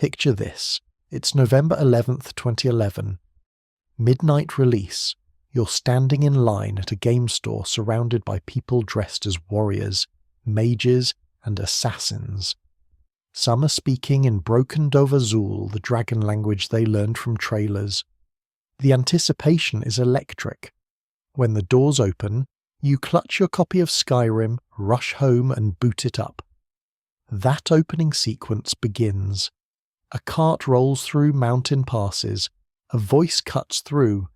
Picture this. It's November 11th, 2011. Midnight release. You're standing in line at a game store surrounded by people dressed as warriors, mages, and assassins. Some are speaking in broken Dovazul, the dragon language they learned from trailers. The anticipation is electric. When the doors open, you clutch your copy of Skyrim, rush home and boot it up. That opening sequence begins. A cart rolls through mountain passes. A voice cuts through.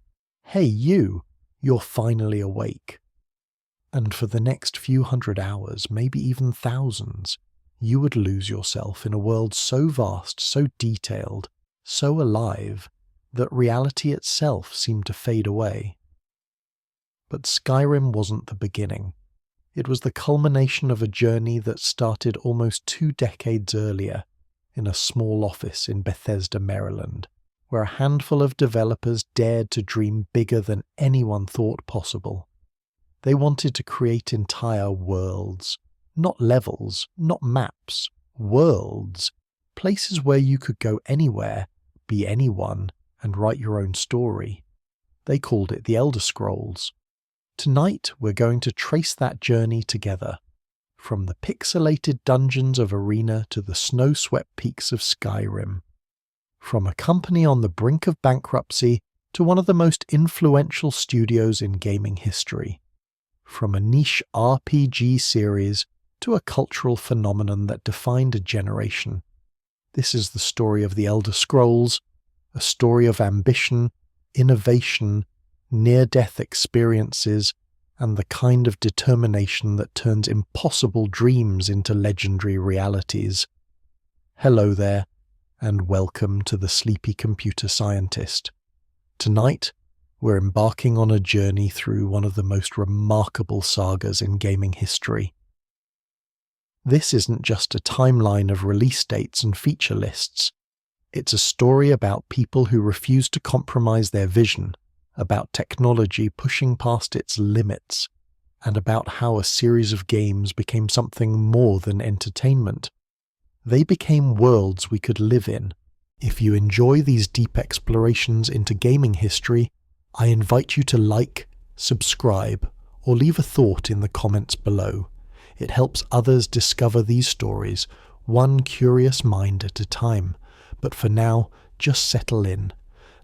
Hey you, you're finally awake. And for the next few hundred hours, maybe even thousands, you would lose yourself in a world so vast, so detailed, so alive, that reality itself seemed to fade away. But Skyrim wasn't the beginning. It was the culmination of a journey that started almost 2 decades earlier, in a small office in Bethesda, Maryland, where a handful of developers dared to dream bigger than anyone thought possible. They wanted to create entire worlds. Not levels, not maps, worlds. Places where you could go anywhere, be anyone, and write your own story. They called it the Elder Scrolls. Tonight we're going to trace that journey together. From the pixelated dungeons of Arena to the snow-swept peaks of Skyrim. From a company on the brink of bankruptcy to one of the most influential studios in gaming history. From a niche RPG series to a cultural phenomenon that defined a generation. This is the story of the Elder Scrolls, a story of ambition, innovation, near-death experiences, and the kind of determination that turns impossible dreams into legendary realities. Hello there, and welcome to the Sleepy Computer Scientist. Tonight, we're embarking on a journey through one of the most remarkable sagas in gaming history. This isn't just a timeline of release dates and feature lists. It's a story about people who refuse to compromise their vision, about technology pushing past its limits, and about how a series of games became something more than entertainment. They became worlds we could live in. If you enjoy these deep explorations into gaming history, I invite you to like, subscribe, or leave a thought in the comments below. It helps others discover these stories, one curious mind at a time. But for now, just settle in.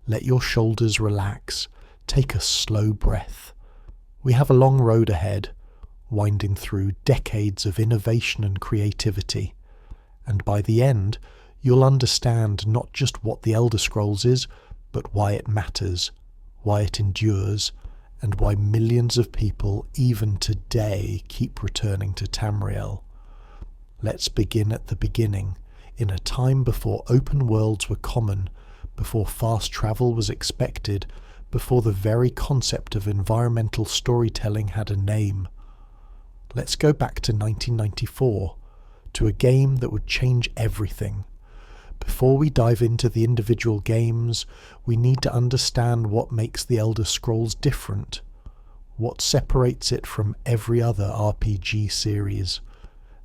Let your shoulders relax. Take a slow breath. We have a long road ahead, winding through decades of innovation and creativity. And by the end, you'll understand not just what the Elder Scrolls is, but why it matters, why it endures, and why millions of people, even today, keep returning to Tamriel. Let's begin at the beginning, in a time before open worlds were common, before fast travel was expected, before the very concept of environmental storytelling had a name. Let's go back to 1994, to a game that would change everything. Before we dive into the individual games, we need to understand what makes the Elder Scrolls different. What separates it from every other RPG series?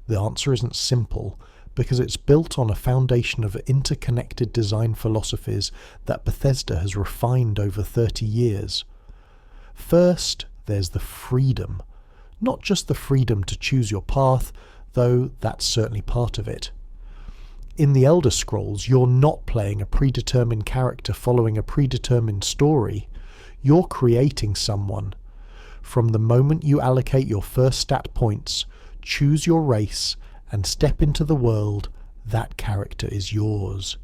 The answer isn't simple, because it's built on a foundation of interconnected design philosophies that Bethesda has refined over 30 years. First, there's the freedom. Not just the freedom to choose your path, though that's certainly part of it. In the Elder Scrolls, you're not playing a predetermined character following a predetermined story. You're creating someone. From the moment you allocate your first stat points, choose your race, and step into the world, that character is yours.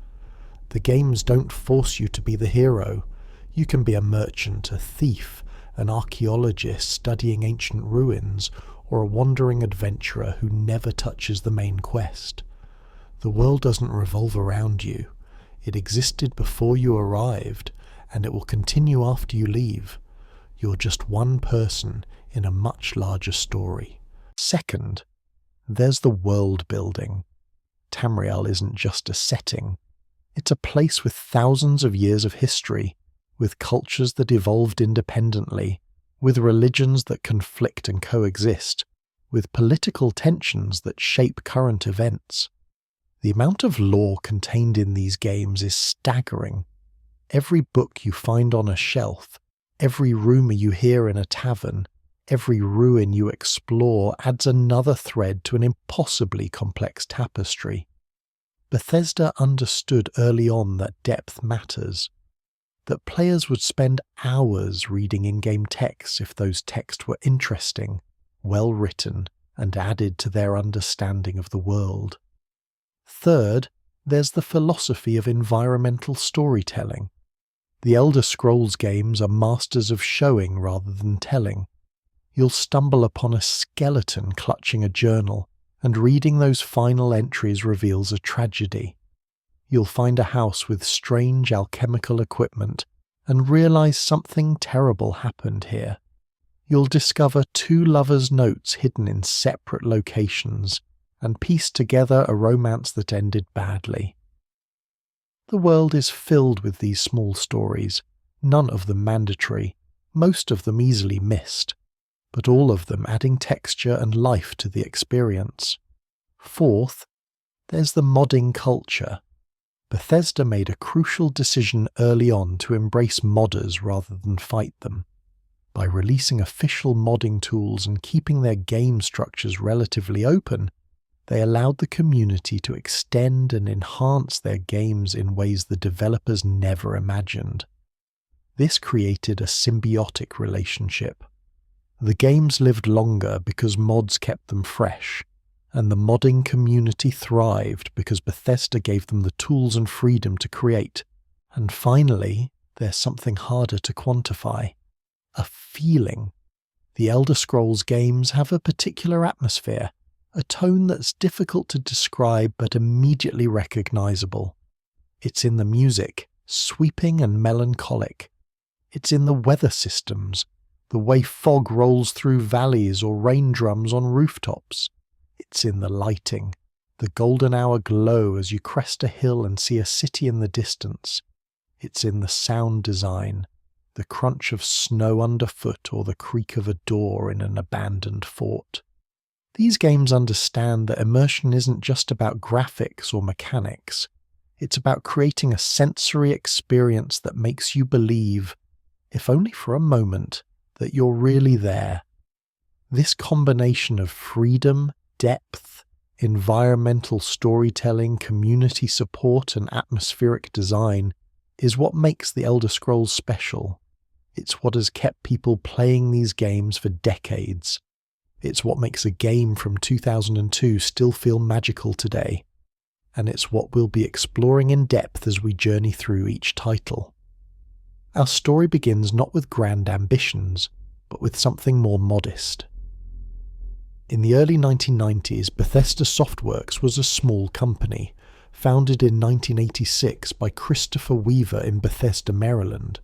The games don't force you to be the hero. You can be a merchant, a thief, an archaeologist studying ancient ruins, or a wandering adventurer who never touches the main quest. The world doesn't revolve around you. It existed before you arrived, and it will continue after you leave. You're just one person in a much larger story. Second, there's the world building. Tamriel isn't just a setting. It's a place with thousands of years of history, with cultures that evolved independently, with religions that conflict and coexist, with political tensions that shape current events. The amount of lore contained in these games is staggering. Every book you find on a shelf, every rumour you hear in a tavern, every ruin you explore adds another thread to an impossibly complex tapestry. Bethesda understood early on that depth matters, that players would spend hours reading in-game texts if those texts were interesting, well written, and added to their understanding of the world. Third, there's the philosophy of environmental storytelling. The Elder Scrolls games are masters of showing rather than telling. You'll stumble upon a skeleton clutching a journal, and reading those final entries reveals a tragedy. You'll find a house with strange alchemical equipment and realise something terrible happened here. You'll discover two lovers' notes hidden in separate locations and piece together a romance that ended badly. The world is filled with these small stories, none of them mandatory, most of them easily missed, but all of them adding texture and life to the experience. Fourth, there's the modding culture. Bethesda made a crucial decision early on to embrace modders rather than fight them. By releasing official modding tools and keeping their game structures relatively open, they allowed the community to extend and enhance their games in ways the developers never imagined. This created a symbiotic relationship. The games lived longer because mods kept them fresh, and the modding community thrived because Bethesda gave them the tools and freedom to create. And finally, there's something harder to quantify: a feeling. The Elder Scrolls games have a particular atmosphere, a tone that's difficult to describe but immediately recognizable. It's in the music, sweeping and melancholic. It's in the weather systems, the way fog rolls through valleys or rain drums on rooftops. It's in the lighting, the golden hour glow as you crest a hill and see a city in the distance. It's in the sound design, the crunch of snow underfoot or the creak of a door in an abandoned fort. These games understand that immersion isn't just about graphics or mechanics. It's about creating a sensory experience that makes you believe, if only for a moment, that you're really there. This combination of freedom, depth, environmental storytelling, community support, and atmospheric design is what makes the Elder Scrolls special. It's what has kept people playing these games for decades. It's what makes a game from 2002 still feel magical today. And it's what we'll be exploring in depth as we journey through each title. Our story begins not with grand ambitions, but with something more modest. In the early 1990s, Bethesda Softworks was a small company, founded in 1986 by Christopher Weaver in Bethesda, Maryland.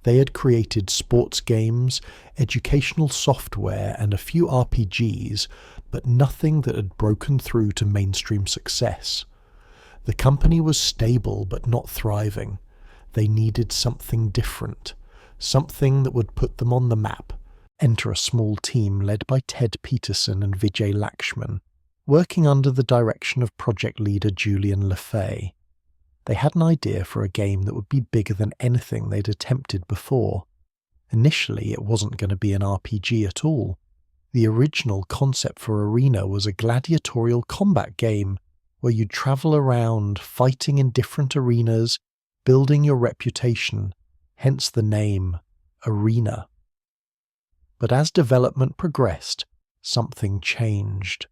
They had created sports games, educational software, and a few RPGs, but nothing that had broken through to mainstream success. The company was stable but not thriving. They needed something different, something that would put them on the map. Enter a small team led by Ted Peterson and Vijay Lakshman, working under the direction of project leader Julian LeFay. They had an idea for a game that would be bigger than anything they'd attempted before. Initially, it wasn't going to be an RPG at all. The original concept for Arena was a gladiatorial combat game where you'd travel around fighting in different arenas, building your reputation, hence the name, Arena. But as development progressed, something changed.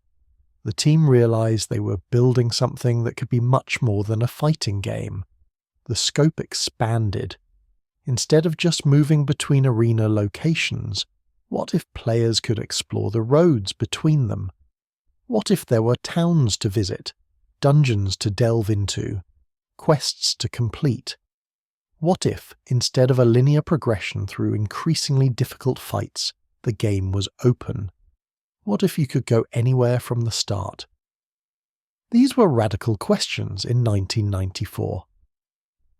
The team realized they were building something that could be much more than a fighting game. The scope expanded. Instead of just moving between arena locations, what if players could explore the roads between them? What if there were towns to visit, dungeons to delve into, quests to complete? What if, instead of a linear progression through increasingly difficult fights, the game was open? What if you could go anywhere from the start? These were radical questions in 1994.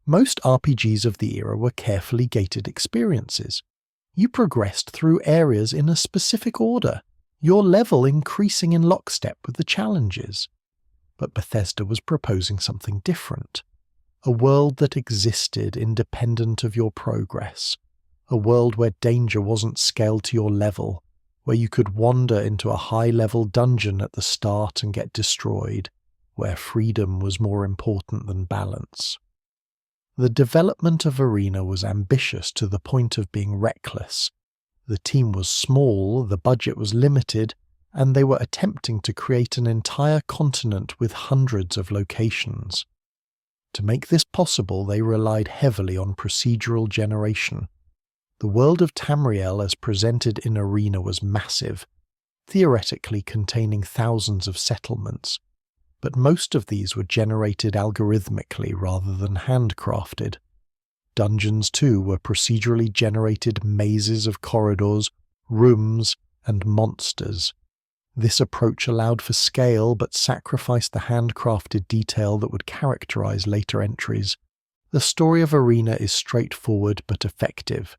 Most RPGs of the era were carefully gated experiences. You progressed through areas in a specific order, your level increasing in lockstep with the challenges. but Bethesda was proposing something different. A world that existed independent of your progress. A world where danger wasn't scaled to your level, where you could wander into a high-level dungeon at the start and get destroyed, where freedom was more important than balance. The development of Arena was ambitious to the point of being reckless. The team was small, the budget was limited, and they were attempting to create an entire continent with hundreds of locations. To make this possible, they relied heavily on procedural generation. The world of Tamriel as presented in Arena was massive, theoretically containing thousands of settlements, but most of these were generated algorithmically rather than handcrafted. Dungeons too were procedurally generated mazes of corridors, rooms, and monsters. This approach allowed for scale but sacrificed the handcrafted detail that would characterize later entries. The story of Arena is straightforward but effective.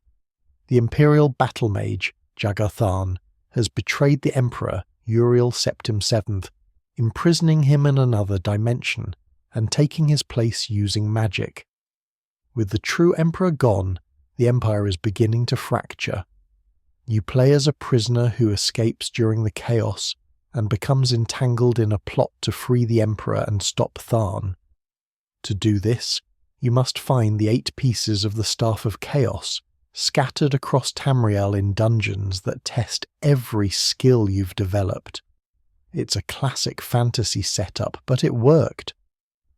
The Imperial battle mage, Jagarthan, has betrayed the Emperor, Uriel Septim VII, imprisoning him in another dimension and taking his place using magic. With the true Emperor gone, the Empire is beginning to fracture. You play as a prisoner who escapes during the chaos and becomes entangled in a plot to free the Emperor and stop Tharn. To do this, you must find the 8 pieces of the Staff of Chaos, scattered across Tamriel in dungeons that test every skill you've developed. It's a classic fantasy setup, but it worked.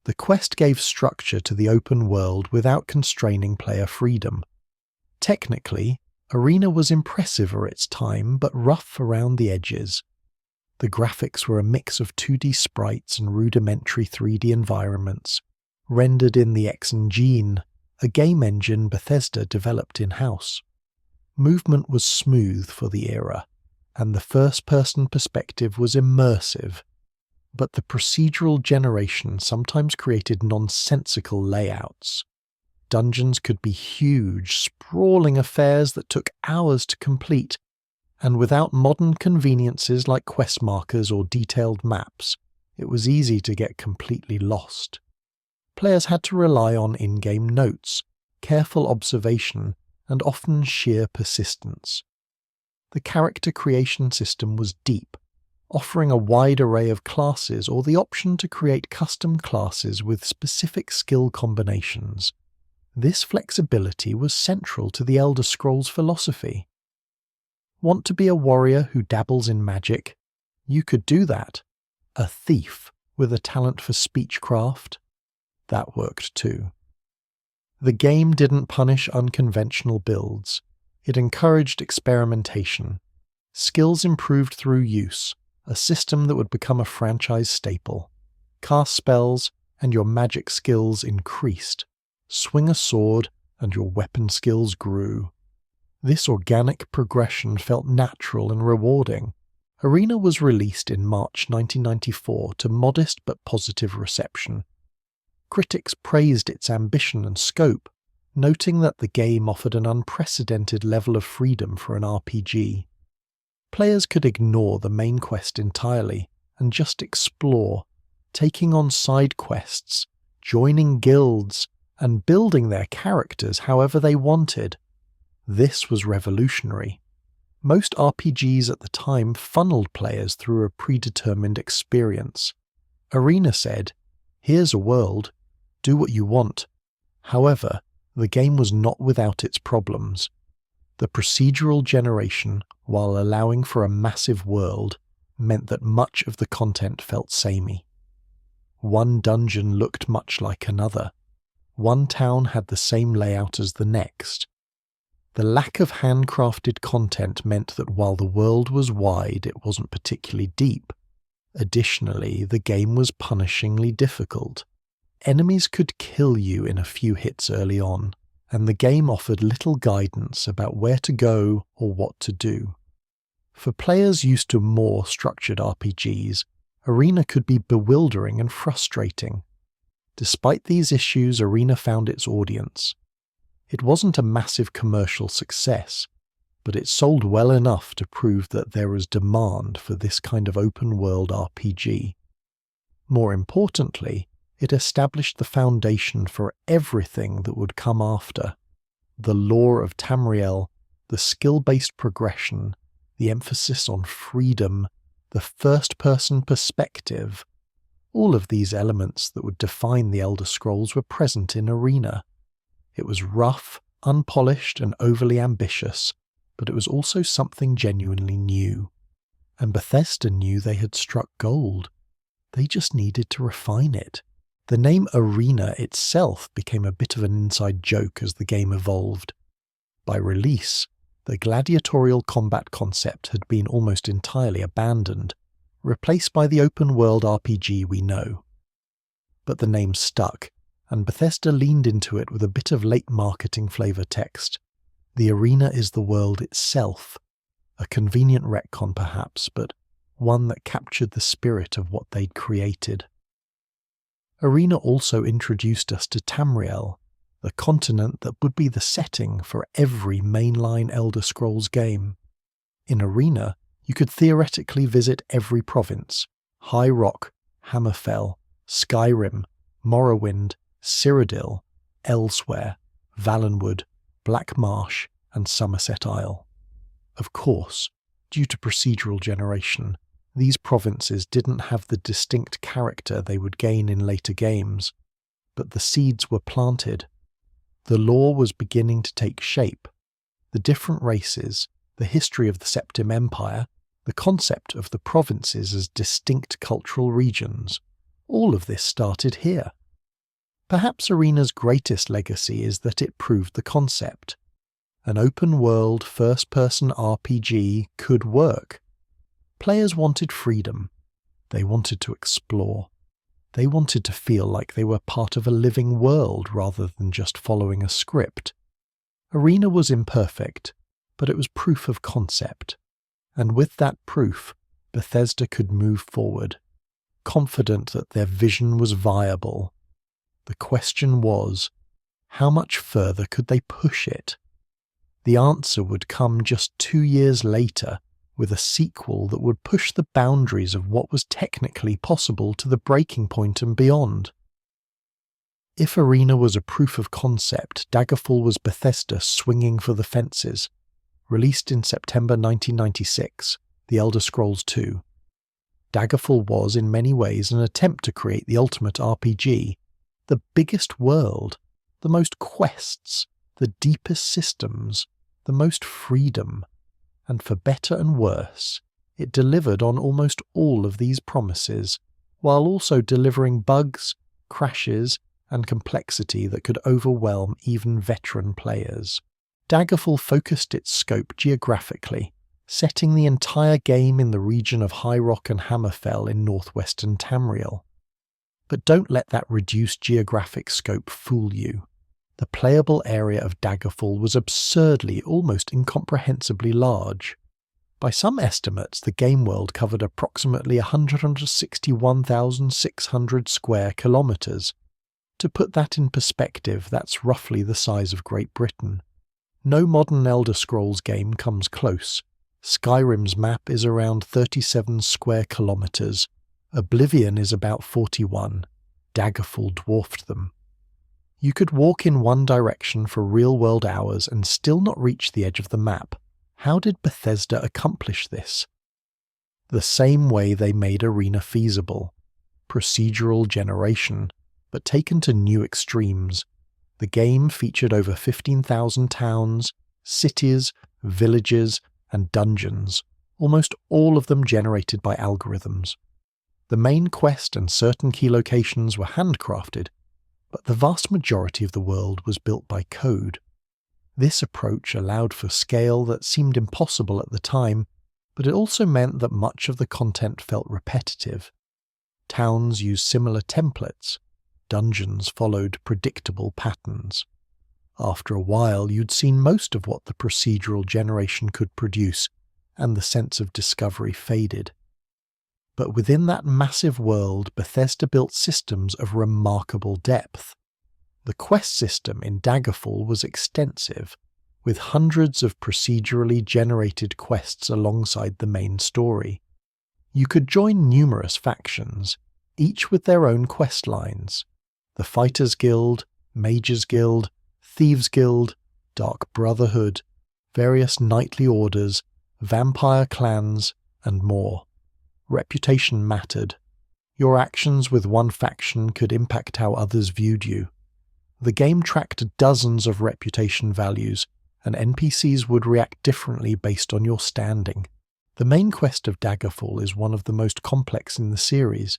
The quest gave structure to the open world without constraining player freedom. Technically, Arena was impressive for its time, but rough around the edges. The graphics were a mix of 2D sprites and rudimentary 3D environments, rendered in the XnGine, a game engine Bethesda developed in-house. Movement was smooth for the era, and the first-person perspective was immersive, but the procedural generation sometimes created nonsensical layouts. Dungeons could be huge, sprawling affairs that took hours to complete, and without modern conveniences like quest markers or detailed maps, it was easy to get completely lost. Players had to rely on in-game notes, careful observation, and often sheer persistence. The character creation system was deep, offering a wide array of classes or the option to create custom classes with specific skill combinations. This flexibility was central to the Elder Scrolls philosophy. Want to be a warrior who dabbles in magic? You could do that. A thief with a talent for speechcraft? That worked too. The game didn't punish unconventional builds. It encouraged experimentation. Skills improved through use, a system that would become a franchise staple. Cast spells, and your magic skills increased. Swing a sword, and your weapon skills grew. This organic progression felt natural and rewarding. Arena was released in March 1994 to modest but positive reception. Critics praised its ambition and scope, noting that the game offered an unprecedented level of freedom for an RPG. Players could ignore the main quest entirely and just explore, taking on side quests, joining guilds, and building their characters however they wanted. This was revolutionary. Most RPGs at the time funneled players through a predetermined experience. Arena said, "Here's a world, do what you want." However, the game was not without its problems. The procedural generation, while allowing for a massive world, meant that much of the content felt samey. One dungeon looked much like another. One town had the same layout as the next. The lack of handcrafted content meant that while the world was wide, it wasn't particularly deep. Additionally, the game was punishingly difficult. Enemies could kill you in a few hits early on, and the game offered little guidance about where to go or what to do. For players used to more structured RPGs, Arena could be bewildering and frustrating. Despite these issues, Arena found its audience. It wasn't a massive commercial success, but it sold well enough to prove that there was demand for this kind of open-world RPG. More importantly, it established the foundation for everything that would come after. The lore of Tamriel, the skill-based progression, the emphasis on freedom, the first-person perspective. All of these elements that would define the Elder Scrolls were present in Arena. It was rough, unpolished, and overly ambitious, but it was also something genuinely new. And Bethesda knew they had struck gold. They just needed to refine it. The name Arena itself became a bit of an inside joke as the game evolved. By release, the gladiatorial combat concept had been almost entirely abandoned, replaced by the open-world RPG we know. But the name stuck, and Bethesda leaned into it with a bit of late marketing flavor text. The arena is the world itself. A convenient retcon perhaps, but one that captured the spirit of what they'd created. Arena also introduced us to Tamriel, the continent that would be the setting for every mainline Elder Scrolls game. In Arena, you could theoretically visit every province: High Rock, Hammerfell, Skyrim, Morrowind, Cyrodiil, Elsewhere, Valenwood, Black Marsh, and Somerset Isle. Of course, due to procedural generation, these provinces didn't have the distinct character they would gain in later games, but the seeds were planted. The lore was beginning to take shape. The different races, the history of the Septim Empire, the concept of the provinces as distinct cultural regions, all of this started here. Perhaps Arena's greatest legacy is that it proved the concept. An open-world, first-person RPG could work. Players wanted freedom. They wanted to explore. They wanted to feel like they were part of a living world rather than just following a script. Arena was imperfect, but it was proof of concept. And with that proof, Bethesda could move forward, confident that their vision was viable. The question was, how much further could they push it? The answer would come just 2 years later, with a sequel that would push the boundaries of what was technically possible to the breaking point and beyond. If Arena was a proof of concept, Daggerfall was Bethesda swinging for the fences. Released in September 1996, The Elder Scrolls II. Daggerfall was in many ways an attempt to create the ultimate RPG, the biggest world, the most quests, the deepest systems, the most freedom. And for better and worse, it delivered on almost all of these promises, while also delivering bugs, crashes, and complexity that could overwhelm even veteran players. Daggerfall focused its scope geographically, setting the entire game in the region of High Rock and Hammerfell in northwestern Tamriel. But don't let that reduced geographic scope fool you. The playable area of Daggerfall was absurdly, almost incomprehensibly large. By some estimates, the game world covered approximately 161,600 square kilometres. To put that in perspective, that's roughly the size of Great Britain. No modern Elder Scrolls game comes close. Skyrim's map is around 37 square kilometres. Oblivion is about 41. Daggerfall dwarfed them. You could walk in one direction for real-world hours and still not reach the edge of the map. How did Bethesda accomplish this? The same way they made Arena feasible. Procedural generation, but taken to new extremes. The game featured over 15,000 towns, cities, villages, and dungeons, almost all of them generated by algorithms. The main quest and certain key locations were handcrafted, but the vast majority of the world was built by code. This approach allowed for scale that seemed impossible at the time, but it also meant that much of the content felt repetitive. Towns used similar templates. Dungeons followed predictable patterns. After a while, you'd seen most of what the procedural generation could produce, and the sense of discovery faded. But within that massive world, Bethesda built systems of remarkable depth. The quest system in Daggerfall was extensive, with hundreds of procedurally generated quests alongside the main story. You could join numerous factions, each with their own quest lines: the Fighters Guild, Mages Guild, Thieves Guild, Dark Brotherhood, various knightly orders, vampire clans, and more. Reputation mattered. Your actions with one faction could impact how others viewed you. The game tracked dozens of reputation values, and NPCs would react differently based on your standing. The main quest of Daggerfall is one of the most complex in the series.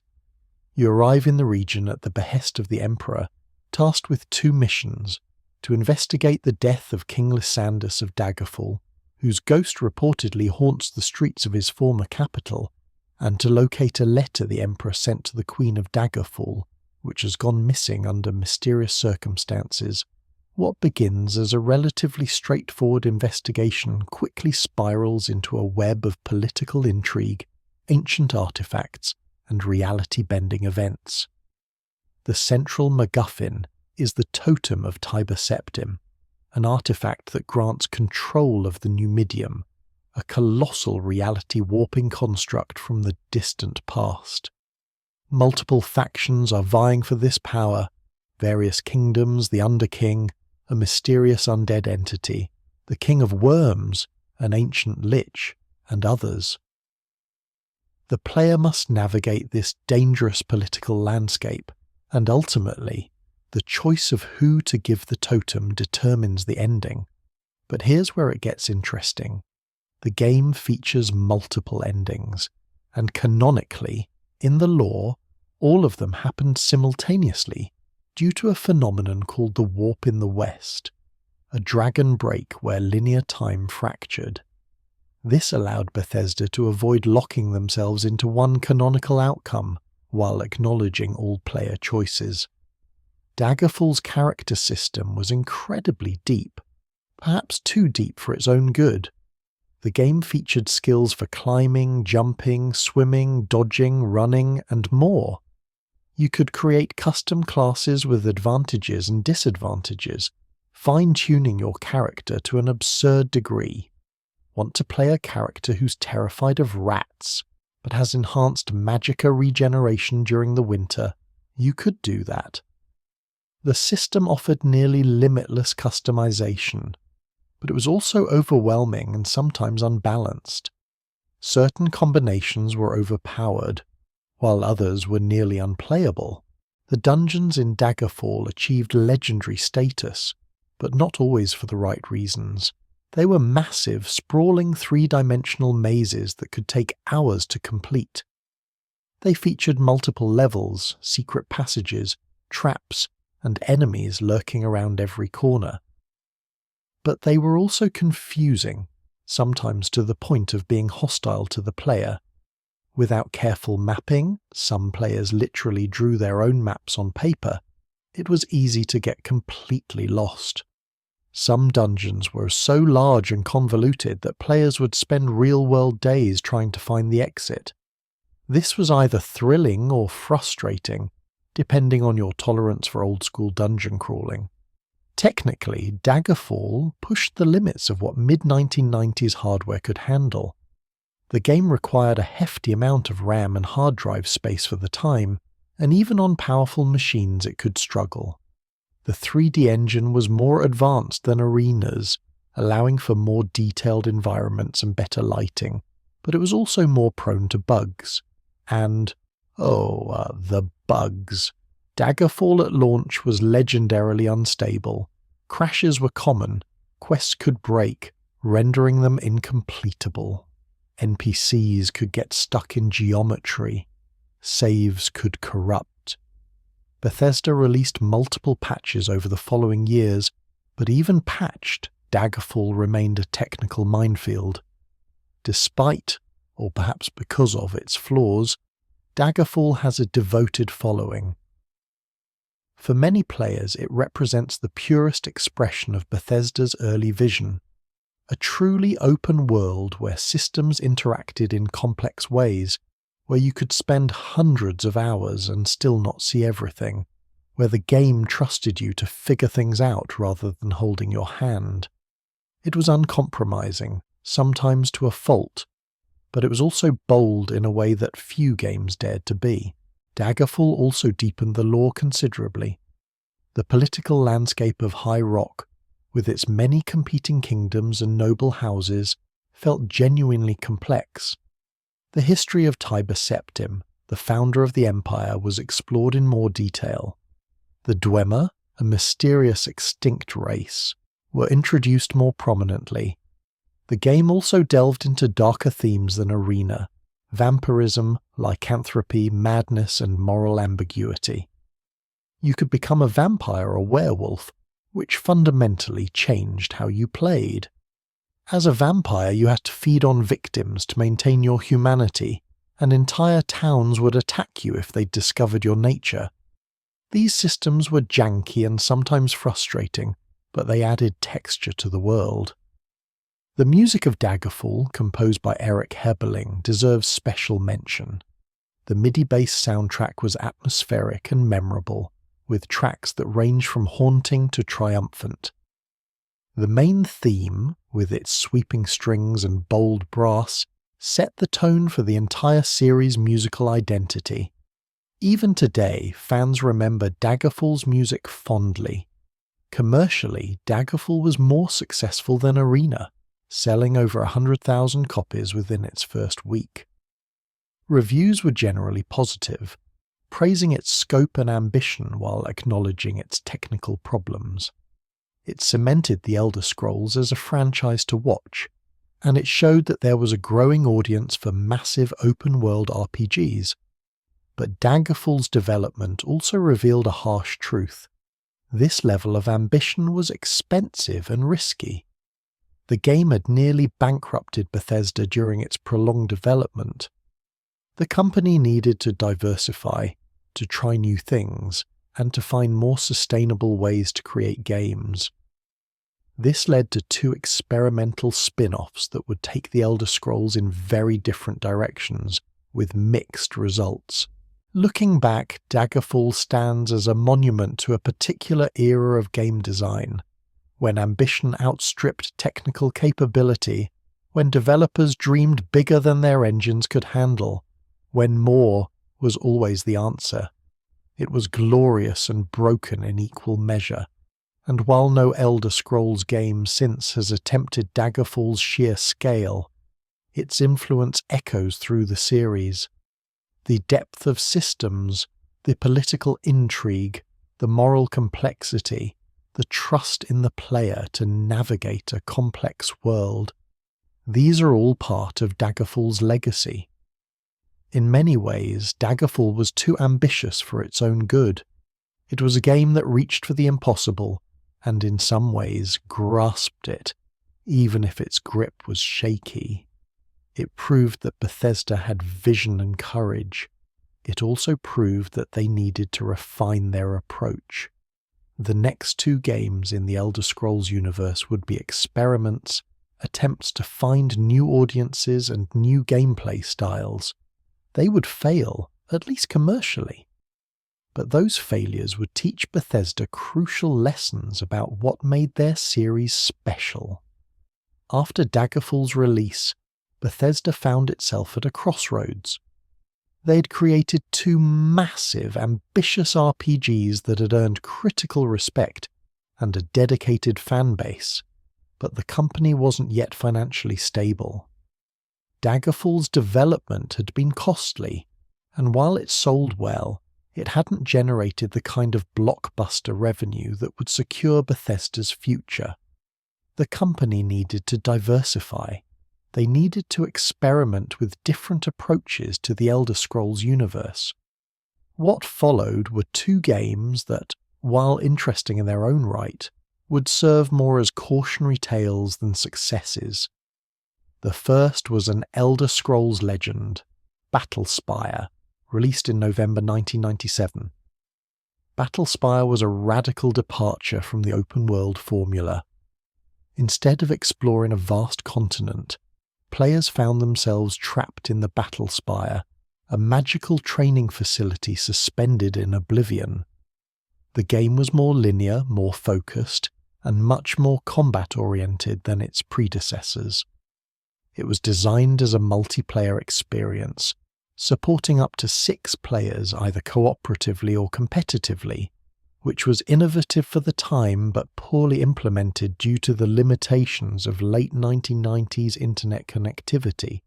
You arrive in the region at the behest of the Emperor, tasked with 2 missions: to investigate the death of King Lysandus of Daggerfall, whose ghost reportedly haunts the streets of his former capital, and to locate a letter the Emperor sent to the Queen of Daggerfall, which has gone missing under mysterious circumstances. What begins as a relatively straightforward investigation quickly spirals into a web of political intrigue, ancient artifacts, and reality-bending events. The central MacGuffin is the Totem of Tiber Septim, an artifact that grants control of the Numidium, a colossal reality-warping construct from the distant past. Multiple factions are vying for this power: various kingdoms, the Underking, a mysterious undead entity, the King of Worms, an ancient lich, and others. The player must navigate this dangerous political landscape, and ultimately, the choice of who to give the totem determines the ending. But here's where it gets interesting. The game features multiple endings, and canonically, in the lore, all of them happened simultaneously due to a phenomenon called the Warp in the West, a dragon break where linear time fractured. This allowed Bethesda to avoid locking themselves into one canonical outcome while acknowledging all player choices. Daggerfall's character system was incredibly deep, perhaps too deep for its own good. The game featured skills for climbing, jumping, swimming, dodging, running, and more. You could create custom classes with advantages and disadvantages, fine-tuning your character to an absurd degree. Want to play a character who's terrified of rats, but has enhanced magicka regeneration during the winter? You could do that. The system offered nearly limitless customization, but it was also overwhelming and sometimes unbalanced. Certain combinations were overpowered, while others were nearly unplayable. The dungeons in Daggerfall achieved legendary status, but not always for the right reasons. They were massive, sprawling 3-dimensional mazes that could take hours to complete. They featured multiple levels, secret passages, traps, and enemies lurking around every corner. But they were also confusing, sometimes to the point of being hostile to the player. Without careful mapping, some players literally drew their own maps on paper. It was easy to get completely lost. Some dungeons were so large and convoluted that players would spend real-world days trying to find the exit. This was either thrilling or frustrating, depending on your tolerance for old-school dungeon crawling. Technically, Daggerfall pushed the limits of what mid-1990s hardware could handle. The game required a hefty amount of RAM and hard drive space for the time, and even on powerful machines it could struggle. The 3D engine was more advanced than Arena's, allowing for more detailed environments and better lighting, but it was also more prone to bugs. And, the bugs. Daggerfall at launch was legendarily unstable. Crashes were common, quests could break, rendering them incompletable. NPCs could get stuck in geometry. Saves could corrupt. Bethesda released multiple patches over the following years, but even patched, Daggerfall remained a technical minefield. Despite, or perhaps because of, its flaws, Daggerfall has a devoted following. For many players, it represents the purest expression of Bethesda's early vision. A truly open world where systems interacted in complex ways, where you could spend hundreds of hours and still not see everything, where the game trusted you to figure things out rather than holding your hand. It was uncompromising, sometimes to a fault, but it was also bold in a way that few games dared to be. Daggerfall also deepened the lore considerably. The political landscape of High Rock, with its many competing kingdoms and noble houses, felt genuinely complex. The history of Tiber Septim, the founder of the empire, was explored in more detail. The Dwemer, a mysterious extinct race, were introduced more prominently. The game also delved into darker themes than Arena: vampirism, lycanthropy, madness, and moral ambiguity. You could become a vampire or werewolf, which fundamentally changed how you played. As a vampire, you had to feed on victims to maintain your humanity, and entire towns would attack you if they discovered your nature. These systems were janky and sometimes frustrating, but they added texture to the world. The music of Daggerfall, composed by Eric Heberling, deserves special mention. The MIDI-based soundtrack was atmospheric and memorable, with tracks that range from haunting to triumphant. The main theme, with its sweeping strings and bold brass, set the tone for the entire series' musical identity. Even today, fans remember Daggerfall's music fondly. Commercially, Daggerfall was more successful than Arena, selling over 100,000 copies within its first week. Reviews were generally positive, praising its scope and ambition while acknowledging its technical problems. It cemented the Elder Scrolls as a franchise to watch, and it showed that there was a growing audience for massive open-world RPGs. But Daggerfall's development also revealed a harsh truth. This level of ambition was expensive and risky. The game had nearly bankrupted Bethesda during its prolonged development. The company needed to diversify, to try new things, and to find more sustainable ways to create games. This led to 2 experimental spin-offs that would take the Elder Scrolls in very different directions, with mixed results. Looking back, Daggerfall stands as a monument to a particular era of game design, when ambition outstripped technical capability, when developers dreamed bigger than their engines could handle, when more was always the answer. It was glorious and broken in equal measure, and while no Elder Scrolls game since has attempted Daggerfall's sheer scale, its influence echoes through the series. The depth of systems, the political intrigue, the moral complexity, the trust in the player to navigate a complex world, these are all part of Daggerfall's legacy. In many ways, Daggerfall was too ambitious for its own good. It was a game that reached for the impossible, and in some ways grasped it, even if its grip was shaky. It proved that Bethesda had vision and courage. It also proved that they needed to refine their approach. The next 2 games in the Elder Scrolls universe would be experiments, attempts to find new audiences and new gameplay styles. They would fail, at least commercially. But those failures would teach Bethesda crucial lessons about what made their series special. After Daggerfall's release, Bethesda found itself at a crossroads. They'd created 2 massive, ambitious RPGs that had earned critical respect and a dedicated fan base, but the company wasn't yet financially stable. Daggerfall's development had been costly, and while it sold well, it hadn't generated the kind of blockbuster revenue that would secure Bethesda's future. The company needed to diversify. They needed to experiment with different approaches to the Elder Scrolls universe. What followed were 2 games that, while interesting in their own right, would serve more as cautionary tales than successes. The first was an Elder Scrolls legend, Battlespire, released in November 1997. Battlespire was a radical departure from the open-world formula. Instead of exploring a vast continent, players found themselves trapped in the Battlespire, a magical training facility suspended in Oblivion. The game was more linear, more focused, and much more combat-oriented than its predecessors. It was designed as a multiplayer experience, supporting up to 6 players either cooperatively or competitively, which was innovative for the time but poorly implemented due to the limitations of late 1990s internet connectivity.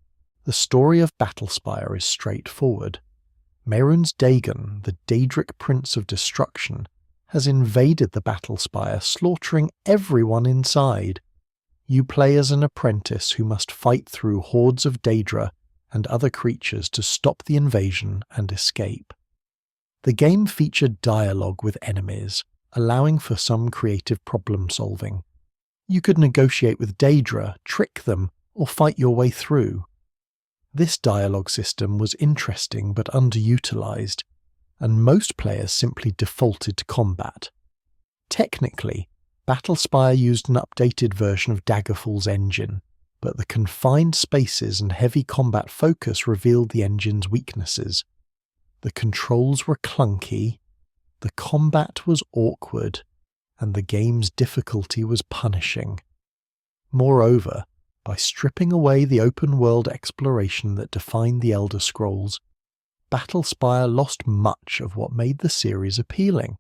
The story of Battlespire is straightforward. Mehrunes Dagon, the Daedric Prince of Destruction, has invaded the Battlespire, slaughtering everyone inside. You play as an apprentice who must fight through hordes of Daedra and other creatures to stop the invasion and escape. The game featured dialogue with enemies, allowing for some creative problem-solving. You could negotiate with Daedra, trick them, or fight your way through. This dialogue system was interesting but underutilized, and most players simply defaulted to combat. Technically, Battlespire used an updated version of Daggerfall's engine, but the confined spaces and heavy combat focus revealed the engine's weaknesses. The controls were clunky, the combat was awkward, and the game's difficulty was punishing. Moreover, by stripping away the open-world exploration that defined the Elder Scrolls, Battlespire lost much of what made the series appealing.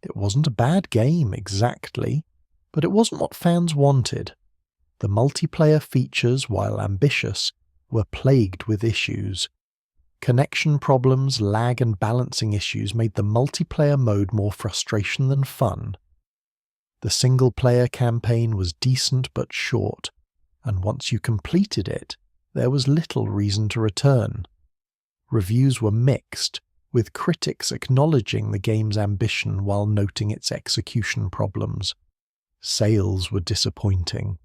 It wasn't a bad game exactly, but it wasn't what fans wanted. The multiplayer features, while ambitious, were plagued with issues. Connection problems, lag and balancing issues made the multiplayer mode more frustration than fun. The single-player campaign was decent but short, and once you completed it, there was little reason to return. Reviews were mixed, with critics acknowledging the game's ambition while noting its execution problems. Sales were disappointing.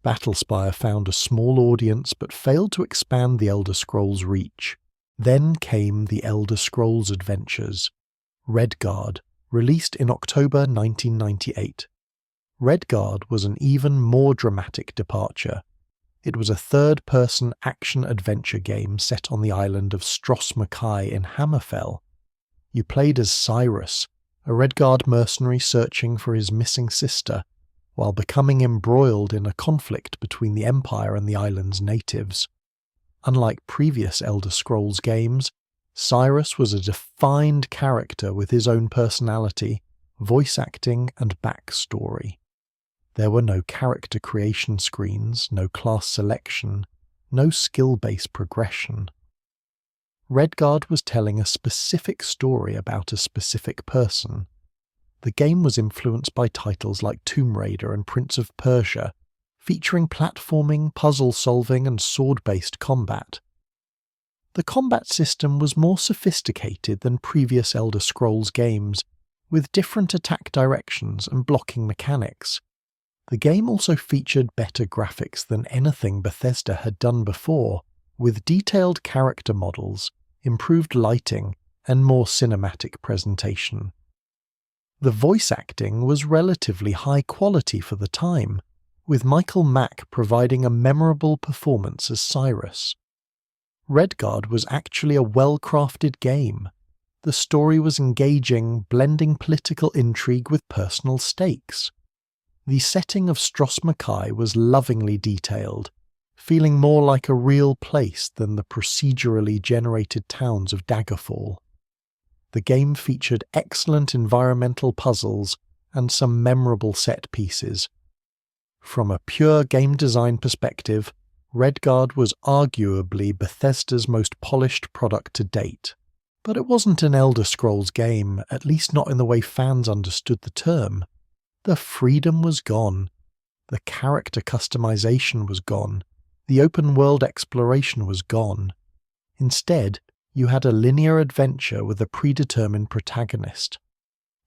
Battlespire found a small audience but failed to expand the Elder Scrolls' reach. Then came the Elder Scrolls Adventures, Redguard, released in October 1998. Redguard was an even more dramatic departure. It was a third-person action-adventure game set on the island of Stros M'Kai in Hammerfell. You played as Cyrus, a Redguard mercenary searching for his missing sister, while becoming embroiled in a conflict between the Empire and the island's natives. Unlike previous Elder Scrolls games, Cyrus was a defined character with his own personality, voice acting, and backstory. There were no character creation screens, no class selection, no skill-based progression. Redguard was telling a specific story about a specific person. The game was influenced by titles like Tomb Raider and Prince of Persia, featuring platforming, puzzle-solving, and sword-based combat. The combat system was more sophisticated than previous Elder Scrolls games, with different attack directions and blocking mechanics. The game also featured better graphics than anything Bethesda had done before, with detailed character models, improved lighting, and more cinematic presentation. The voice acting was relatively high quality for the time, with Michael Mack providing a memorable performance as Cyrus. Redguard was actually a well-crafted game. The story was engaging, blending political intrigue with personal stakes. The setting of Stros M'Kai was lovingly detailed, feeling more like a real place than the procedurally generated towns of Daggerfall. The game featured excellent environmental puzzles and some memorable set pieces. From a pure game design perspective, Redguard was arguably Bethesda's most polished product to date. But it wasn't an Elder Scrolls game, at least not in the way fans understood the term. The freedom was gone. The character customization was gone. The open-world exploration was gone. Instead, you had a linear adventure with a predetermined protagonist.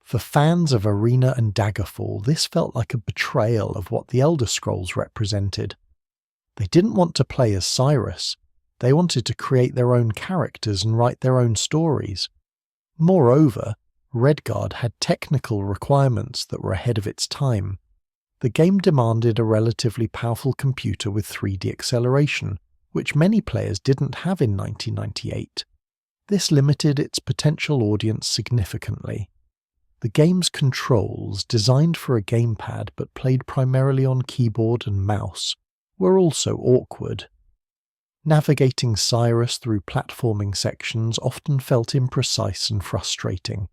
For fans of Arena and Daggerfall, this felt like a betrayal of what the Elder Scrolls represented. They didn't want to play as Cyrus. They wanted to create their own characters and write their own stories. Moreover, Redguard had technical requirements that were ahead of its time. The game demanded a relatively powerful computer with 3D acceleration, which many players didn't have in 1998. This limited its potential audience significantly. The game's controls, designed for a gamepad but played primarily on keyboard and mouse, were also awkward. Navigating Cyrus through platforming sections often felt imprecise and frustrating.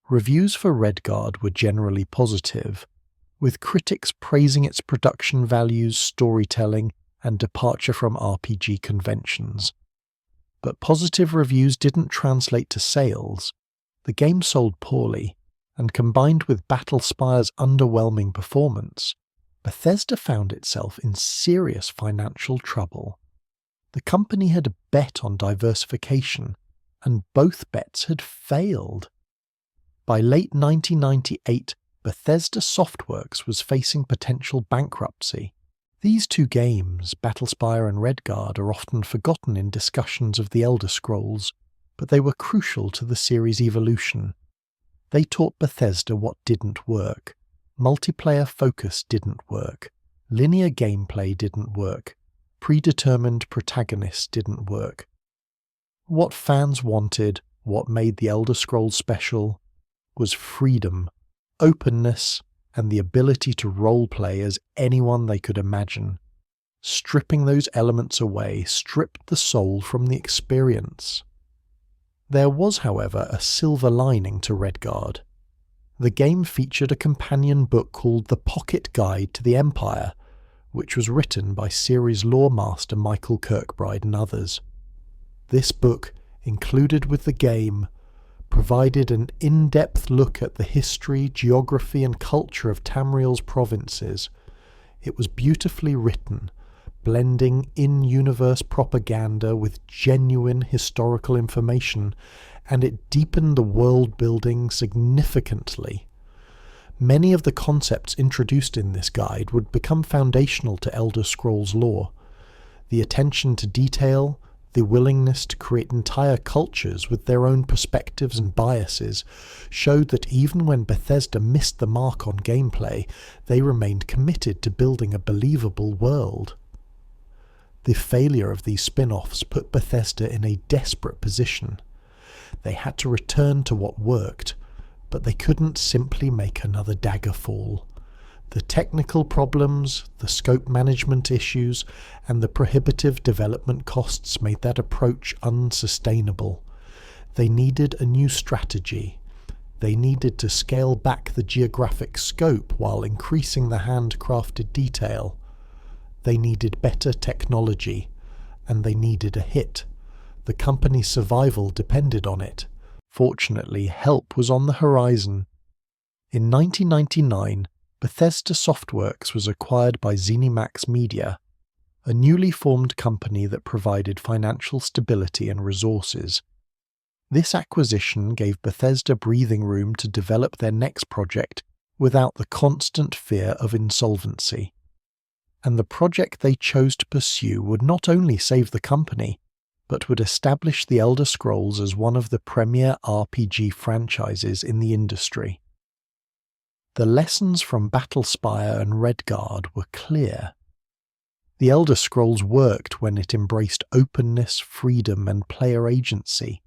Reviews for Redguard were generally positive, with critics praising its production values, storytelling, and departure from RPG conventions. But positive reviews didn't translate to sales. The game sold poorly, and combined with Battlespire's underwhelming performance, Bethesda found itself in serious financial trouble. The company had bet on diversification, and both bets had failed. By late 1998, Bethesda Softworks was facing potential bankruptcy. These two games, Battlespire and Redguard, are often forgotten in discussions of the Elder Scrolls, but they were crucial to the series' evolution. They taught Bethesda what didn't work. Multiplayer focus didn't work. Linear gameplay didn't work. Predetermined protagonists didn't work. What fans wanted, what made the Elder Scrolls special, was freedom, openness, and the ability to roleplay as anyone they could imagine. Stripping those elements away stripped the soul from the experience. There was, however, a silver lining to Redguard. The game featured a companion book called The Pocket Guide to the Empire, which was written by series lore master Michael Kirkbride and others. This book, included with the game, provided an in-depth look at the history, geography, and culture of Tamriel's provinces. It was beautifully written, blending in-universe propaganda with genuine historical information, and it deepened the world-building significantly. Many of the concepts introduced in this guide would become foundational to Elder Scrolls lore. The attention to detail, the willingness to create entire cultures with their own perspectives and biases, showed that even when Bethesda missed the mark on gameplay, they remained committed to building a believable world. The failure of these spin-offs put Bethesda in a desperate position. They had to return to what worked, but they couldn't simply make another Daggerfall. The technical problems, the scope management issues, and the prohibitive development costs made that approach unsustainable. They needed a new strategy. They needed to scale back the geographic scope while increasing the handcrafted detail. They needed better technology, and they needed a hit. The company's survival depended on it. Fortunately, help was on the horizon. In 1999, Bethesda Softworks was acquired by ZeniMax Media, a newly formed company that provided financial stability and resources. This acquisition gave Bethesda breathing room to develop their next project without the constant fear of insolvency. And the project they chose to pursue would not only save the company, but would establish the Elder Scrolls as one of the premier RPG franchises in the industry. The lessons from Battlespire and Redguard were clear. The Elder Scrolls worked when it embraced openness, freedom, and player agency.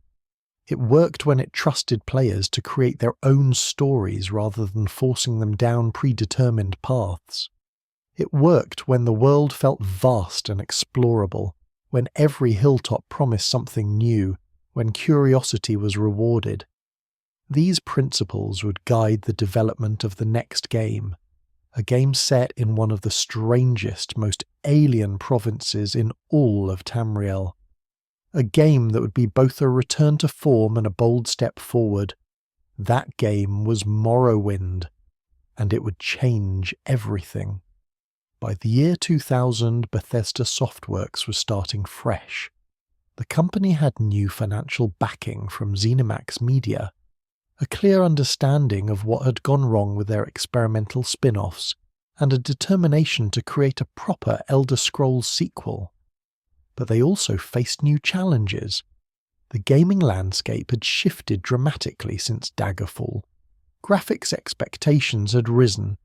It worked when it trusted players to create their own stories rather than forcing them down predetermined paths. It worked when the world felt vast and explorable, when every hilltop promised something new, when curiosity was rewarded. These principles would guide the development of the next game, a game set in one of the strangest, most alien provinces in all of Tamriel. A game that would be both a return to form and a bold step forward. That game was Morrowind, and it would change everything. By the year 2000, Bethesda Softworks was starting fresh. The company had new financial backing from ZeniMax Media, a clear understanding of what had gone wrong with their experimental spin-offs, and a determination to create a proper Elder Scrolls sequel. But they also faced new challenges. The gaming landscape had shifted dramatically since Daggerfall. Graphics expectations had risen.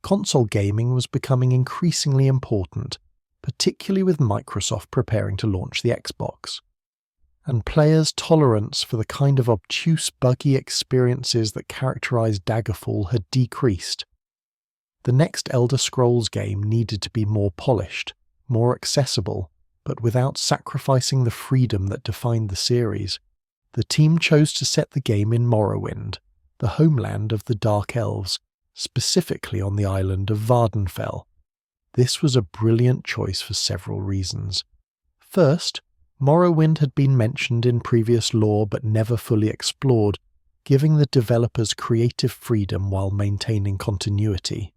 Console gaming was becoming increasingly important, particularly with Microsoft preparing to launch the Xbox. And players' tolerance for the kind of obtuse, buggy experiences that characterized Daggerfall had decreased. The next Elder Scrolls game needed to be more polished, more accessible, but without sacrificing the freedom that defined the series, the team chose to set the game in Morrowind, the homeland of the Dark Elves, specifically on the island of Vvardenfell. This was a brilliant choice for several reasons. First, Morrowind had been mentioned in previous lore but never fully explored, giving the developers creative freedom while maintaining continuity.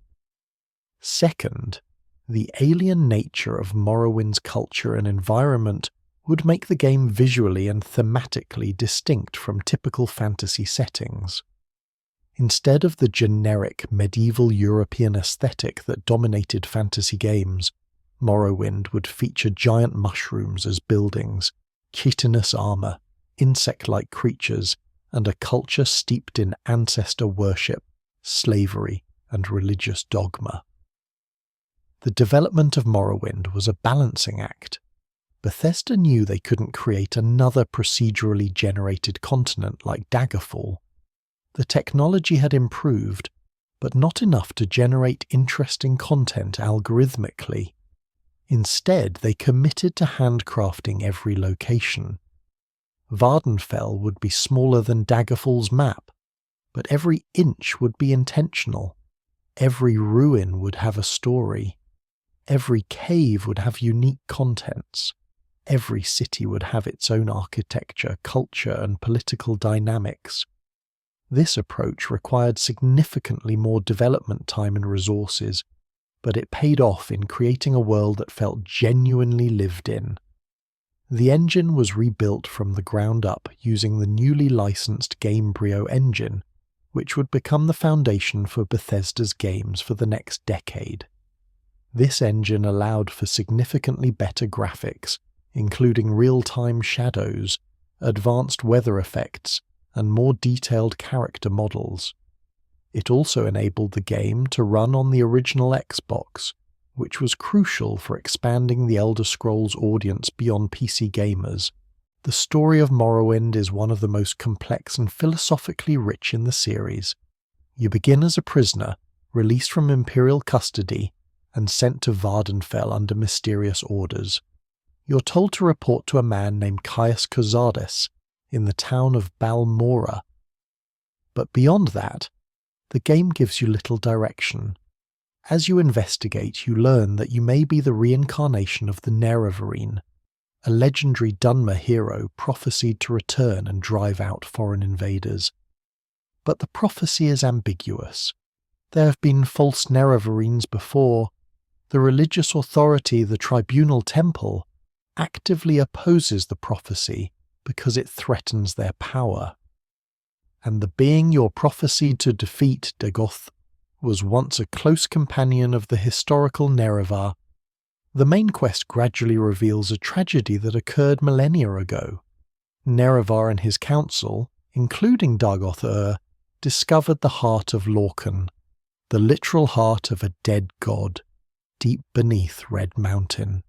Second, the alien nature of Morrowind's culture and environment would make the game visually and thematically distinct from typical fantasy settings. Instead of the generic medieval European aesthetic that dominated fantasy games, Morrowind would feature giant mushrooms as buildings, chitinous armour, insect-like creatures, and a culture steeped in ancestor worship, slavery, and religious dogma. The development of Morrowind was a balancing act. Bethesda knew they couldn't create another procedurally generated continent like Daggerfall. The technology had improved, but not enough to generate interesting content algorithmically. Instead, they committed to handcrafting every location. Vvardenfell would be smaller than Daggerfall's map, but every inch would be intentional. Every ruin would have a story. Every cave would have unique contents. Every city would have its own architecture, culture, and political dynamics. This approach required significantly more development time and resources, but it paid off in creating a world that felt genuinely lived in. The engine was rebuilt from the ground up using the newly licensed Gamebryo engine, which would become the foundation for Bethesda's games for the next decade. This engine allowed for significantly better graphics, including real-time shadows, advanced weather effects, and more detailed character models. It also enabled the game to run on the original Xbox, which was crucial for expanding the Elder Scrolls audience beyond PC gamers. The story of Morrowind is one of the most complex and philosophically rich in the series. You begin as a prisoner, released from Imperial custody, and sent to Vvardenfell under mysterious orders. You're told to report to a man named Caius Kozades in the town of Balmora. But beyond that, the game gives you little direction. As you investigate, you learn that you may be the reincarnation of the Nerevarine, a legendary Dunmer hero prophesied to return and drive out foreign invaders. But the prophecy is ambiguous. There have been false Nerevarines before. The religious authority, the Tribunal Temple, actively opposes the prophecy because it threatens their power. And the being you're prophesied to defeat, Dagoth, was once a close companion of the historical Nerevar. The main quest gradually reveals a tragedy that occurred millennia ago. Nerevar and his council, including Dagoth, discovered the heart of Lorkhan, the literal heart of a dead god, deep beneath Red Mountain.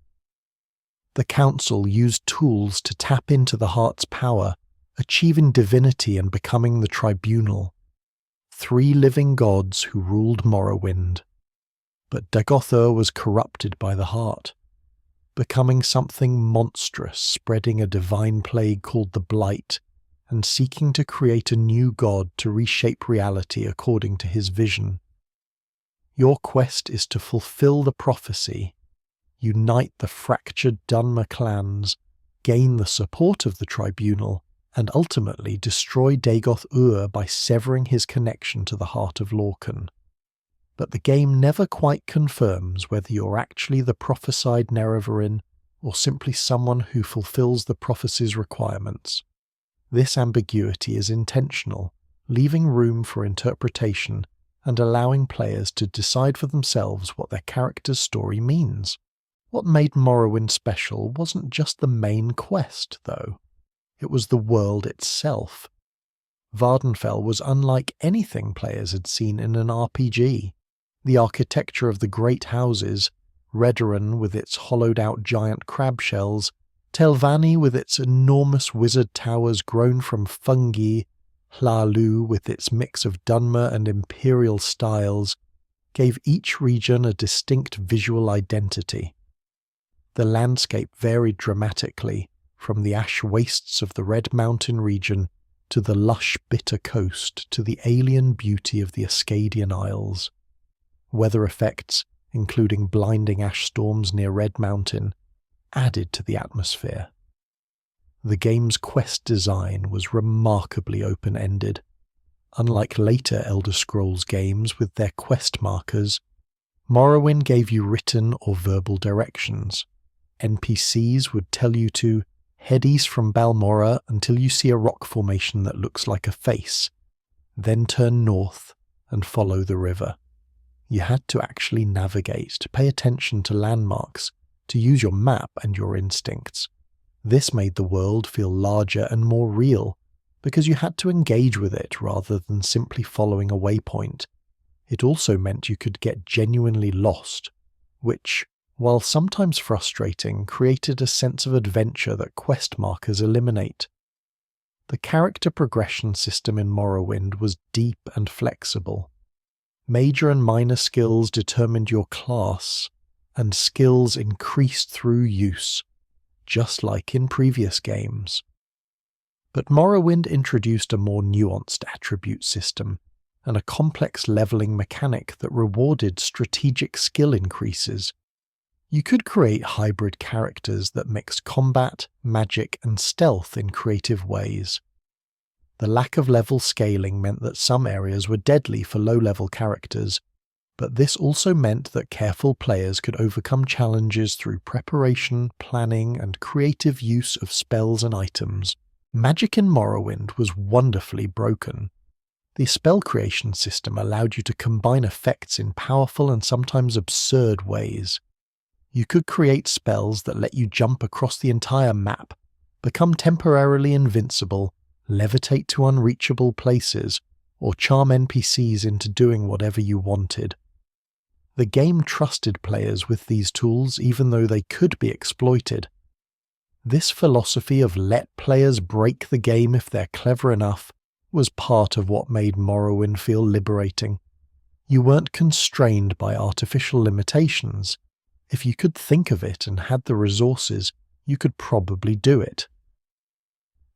The council used tools to tap into the heart's power, achieving divinity and becoming the Tribunal, 3 living gods who ruled Morrowind. But Dagoth was corrupted by the heart, becoming something monstrous, spreading a divine plague called the Blight, and seeking to create a new god to reshape reality according to his vision. Your quest is to fulfill the prophecy, unite the fractured Dunmer clans, gain the support of the Tribunal, and ultimately destroy Dagoth by severing his connection to the heart of Lorkhan. But the game never quite confirms whether you're actually the prophesied Nerevarine or simply someone who fulfills the prophecy's requirements. This ambiguity is intentional, leaving room for interpretation and allowing players to decide for themselves what their character's story means. What made Morrowind special wasn't just the main quest, though. It was the world itself. Vvardenfell was unlike anything players had seen in an RPG. The architecture of the great houses, Redoran with its hollowed-out giant crab shells, Telvanni with its enormous wizard towers grown from fungi, Hlaalu with its mix of Dunmer and Imperial styles, gave each region a distinct visual identity. The landscape varied dramatically, from the ash wastes of the Red Mountain region to the lush, bitter coast to the alien beauty of the Ascadian Isles. Weather effects, including blinding ash storms near Red Mountain, added to the atmosphere. The game's quest design was remarkably open-ended. Unlike later Elder Scrolls games with their quest markers, Morrowind gave you written or verbal directions. NPCs would tell you to head east from Balmorra until you see a rock formation that looks like a face, then turn north and follow the river. You had to actually navigate, to pay attention to landmarks, to use your map and your instincts. This made the world feel larger and more real, because you had to engage with it rather than simply following a waypoint. It also meant you could get genuinely lost, which, while sometimes frustrating, created a sense of adventure that quest markers eliminate. The character progression system in Morrowind was deep and flexible. Major and minor skills determined your class, and skills increased through use, just like in previous games. But Morrowind introduced a more nuanced attribute system, and a complex leveling mechanic that rewarded strategic skill increases. You could create hybrid characters that mixed combat, magic, and stealth in creative ways. The lack of level scaling meant that some areas were deadly for low-level characters, but this also meant that careful players could overcome challenges through preparation, planning, and creative use of spells and items. Magic in Morrowind was wonderfully broken. The spell creation system allowed you to combine effects in powerful and sometimes absurd ways. You could create spells that let you jump across the entire map, become temporarily invincible, levitate to unreachable places, or charm NPCs into doing whatever you wanted. The game trusted players with these tools even though they could be exploited. This philosophy of let players break the game if they're clever enough was part of what made Morrowind feel liberating. You weren't constrained by artificial limitations. If you could think of it and had the resources, you could probably do it.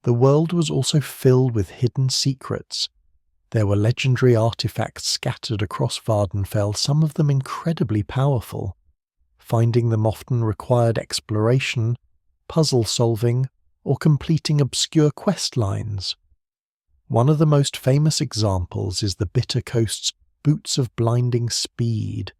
The world was also filled with hidden secrets. There were legendary artifacts scattered across Vardenfell, some of them incredibly powerful. Finding them often required exploration, puzzle solving, or completing obscure quest lines. One of the most famous examples is the Bitter Coast's Boots of Blinding Speed,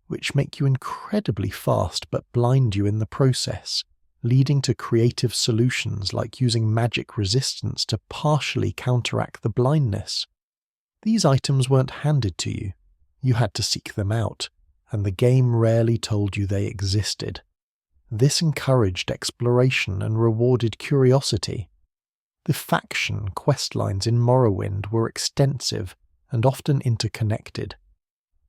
which make you incredibly fast but blind you in the process, leading to creative solutions like using magic resistance to partially counteract the blindness. These items weren't handed to you. You had to seek them out, and the game rarely told you they existed. This encouraged exploration and rewarded curiosity. The faction questlines in Morrowind were extensive and often interconnected.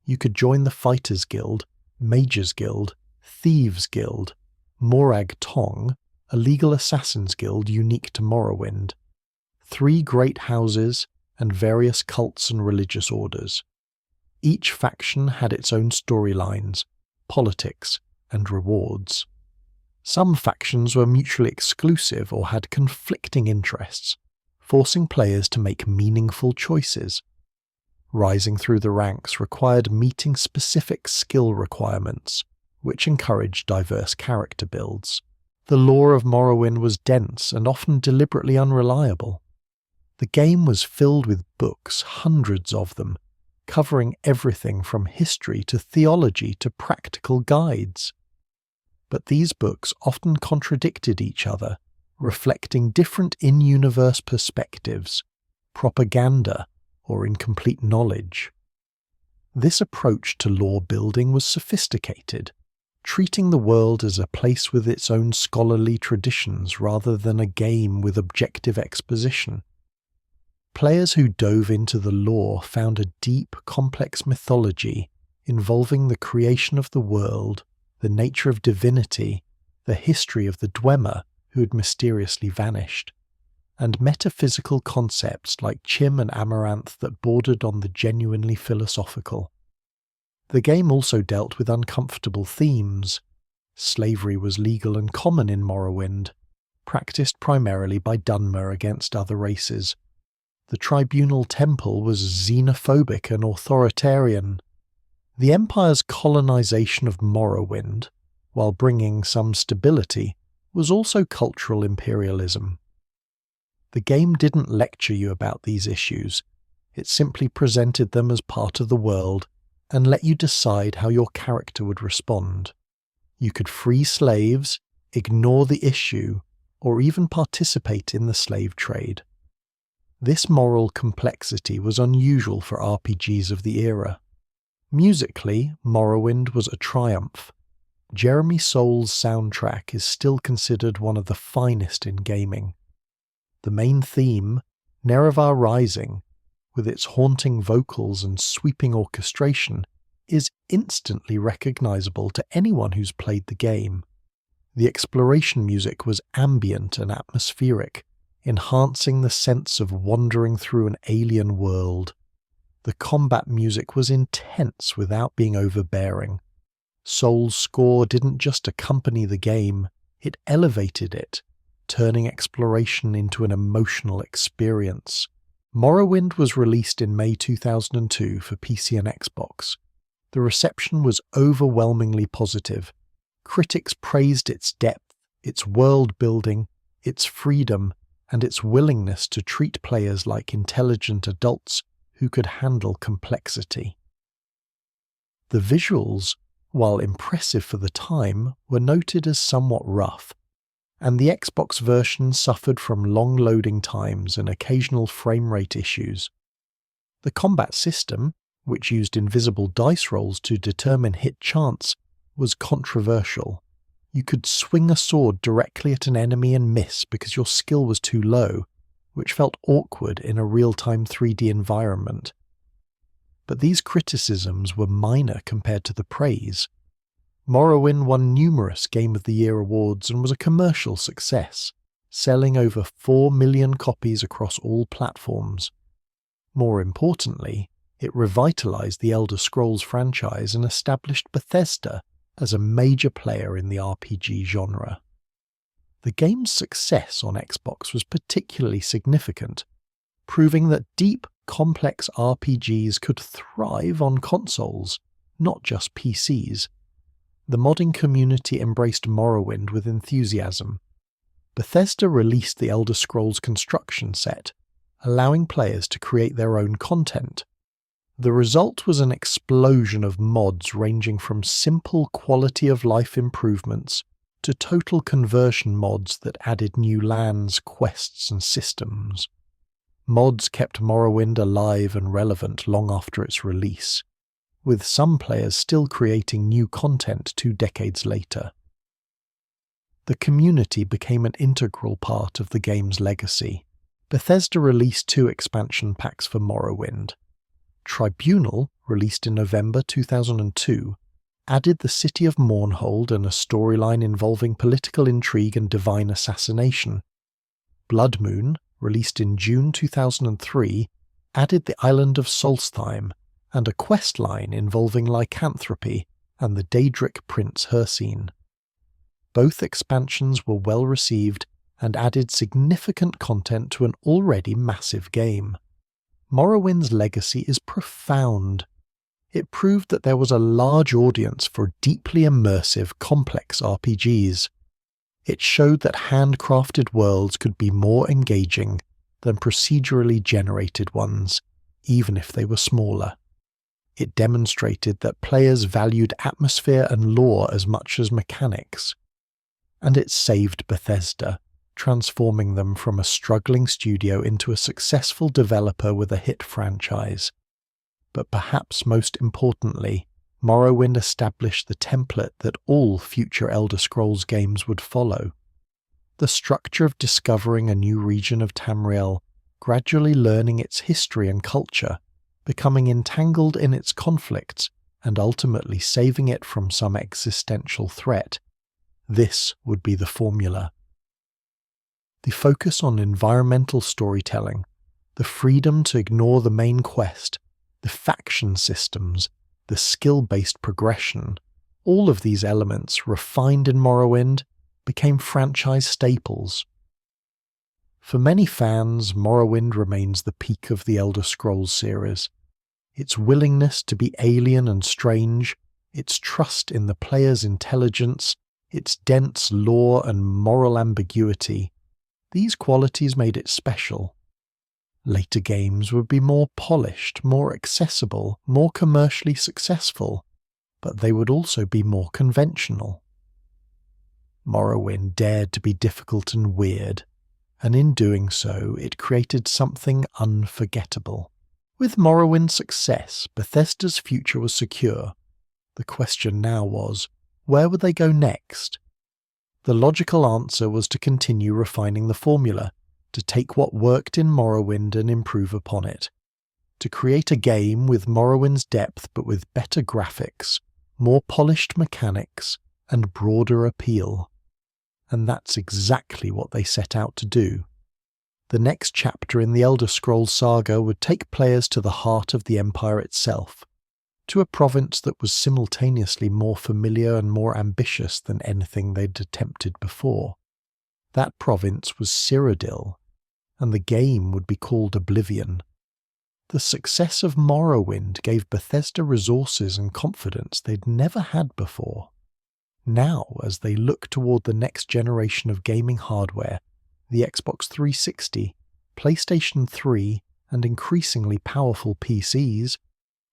You could join the Fighters Guild, Mages Guild, Thieves Guild, Morag Tong, a legal assassins guild unique to Morrowind, 3 great houses, and various cults and religious orders. Each faction had its own storylines, politics, and rewards. Some factions were mutually exclusive or had conflicting interests, forcing players to make meaningful choices. Rising through the ranks required meeting specific skill requirements, which encouraged diverse character builds. The lore of Morrowind was dense and often deliberately unreliable. The game was filled with books, hundreds of them, covering everything from history to theology to practical guides. But these books often contradicted each other, reflecting different in-universe perspectives, propaganda, or incomplete knowledge. This approach to lore building was sophisticated, treating the world as a place with its own scholarly traditions rather than a game with objective exposition. Players who dove into the lore found a deep, complex mythology involving the creation of the world, the nature of divinity, the history of the Dwemer who had mysteriously vanished, and metaphysical concepts like CHIM and Amaranth that bordered on the genuinely philosophical. The game also dealt with uncomfortable themes. Slavery was legal and common in Morrowind, practiced primarily by Dunmer against other races. The Tribunal Temple was xenophobic and authoritarian. The Empire's colonization of Morrowind, while bringing some stability, was also cultural imperialism. The game didn't lecture you about these issues, it simply presented them as part of the world and let you decide how your character would respond. You could free slaves, ignore the issue, or even participate in the slave trade. This moral complexity was unusual for RPGs of the era. Musically, Morrowind was a triumph. Jeremy Soul's soundtrack is still considered one of the finest in gaming. The main theme, Nerevar Rising, with its haunting vocals and sweeping orchestration, is instantly recognizable to anyone who's played the game. The exploration music was ambient and atmospheric, enhancing the sense of wandering through an alien world. The combat music was intense without being overbearing. Soul's score didn't just accompany the game, it elevated it, turning exploration into an emotional experience. Morrowind was released in May 2002 for PC and Xbox. The reception was overwhelmingly positive. Critics praised its depth, its world building, its freedom, and its willingness to treat players like intelligent adults who could handle complexity. The visuals, while impressive for the time, were noted as somewhat rough, and the Xbox version suffered from long loading times and occasional frame rate issues. The combat system, which used invisible dice rolls to determine hit chance, was controversial. You could swing a sword directly at an enemy and miss because your skill was too low, which felt awkward in a real-time 3D environment. But these criticisms were minor compared to the praise. Morrowind won numerous Game of the Year awards and was a commercial success, selling over 4 million copies across all platforms. More importantly, it revitalized the Elder Scrolls franchise and established Bethesda as a major player in the RPG genre. The game's success on Xbox was particularly significant, proving that deep, complex RPGs could thrive on consoles, not just PCs. The modding community embraced Morrowind with enthusiasm. Bethesda released the Elder Scrolls construction set, allowing players to create their own content. The result was an explosion of mods ranging from simple quality-of-life improvements to total conversion mods that added new lands, quests, and systems. Mods kept Morrowind alive and relevant long after its release, with some players still creating new content 2 decades later. The community became an integral part of the game's legacy. Bethesda released 2 expansion packs for Morrowind. Tribunal, released in November 2002, added the city of Mournhold and a storyline involving political intrigue and divine assassination. Blood Moon, released in June 2003, added the island of Solstheim and a questline involving lycanthropy and the Daedric Prince Hircine. Both expansions were well received and added significant content to an already massive game. Morrowind's legacy is profound. It proved that there was a large audience for deeply immersive, complex RPGs. It showed that handcrafted worlds could be more engaging than procedurally generated ones, even if they were smaller. It demonstrated that players valued atmosphere and lore as much as mechanics. And it saved Bethesda, transforming them from a struggling studio into a successful developer with a hit franchise. But perhaps most importantly, Morrowind established the template that all future Elder Scrolls games would follow. The structure of discovering a new region of Tamriel, gradually learning its history and culture, becoming entangled in its conflicts, and ultimately saving it from some existential threat. This would be the formula. The focus on environmental storytelling, the freedom to ignore the main quest, the faction systems, the skill-based progression, All of these elements, refined in Morrowind, became franchise staples. For many fans, Morrowind remains the peak of the Elder Scrolls series. Its willingness to be alien and strange, its trust in the player's intelligence, its dense lore and moral ambiguity, these qualities made it special. Later games would be more polished, more accessible, more commercially successful, but they would also be more conventional. Morrowind dared to be difficult and weird, and in doing so, it created something unforgettable. With Morrowind's success, Bethesda's future was secure. The question now was, where would they go next? The logical answer was to continue refining the formula, to take what worked in Morrowind and improve upon it, to create a game with Morrowind's depth but with better graphics, more polished mechanics, and broader appeal. And that's exactly what they set out to do. The next chapter in the Elder Scrolls saga would take players to the heart of the Empire itself, to a province that was simultaneously more familiar and more ambitious than anything they'd attempted before. That province was Cyrodiil, and the game would be called Oblivion. The success of Morrowind gave Bethesda resources and confidence they'd never had before. Now, as they look toward the next generation of gaming hardware, the Xbox 360, PlayStation 3, and increasingly powerful PCs,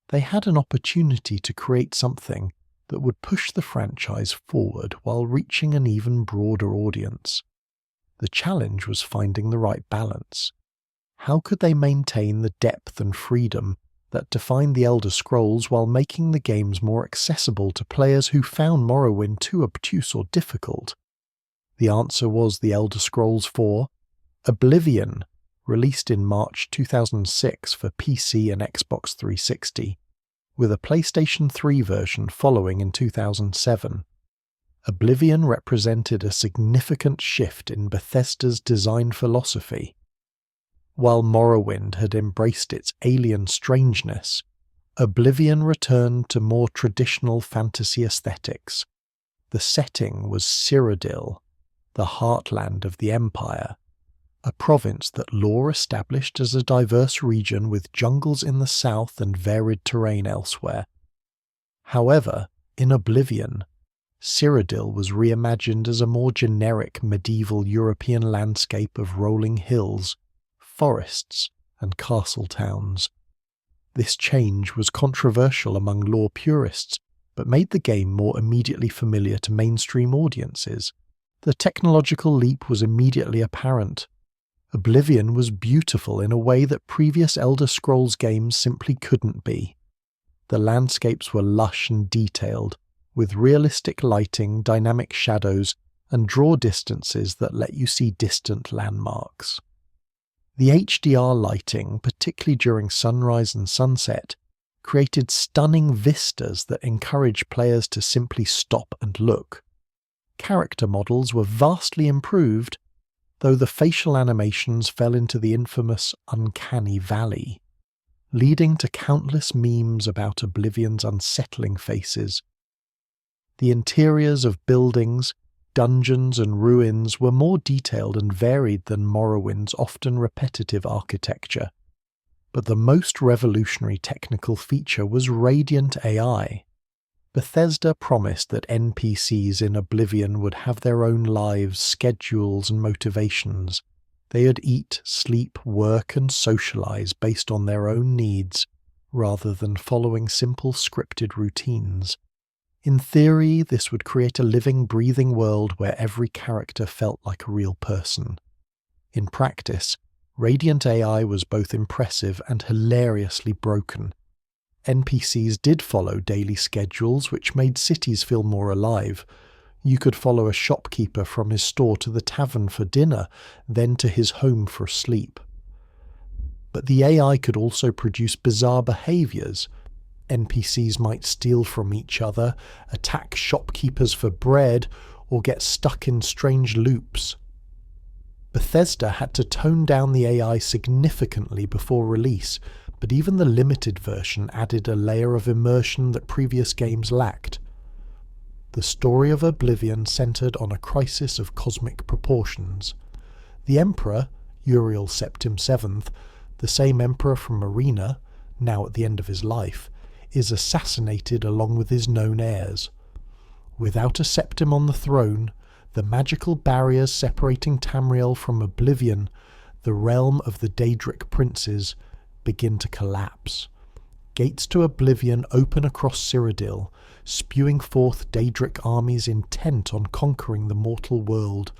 they had an opportunity to create something that would push the franchise forward while reaching an even broader audience. The challenge was finding the right balance. How could they maintain the depth and freedom that defined the Elder Scrolls while making the games more accessible to players who found Morrowind too obtuse or difficult? The answer was the Elder Scrolls 4, Oblivion, released in March 2006 for PC and Xbox 360, with a PlayStation 3 version following in 2007. Oblivion represented a significant shift in Bethesda's design philosophy. While Morrowind had embraced its alien strangeness, Oblivion returned to more traditional fantasy aesthetics. The setting was Cyrodiil, the heartland of the Empire, a province that lore established as a diverse region with jungles in the south and varied terrain elsewhere. However, in Oblivion, Cyrodiil was reimagined as a more generic medieval European landscape of rolling hills, forests, and castle towns. This change was controversial among lore purists, but made the game more immediately familiar to mainstream audiences. The technological leap was immediately apparent. Oblivion was beautiful in a way that previous Elder Scrolls games simply couldn't be. The landscapes were lush and detailed, with realistic lighting, dynamic shadows, and draw distances that let you see distant landmarks. The HDR lighting, particularly during sunrise and sunset, created stunning vistas that encouraged players to simply stop and look. Character models were vastly improved, though the facial animations fell into the infamous uncanny valley, leading to countless memes about Oblivion's unsettling faces. The interiors of buildings, dungeons and ruins were more detailed and varied than Morrowind's often repetitive architecture. But the most revolutionary technical feature was Radiant AI. Bethesda promised that NPCs in Oblivion would have their own lives, schedules, and motivations. They would eat, sleep, work, and socialize based on their own needs, rather than following simple scripted routines. In theory, this would create a living, breathing world where every character felt like a real person. In practice, Radiant AI was both impressive and hilariously broken. NPCs did follow daily schedules, which made cities feel more alive. You could follow a shopkeeper from his store to the tavern for dinner, then to his home for sleep. But the AI could also produce bizarre behaviours. NPCs might steal from each other, attack shopkeepers for bread, or get stuck in strange loops. Bethesda had to tone down the AI significantly before release, but even the limited version added a layer of immersion that previous games lacked. The story of Oblivion centered on a crisis of cosmic proportions. The Emperor, Uriel Septim VII, the same Emperor from Arena, now at the end of his life, is assassinated along with his known heirs. Without a Septim on the throne, the magical barriers separating Tamriel from Oblivion, the realm of the Daedric princes, begin to collapse. Gates to Oblivion open across Cyrodiil, spewing forth Daedric armies intent on conquering the mortal world.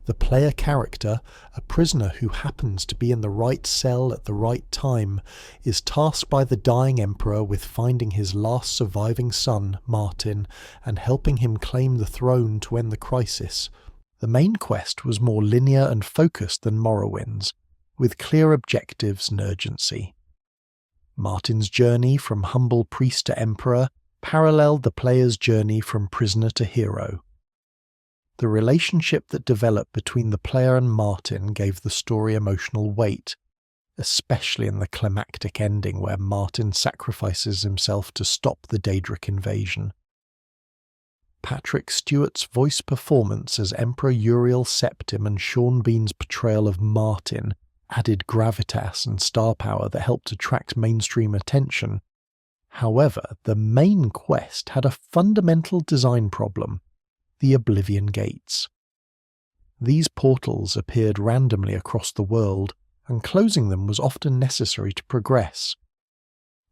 The player character, a prisoner who happens to be in the right cell at the right time, is tasked by the dying emperor with finding his last surviving son, Martin, and helping him claim the throne to end the crisis. The main quest was more linear and focused than Morrowind's, with clear objectives and urgency. Martin's journey from humble priest to emperor paralleled the player's journey from prisoner to hero. The relationship that developed between the player and Martin gave the story emotional weight, especially in the climactic ending where Martin sacrifices himself to stop the Daedric invasion. Patrick Stewart's voice performance as Emperor Uriel Septim and Sean Bean's portrayal of Martin added gravitas and star power that helped attract mainstream attention. However, the main quest had a fundamental design problem: the Oblivion Gates. These portals appeared randomly across the world, and closing them was often necessary to progress.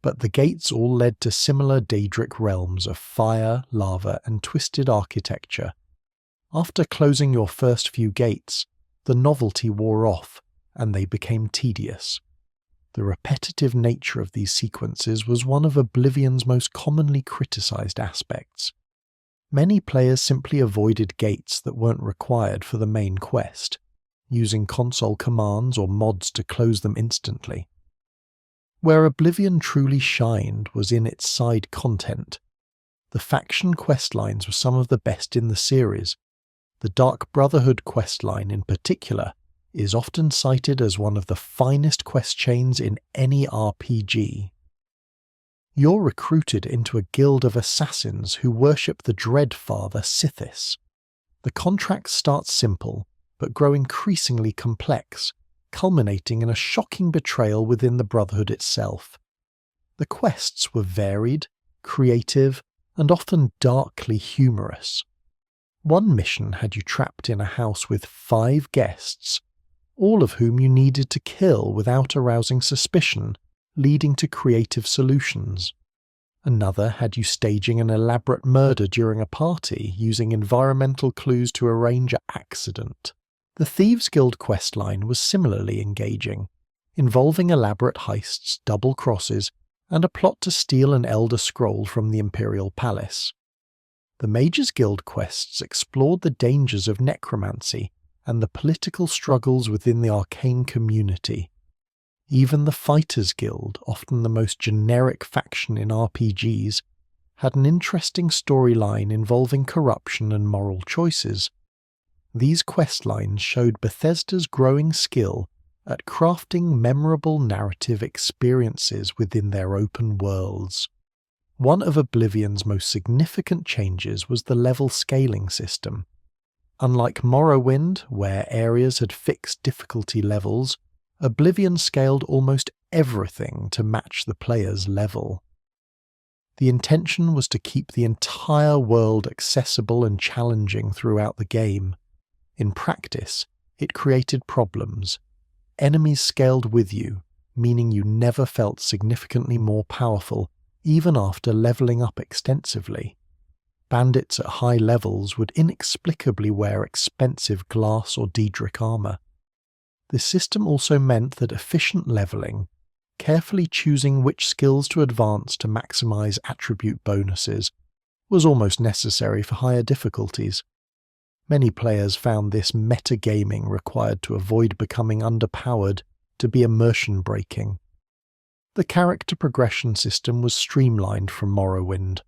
But the gates all led to similar Daedric realms of fire, lava, and twisted architecture. After closing your first few gates, the novelty wore off, and they became tedious. The repetitive nature of these sequences was one of Oblivion's most commonly criticized aspects. Many players simply avoided gates that weren't required for the main quest, using console commands or mods to close them instantly. Where Oblivion truly shined was in its side content. The faction questlines were some of the best in the series. The Dark Brotherhood questline in particular is often cited as one of the finest quest chains in any RPG. You're recruited into a guild of assassins who worship the Dread Father Sithis. The contract starts simple, but grow increasingly complex, culminating in a shocking betrayal within the Brotherhood itself. The quests were varied, creative, and often darkly humorous. One mission had you trapped in a house with 5 guests, all of whom you needed to kill without arousing suspicion, leading to creative solutions. Another had you staging an elaborate murder during a party, using environmental clues to arrange an accident. The Thieves' Guild questline was similarly engaging, involving elaborate heists, double crosses, and a plot to steal an Elder Scroll from the Imperial Palace. The Mages' Guild quests explored the dangers of necromancy and the political struggles within the arcane community. Even the Fighters' Guild, often the most generic faction in RPGs, had an interesting storyline involving corruption and moral choices. These questlines showed Bethesda's growing skill at crafting memorable narrative experiences within their open worlds. One of Oblivion's most significant changes was the level scaling system. Unlike Morrowind, where areas had fixed difficulty levels, Oblivion scaled almost everything to match the player's level. The intention was to keep the entire world accessible and challenging throughout the game. In practice, it created problems. Enemies scaled with you, meaning you never felt significantly more powerful, even after leveling up extensively. Bandits at high levels would inexplicably wear expensive glass or Daedric armor. This system also meant that efficient leveling, carefully choosing which skills to advance to maximize attribute bonuses, was almost necessary for higher difficulties. Many players found this metagaming required to avoid becoming underpowered to be immersion-breaking. The character progression system was streamlined from Morrowind.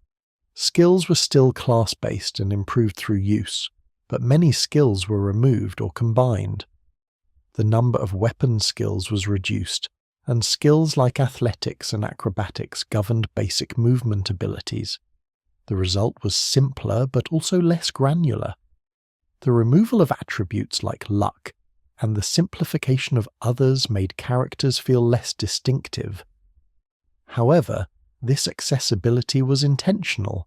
Skills were still class-based and improved through use, but many skills were removed or combined. The number of weapon skills was reduced, and skills like athletics and acrobatics governed basic movement abilities. The result was simpler but also less granular. The removal of attributes like luck and the simplification of others made characters feel less distinctive. However, this accessibility was intentional,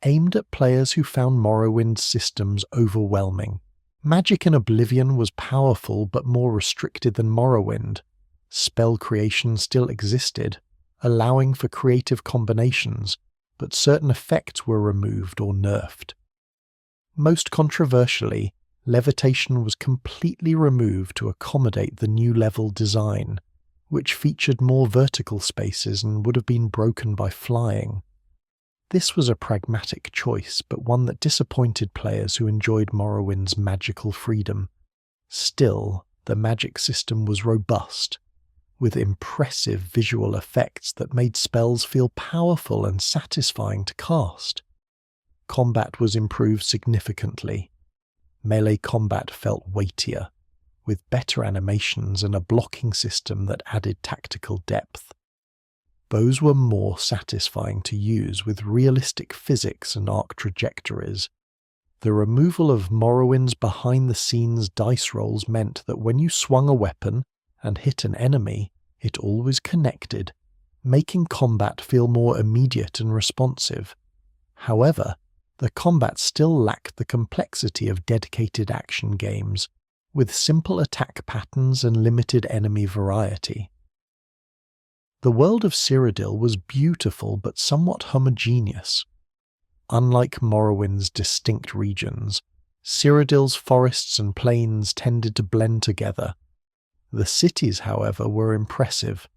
aimed at players who found Morrowind's systems overwhelming. Magic in Oblivion was powerful but more restricted than Morrowind. Spell creation still existed, allowing for creative combinations, but certain effects were removed or nerfed. Most controversially, levitation was completely removed to accommodate the new level design, which featured more vertical spaces and would have been broken by flying. This was a pragmatic choice, but one that disappointed players who enjoyed Morrowind's magical freedom. Still, the magic system was robust, with impressive visual effects that made spells feel powerful and satisfying to cast. Combat was improved significantly. Melee combat felt weightier, with better animations and a blocking system that added tactical depth. Bows were more satisfying to use with realistic physics and arc trajectories. The removal of Morrowind's behind-the-scenes dice rolls meant that when you swung a weapon and hit an enemy, it always connected, making combat feel more immediate and responsive. However, the combat still lacked the complexity of dedicated action games, with simple attack patterns and limited enemy variety. The world of Cyrodiil was beautiful but somewhat homogeneous. Unlike Morrowind's distinct regions, Cyrodiil's forests and plains tended to blend together. The cities, however, were impressive.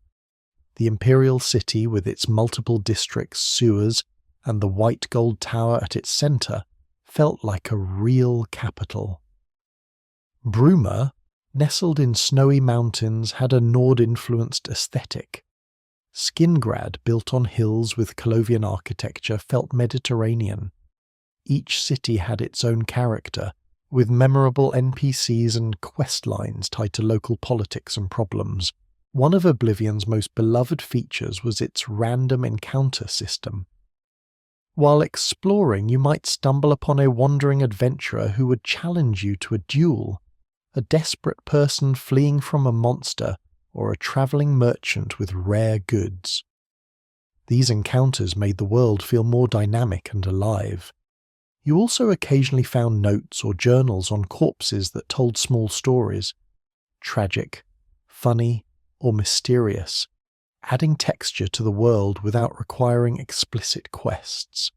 The Imperial City, with its multiple districts, sewers, and the white gold tower at its centre, felt like a real capital. Bruma, nestled in snowy mountains, had a Nord-influenced aesthetic. Skingrad, built on hills with Colovian architecture, felt Mediterranean. Each city had its own character, with memorable NPCs and quest lines tied to local politics and problems. One of Oblivion's most beloved features was its random encounter system. While exploring, you might stumble upon a wandering adventurer who would challenge you to a duel, a desperate person fleeing from a monster, or a travelling merchant with rare goods. These encounters made the world feel more dynamic and alive. You also occasionally found notes or journals on corpses that told small stories, tragic, funny, or mysterious, adding texture to the world without requiring explicit quests.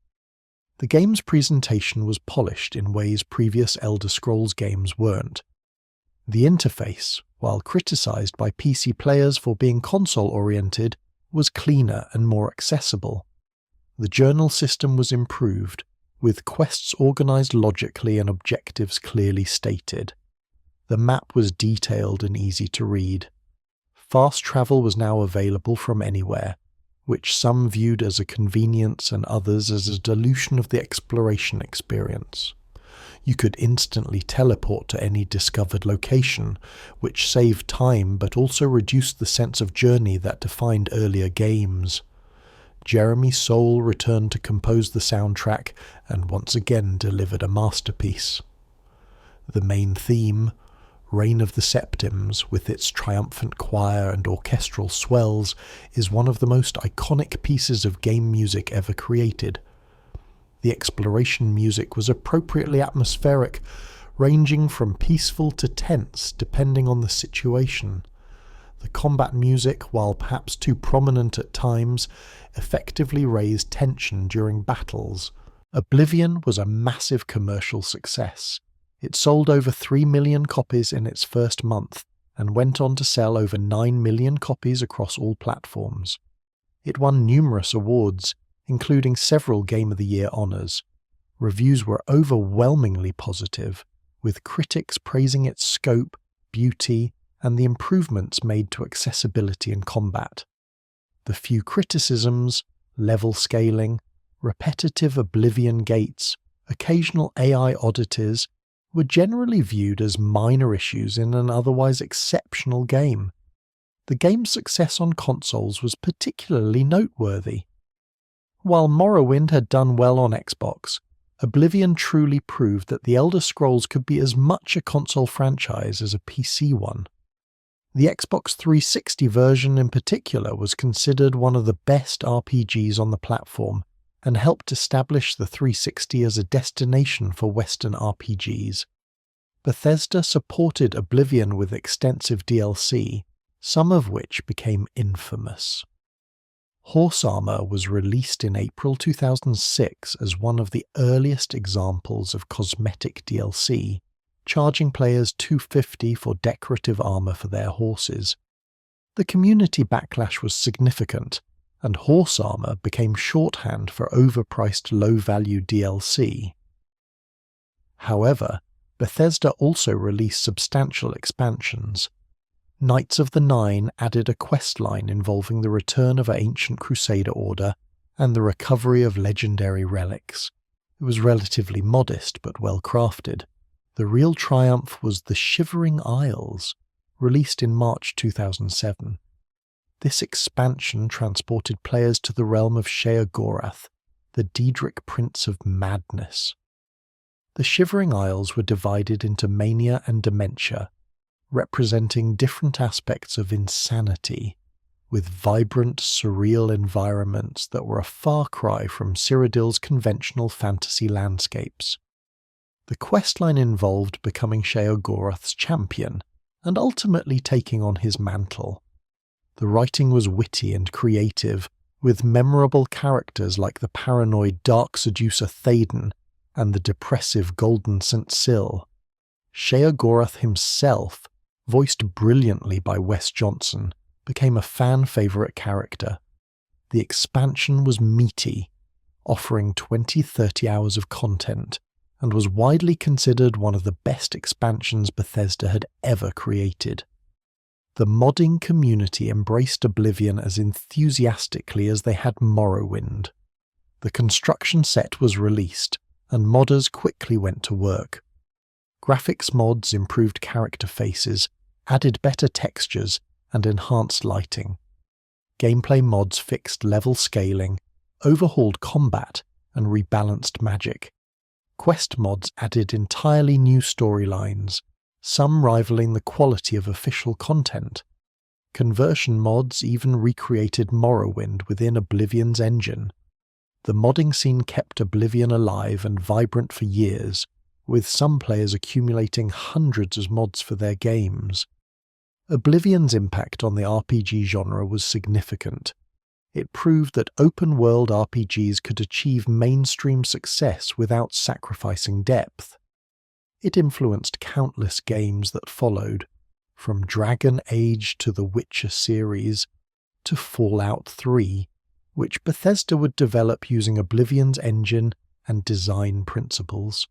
The game's presentation was polished in ways previous Elder Scrolls games weren't. The interface, while criticised by PC players for being console-oriented, was cleaner and more accessible. The journal system was improved, with quests organised logically and objectives clearly stated. The map was detailed and easy to read. Fast travel was now available from anywhere, which some viewed as a convenience and others as a dilution of the exploration experience. You could instantly teleport to any discovered location, which saved time but also reduced the sense of journey that defined earlier games. Jeremy Soule returned to compose the soundtrack and once again delivered a masterpiece. The main theme, Reign of the Septims, with its triumphant choir and orchestral swells, is one of the most iconic pieces of game music ever created. The exploration music was appropriately atmospheric, ranging from peaceful to tense depending on the situation. The combat music, while perhaps too prominent at times, effectively raised tension during battles. Oblivion was a massive commercial success. It sold over 3 million copies in its first month and went on to sell over 9 million copies across all platforms. It won numerous awards, including several Game of the Year honours. Reviews were overwhelmingly positive, with critics praising its scope, beauty, and the improvements made to accessibility and combat. The few criticisms, level scaling, repetitive Oblivion gates, occasional AI oddities, were generally viewed as minor issues in an otherwise exceptional game. The game's success on consoles was particularly noteworthy. While Morrowind had done well on Xbox, Oblivion truly proved that the Elder Scrolls could be as much a console franchise as a PC one. The Xbox 360 version in particular was considered one of the best RPGs on the platform and helped establish the 360 as a destination for Western RPGs. Bethesda supported Oblivion with extensive DLC, some of which became infamous. Horse Armor was released in April 2006 as one of the earliest examples of cosmetic DLC, charging players $250 for decorative armor for their horses. The community backlash was significant, and Horse Armor became shorthand for overpriced low-value DLC. However, Bethesda also released substantial expansions. Knights of the Nine added a questline involving the return of an ancient Crusader order and the recovery of legendary relics. It was relatively modest but well crafted. The real triumph was the Shivering Isles, released in March 2007. This expansion transported players to the realm of Sheogorath, the Daedric Prince of Madness. The Shivering Isles were divided into mania and dementia, representing different aspects of insanity, with vibrant, surreal environments that were a far cry from Cyrodiil's conventional fantasy landscapes. The questline involved becoming Sheogorath's champion, and ultimately taking on his mantle. The writing was witty and creative, with memorable characters like the paranoid dark seducer Théoden and the depressive Golden St. Syl. Sheogorath himself, voiced brilliantly by Wes Johnson, became a fan-favourite character. The expansion was meaty, offering 20-30 hours of content, and was widely considered one of the best expansions Bethesda had ever created. The modding community embraced Oblivion as enthusiastically as they had Morrowind. The construction set was released, and modders quickly went to work. Graphics mods improved character faces, added better textures, and enhanced lighting. Gameplay mods fixed level scaling, overhauled combat, and rebalanced magic. Quest mods added entirely new storylines, some rivaling the quality of official content. Conversion mods even recreated Morrowind within Oblivion's engine. The modding scene kept Oblivion alive and vibrant for years, with some players accumulating hundreds of mods for their games. Oblivion's impact on the RPG genre was significant. It proved that open-world RPGs could achieve mainstream success without sacrificing depth. It influenced countless games that followed, from Dragon Age to the Witcher series, to Fallout 3, which Bethesda would develop using Oblivion's engine and design principles.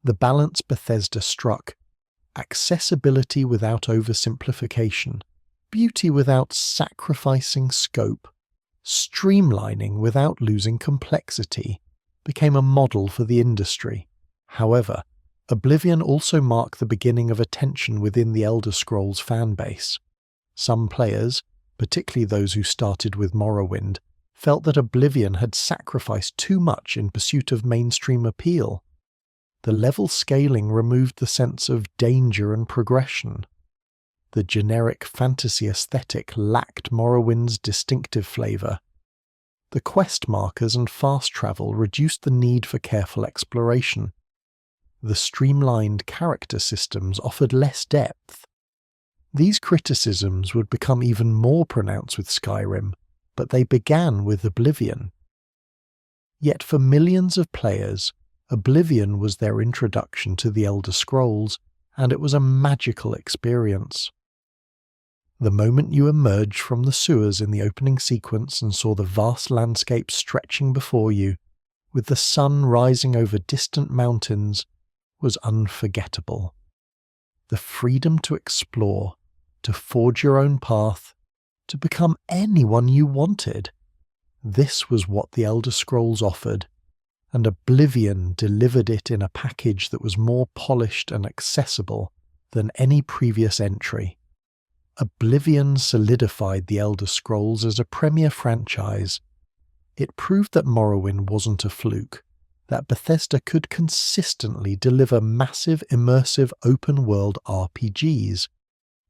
The balance Bethesda struck: accessibility without oversimplification, beauty without sacrificing scope, streamlining without losing complexity, became a model for the industry. However, Oblivion also marked the beginning of a tension within the Elder Scrolls fanbase. Some players, particularly those who started with Morrowind, felt that Oblivion had sacrificed too much in pursuit of mainstream appeal. The level scaling removed the sense of danger and progression. The generic fantasy aesthetic lacked Morrowind's distinctive flavour. The quest markers and fast travel reduced the need for careful exploration. The streamlined character systems offered less depth. These criticisms would become even more pronounced with Skyrim, but they began with Oblivion. Yet for millions of players, Oblivion was their introduction to the Elder Scrolls, and it was a magical experience. The moment you emerged from the sewers in the opening sequence and saw the vast landscape stretching before you, with the sun rising over distant mountains, was unforgettable. The freedom to explore, to forge your own path, to become anyone you wanted. This was what the Elder Scrolls offered, and Oblivion delivered it in a package that was more polished and accessible than any previous entry. Oblivion solidified the Elder Scrolls as a premier franchise. It proved that Morrowind wasn't a fluke, that Bethesda could consistently deliver massive, immersive, open-world RPGs.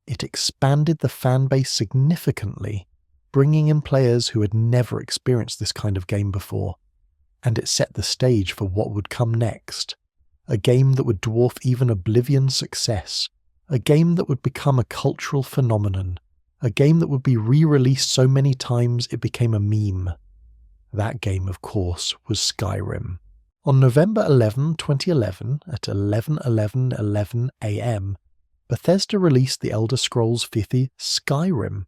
It expanded the fanbase significantly, bringing in players who had never experienced this kind of game before, and it set the stage for what would come next. A game that would dwarf even Oblivion's success, a game that would become a cultural phenomenon, a game that would be re-released so many times it became a meme. That game, of course, was Skyrim. On November 11, 2011, at 11:11 AM, Bethesda released the Elder Scrolls 50 Skyrim.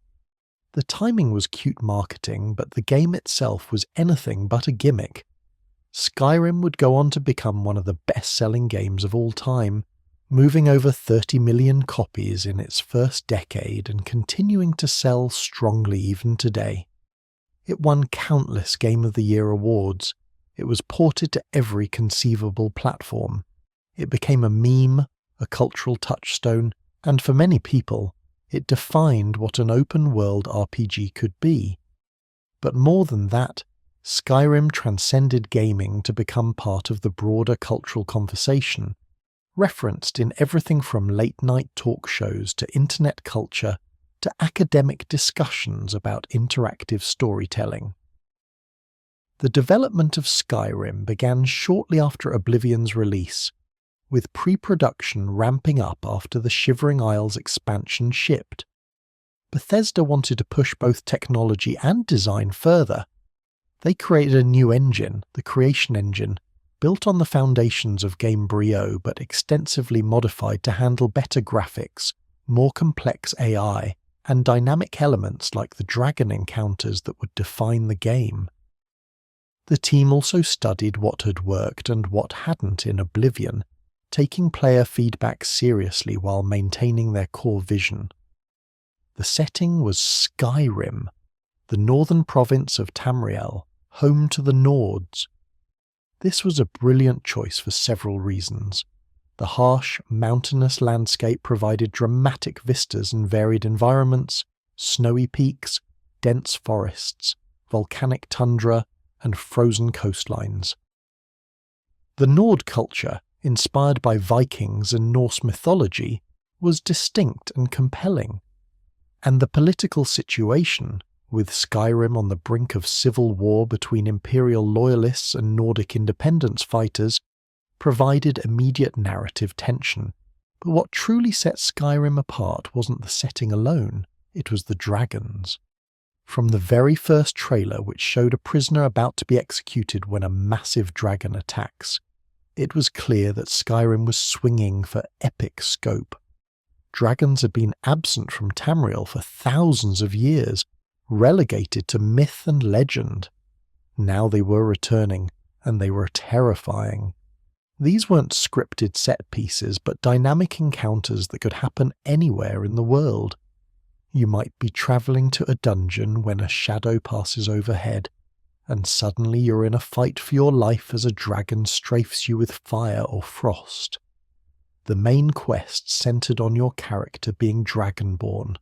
The timing was cute marketing, but the game itself was anything but a gimmick. Skyrim would go on to become one of the best-selling games of all time, moving over 30 million copies in its first decade and continuing to sell strongly even today. It won countless Game of the Year awards. It was ported to every conceivable platform. It became a meme, a cultural touchstone, and for many people, it defined what an open-world RPG could be. But more than that, Skyrim transcended gaming to become part of the broader cultural conversation, referenced in everything from late-night talk shows to internet culture to academic discussions about interactive storytelling. The development of Skyrim began shortly after Oblivion's release, with pre-production ramping up after the Shivering Isles expansion shipped. Bethesda wanted to push both technology and design further. They created a new engine, the Creation Engine, built on the foundations of Gamebryo but extensively modified to handle better graphics, more complex AI, and dynamic elements like the dragon encounters that would define the game. The team also studied what had worked and what hadn't in Oblivion, taking player feedback seriously while maintaining their core vision. The setting was Skyrim, the northern province of Tamriel, home to the Nords. This was a brilliant choice for several reasons. The harsh, mountainous landscape provided dramatic vistas and varied environments, snowy peaks, dense forests, volcanic tundra, and frozen coastlines. The Nord culture, inspired by Vikings and Norse mythology, was distinct and compelling. And the political situation, with Skyrim on the brink of civil war between Imperial loyalists and Nordic independence fighters, provided immediate narrative tension. But what truly set Skyrim apart wasn't the setting alone, it was the dragons. From the very first trailer, which showed a prisoner about to be executed when a massive dragon attacks, it was clear that Skyrim was swinging for epic scope. Dragons had been absent from Tamriel for thousands of years, relegated to myth and legend. Now they were returning, and they were terrifying. These weren't scripted set pieces, but dynamic encounters that could happen anywhere in the world. You might be travelling to a dungeon when a shadow passes overhead, and suddenly you're in a fight for your life as a dragon strafes you with fire or frost. The main quest centred on your character being dragonborn,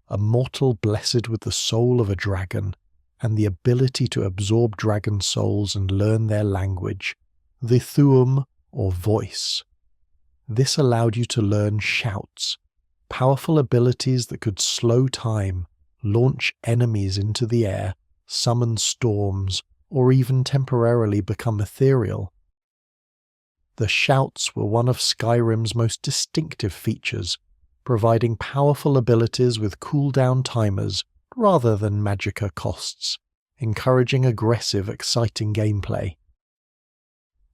a mortal blessed with the soul of a dragon, and the ability to absorb dragon souls and learn their language, the Thuum, or voice. This allowed you to learn shouts, powerful abilities that could slow time, launch enemies into the air, summon storms, or even temporarily become ethereal. The shouts were one of Skyrim's most distinctive features, providing powerful abilities with cooldown timers rather than magicka costs, encouraging aggressive, exciting gameplay.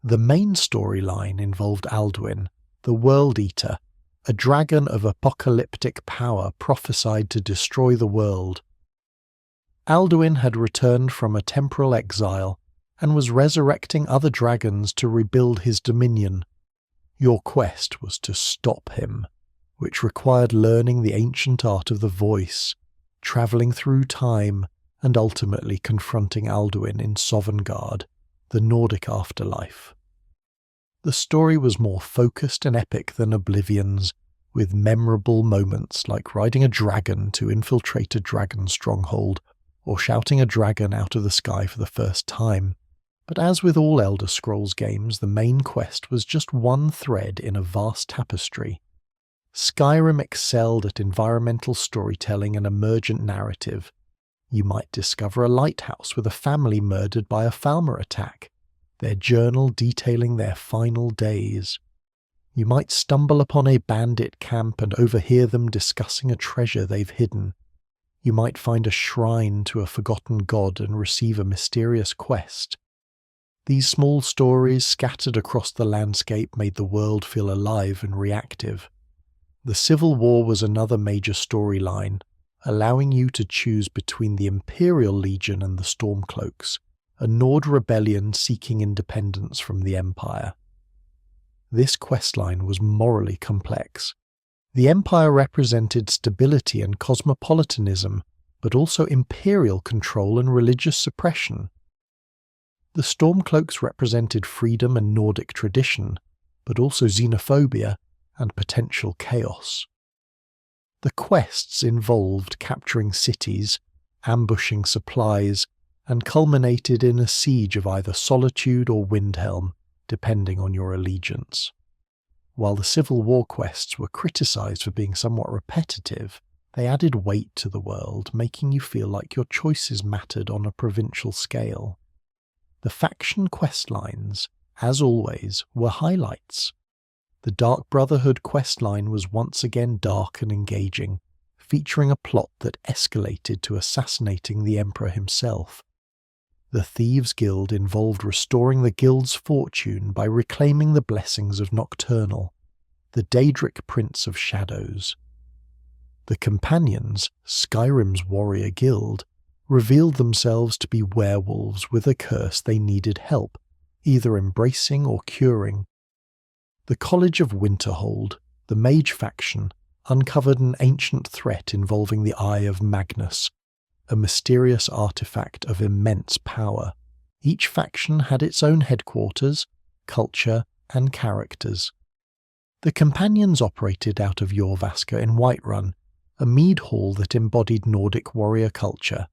The main storyline involved Alduin, the World Eater, a dragon of apocalyptic power prophesied to destroy the world. Alduin had returned from a temporal exile and was resurrecting other dragons to rebuild his dominion. Your quest was to stop him, which required learning the ancient art of the voice, travelling through time, and ultimately confronting Alduin in Sovngarde, the Nordic afterlife. The story was more focused and epic than Oblivion's, with memorable moments like riding a dragon to infiltrate a dragon stronghold, or shouting a dragon out of the sky for the first time. But as with all Elder Scrolls games, the main quest was just one thread in a vast tapestry. Skyrim excelled at environmental storytelling and emergent narrative. You might discover a lighthouse with a family murdered by a Falmer attack, their journal detailing their final days. You might stumble upon a bandit camp and overhear them discussing a treasure they've hidden. You might find a shrine to a forgotten god and receive a mysterious quest. These small stories scattered across the landscape made the world feel alive and reactive. The Civil War was another major storyline, allowing you to choose between the Imperial Legion and the Stormcloaks, a Nord rebellion seeking independence from the Empire. This questline was morally complex. The Empire represented stability and cosmopolitanism, but also imperial control and religious suppression. The Stormcloaks represented freedom and Nordic tradition, but also xenophobia and potential chaos. The quests involved capturing cities, ambushing supplies, and culminated in a siege of either Solitude or Windhelm, depending on your allegiance. While the Civil War quests were criticised for being somewhat repetitive, they added weight to the world, making you feel like your choices mattered on a provincial scale. The faction questlines, as always, were highlights. The Dark Brotherhood questline was once again dark and engaging, featuring a plot that escalated to assassinating the Emperor himself. The Thieves' Guild involved restoring the guild's fortune by reclaiming the blessings of Nocturnal, the Daedric Prince of Shadows. The Companions, Skyrim's warrior guild, revealed themselves to be werewolves with a curse they needed help, either embracing or curing. The College of Winterhold, the mage faction, uncovered an ancient threat involving the Eye of Magnus, a mysterious artifact of immense power. Each faction had its own headquarters, culture, and characters. The Companions operated out of Jorvaska in Whiterun, a mead hall that embodied Nordic warrior culture.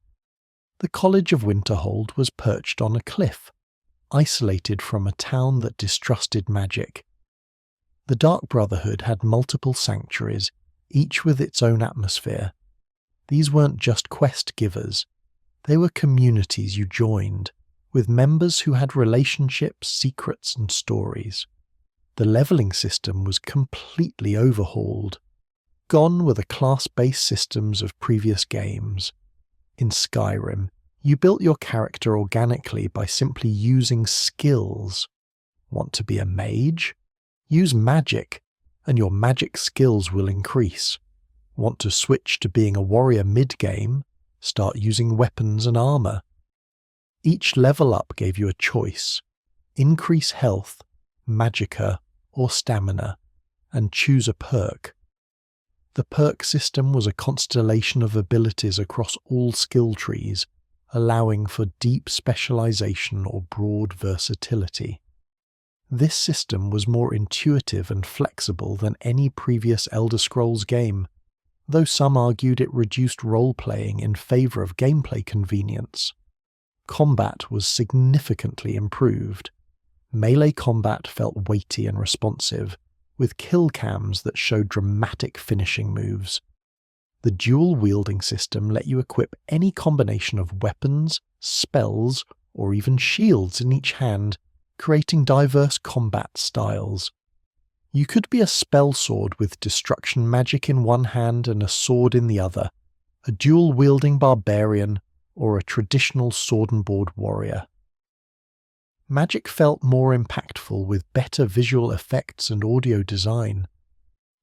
The College of Winterhold was perched on a cliff, isolated from a town that distrusted magic. The Dark Brotherhood had multiple sanctuaries, each with its own atmosphere. These weren't just quest givers, they were communities you joined, with members who had relationships, secrets, and stories. The leveling system was completely overhauled. Gone were the class-based systems of previous games. In Skyrim, you built your character organically by simply using skills. Want to be a mage? Use magic, and your magic skills will increase. Want to switch to being a warrior mid-game? Start using weapons and armor. Each level up gave you a choice. Increase health, magicka, or stamina, and choose a perk. The perk system was a constellation of abilities across all skill trees, allowing for deep specialization or broad versatility. This system was more intuitive and flexible than any previous Elder Scrolls game, though some argued it reduced role-playing in favor of gameplay convenience. Combat was significantly improved. Melee combat felt weighty and responsive, with kill cams that showed dramatic finishing moves. The dual-wielding system let you equip any combination of weapons, spells, or even shields in each hand, creating diverse combat styles. You could be a spell sword with destruction magic in one hand and a sword in the other, a dual-wielding barbarian, or a traditional sword and board warrior. Magic felt more impactful with better visual effects and audio design.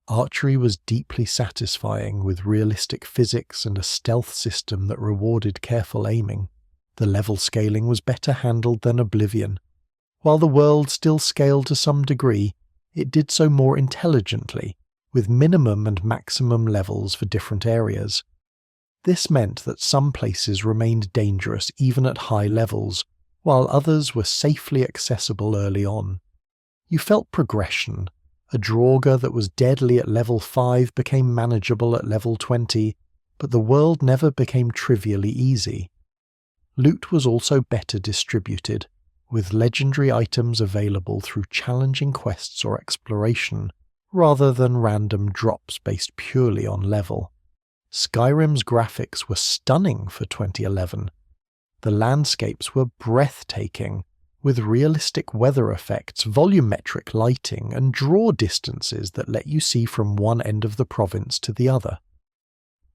Archery was deeply satisfying with realistic physics and a stealth system that rewarded careful aiming. The level scaling was better handled than Oblivion. While the world still scaled to some degree, it did so more intelligently, with minimum and maximum levels for different areas. This meant that some places remained dangerous even at high levels, while others were safely accessible early on. You felt progression. A Draugr that was deadly at level 5 became manageable at level 20, but the world never became trivially easy. Loot was also better distributed, with legendary items available through challenging quests or exploration, rather than random drops based purely on level. Skyrim's graphics were stunning for 2011. The landscapes were breathtaking, with realistic weather effects, volumetric lighting, and draw distances that let you see from one end of the province to the other.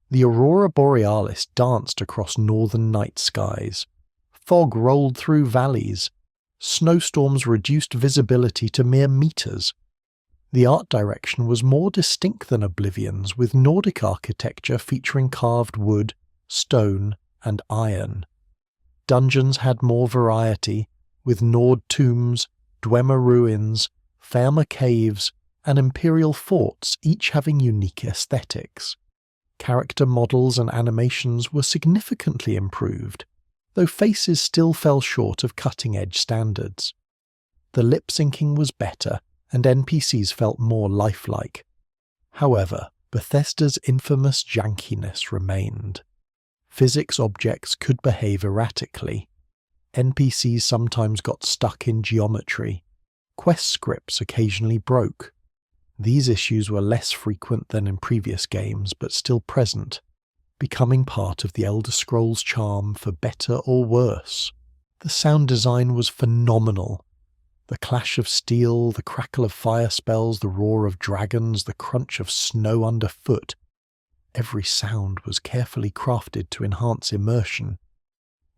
The aurora borealis danced across northern night skies. Fog rolled through valleys. Snowstorms reduced visibility to mere meters. The art direction was more distinct than Oblivion's, with Nordic architecture featuring carved wood, stone, and iron. Dungeons had more variety, with Nord tombs, Dwemer ruins, Faermer caves, and imperial forts each having unique aesthetics. Character models and animations were significantly improved, though faces still fell short of cutting-edge standards. The lip-syncing was better, and NPCs felt more lifelike. However, Bethesda's infamous jankiness remained. Physics objects could behave erratically. NPCs sometimes got stuck in geometry. Quest scripts occasionally broke. These issues were less frequent than in previous games, but still present, becoming part of the Elder Scrolls charm for better or worse. The sound design was phenomenal. The clash of steel, the crackle of fire spells, the roar of dragons, the crunch of snow underfoot. Every sound was carefully crafted to enhance immersion.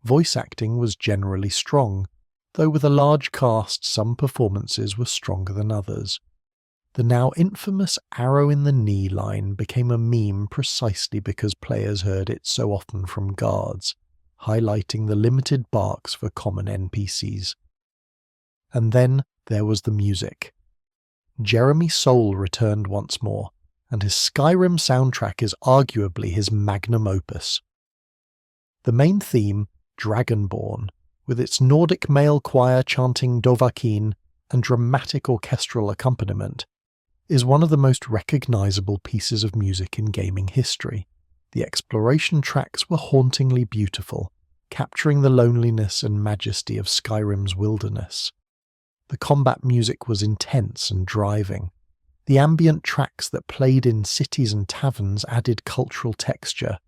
Voice acting was generally strong, though with a large cast some performances were stronger than others. The now infamous arrow in the knee line became a meme precisely because players heard it so often from guards, highlighting the limited barks for common NPCs. And then there was the music. Jeremy Soule returned once more, and his Skyrim soundtrack is arguably his magnum opus. The main theme, Dragonborn, with its Nordic male choir chanting Dovahkiin and dramatic orchestral accompaniment, is one of the most recognizable pieces of music in gaming history. The exploration tracks were hauntingly beautiful, capturing the loneliness and majesty of Skyrim's wilderness. The combat music was intense and driving. The ambient tracks that played in cities and taverns added cultural texture.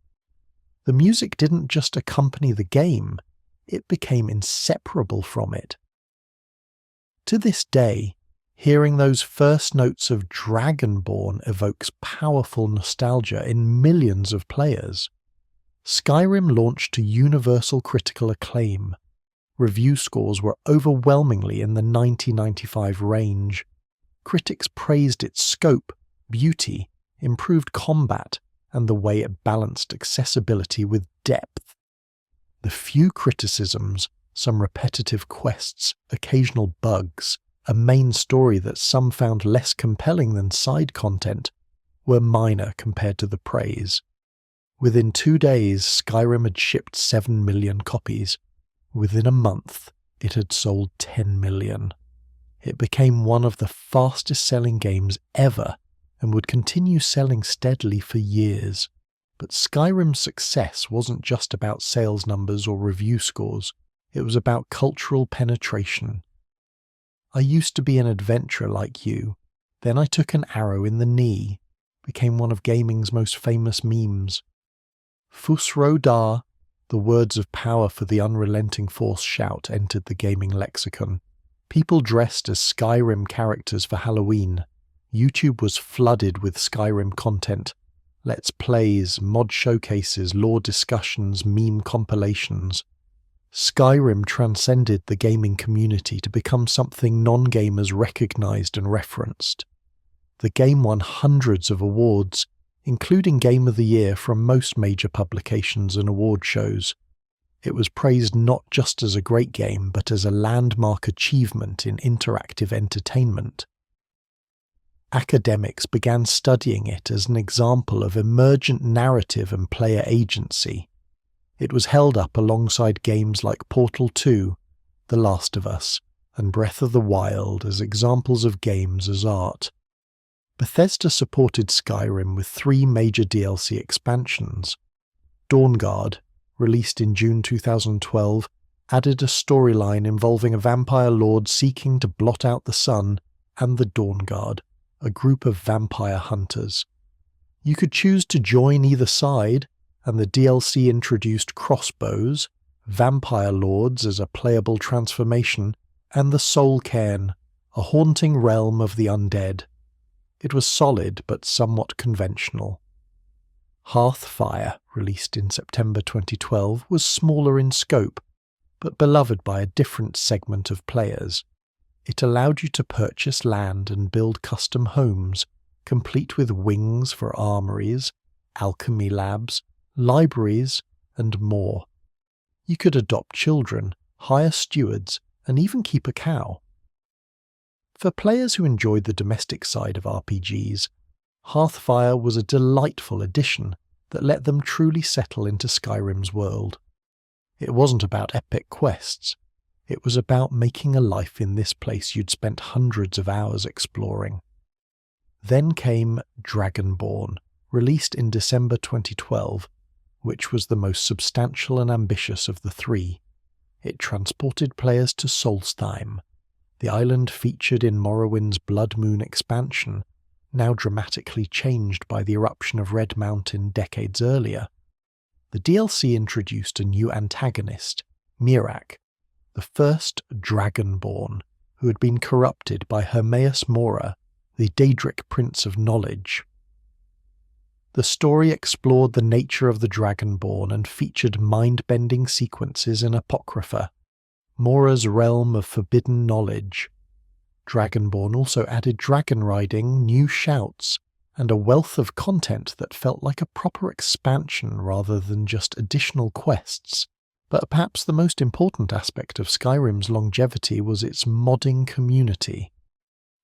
The music didn't just accompany the game, it became inseparable from it. To this day, hearing those first notes of Dragonborn evokes powerful nostalgia in millions of players. Skyrim launched to universal critical acclaim. Review scores were overwhelmingly in the 90-95 range. Critics praised its scope, beauty, improved combat, and the way it balanced accessibility with depth. The few criticisms, some repetitive quests, occasional bugs, a main story that some found less compelling than side content, were minor compared to the praise. Within 2 days, Skyrim had shipped 7 million copies. Within a month, it had sold 10 million. It became one of the fastest-selling games ever and would continue selling steadily for years. But Skyrim's success wasn't just about sales numbers or review scores. It was about cultural penetration. I used to be an adventurer like you. Then I took an arrow in the knee. Became one of gaming's most famous memes. Fusro Da, the words of power for the unrelenting force shout, entered the gaming lexicon. People dressed as Skyrim characters for Halloween. YouTube was flooded with Skyrim content. Let's plays, mod showcases, lore discussions, meme compilations. Skyrim transcended the gaming community to become something non-gamers recognized and referenced. The game won hundreds of awards, including Game of the Year from most major publications and award shows. It was praised not just as a great game, but as a landmark achievement in interactive entertainment. Academics began studying it as an example of emergent narrative and player agency. It was held up alongside games like Portal 2, The Last of Us, and Breath of the Wild as examples of games as art. Bethesda supported Skyrim with 3 major DLC expansions: Dawnguard, released in June 2012, added a storyline involving a vampire lord seeking to blot out the sun and the Dawn Guard, a group of vampire hunters. You could choose to join either side, and the DLC introduced crossbows, vampire lords as a playable transformation, and the Soul Cairn, a haunting realm of the undead. It was solid but somewhat conventional. Hearthfire, released in September 2012, was smaller in scope, but beloved by a different segment of players. It allowed you to purchase land and build custom homes, complete with wings for armories, alchemy labs, libraries, and more. You could adopt children, hire stewards, and even keep a cow. For players who enjoyed the domestic side of RPGs, Hearthfire was a delightful addition that let them truly settle into Skyrim's world. It wasn't about epic quests. It was about making a life in this place you'd spent hundreds of hours exploring. Then came Dragonborn, released in December 2012, which was the most substantial and ambitious of the three. It transported players to Solstheim, the island featured in Morrowind's Blood Moon expansion, now dramatically changed by the eruption of Red Mountain decades earlier. The DLC introduced a new antagonist, Miraak, the first Dragonborn, who had been corrupted by Hermaeus Mora, the Daedric Prince of Knowledge. The story explored the nature of the Dragonborn and featured mind-bending sequences in Apocrypha, Mora's realm of forbidden knowledge. Dragonborn also added dragon riding, new shouts, and a wealth of content that felt like a proper expansion rather than just additional quests. But perhaps the most important aspect of Skyrim's longevity was its modding community.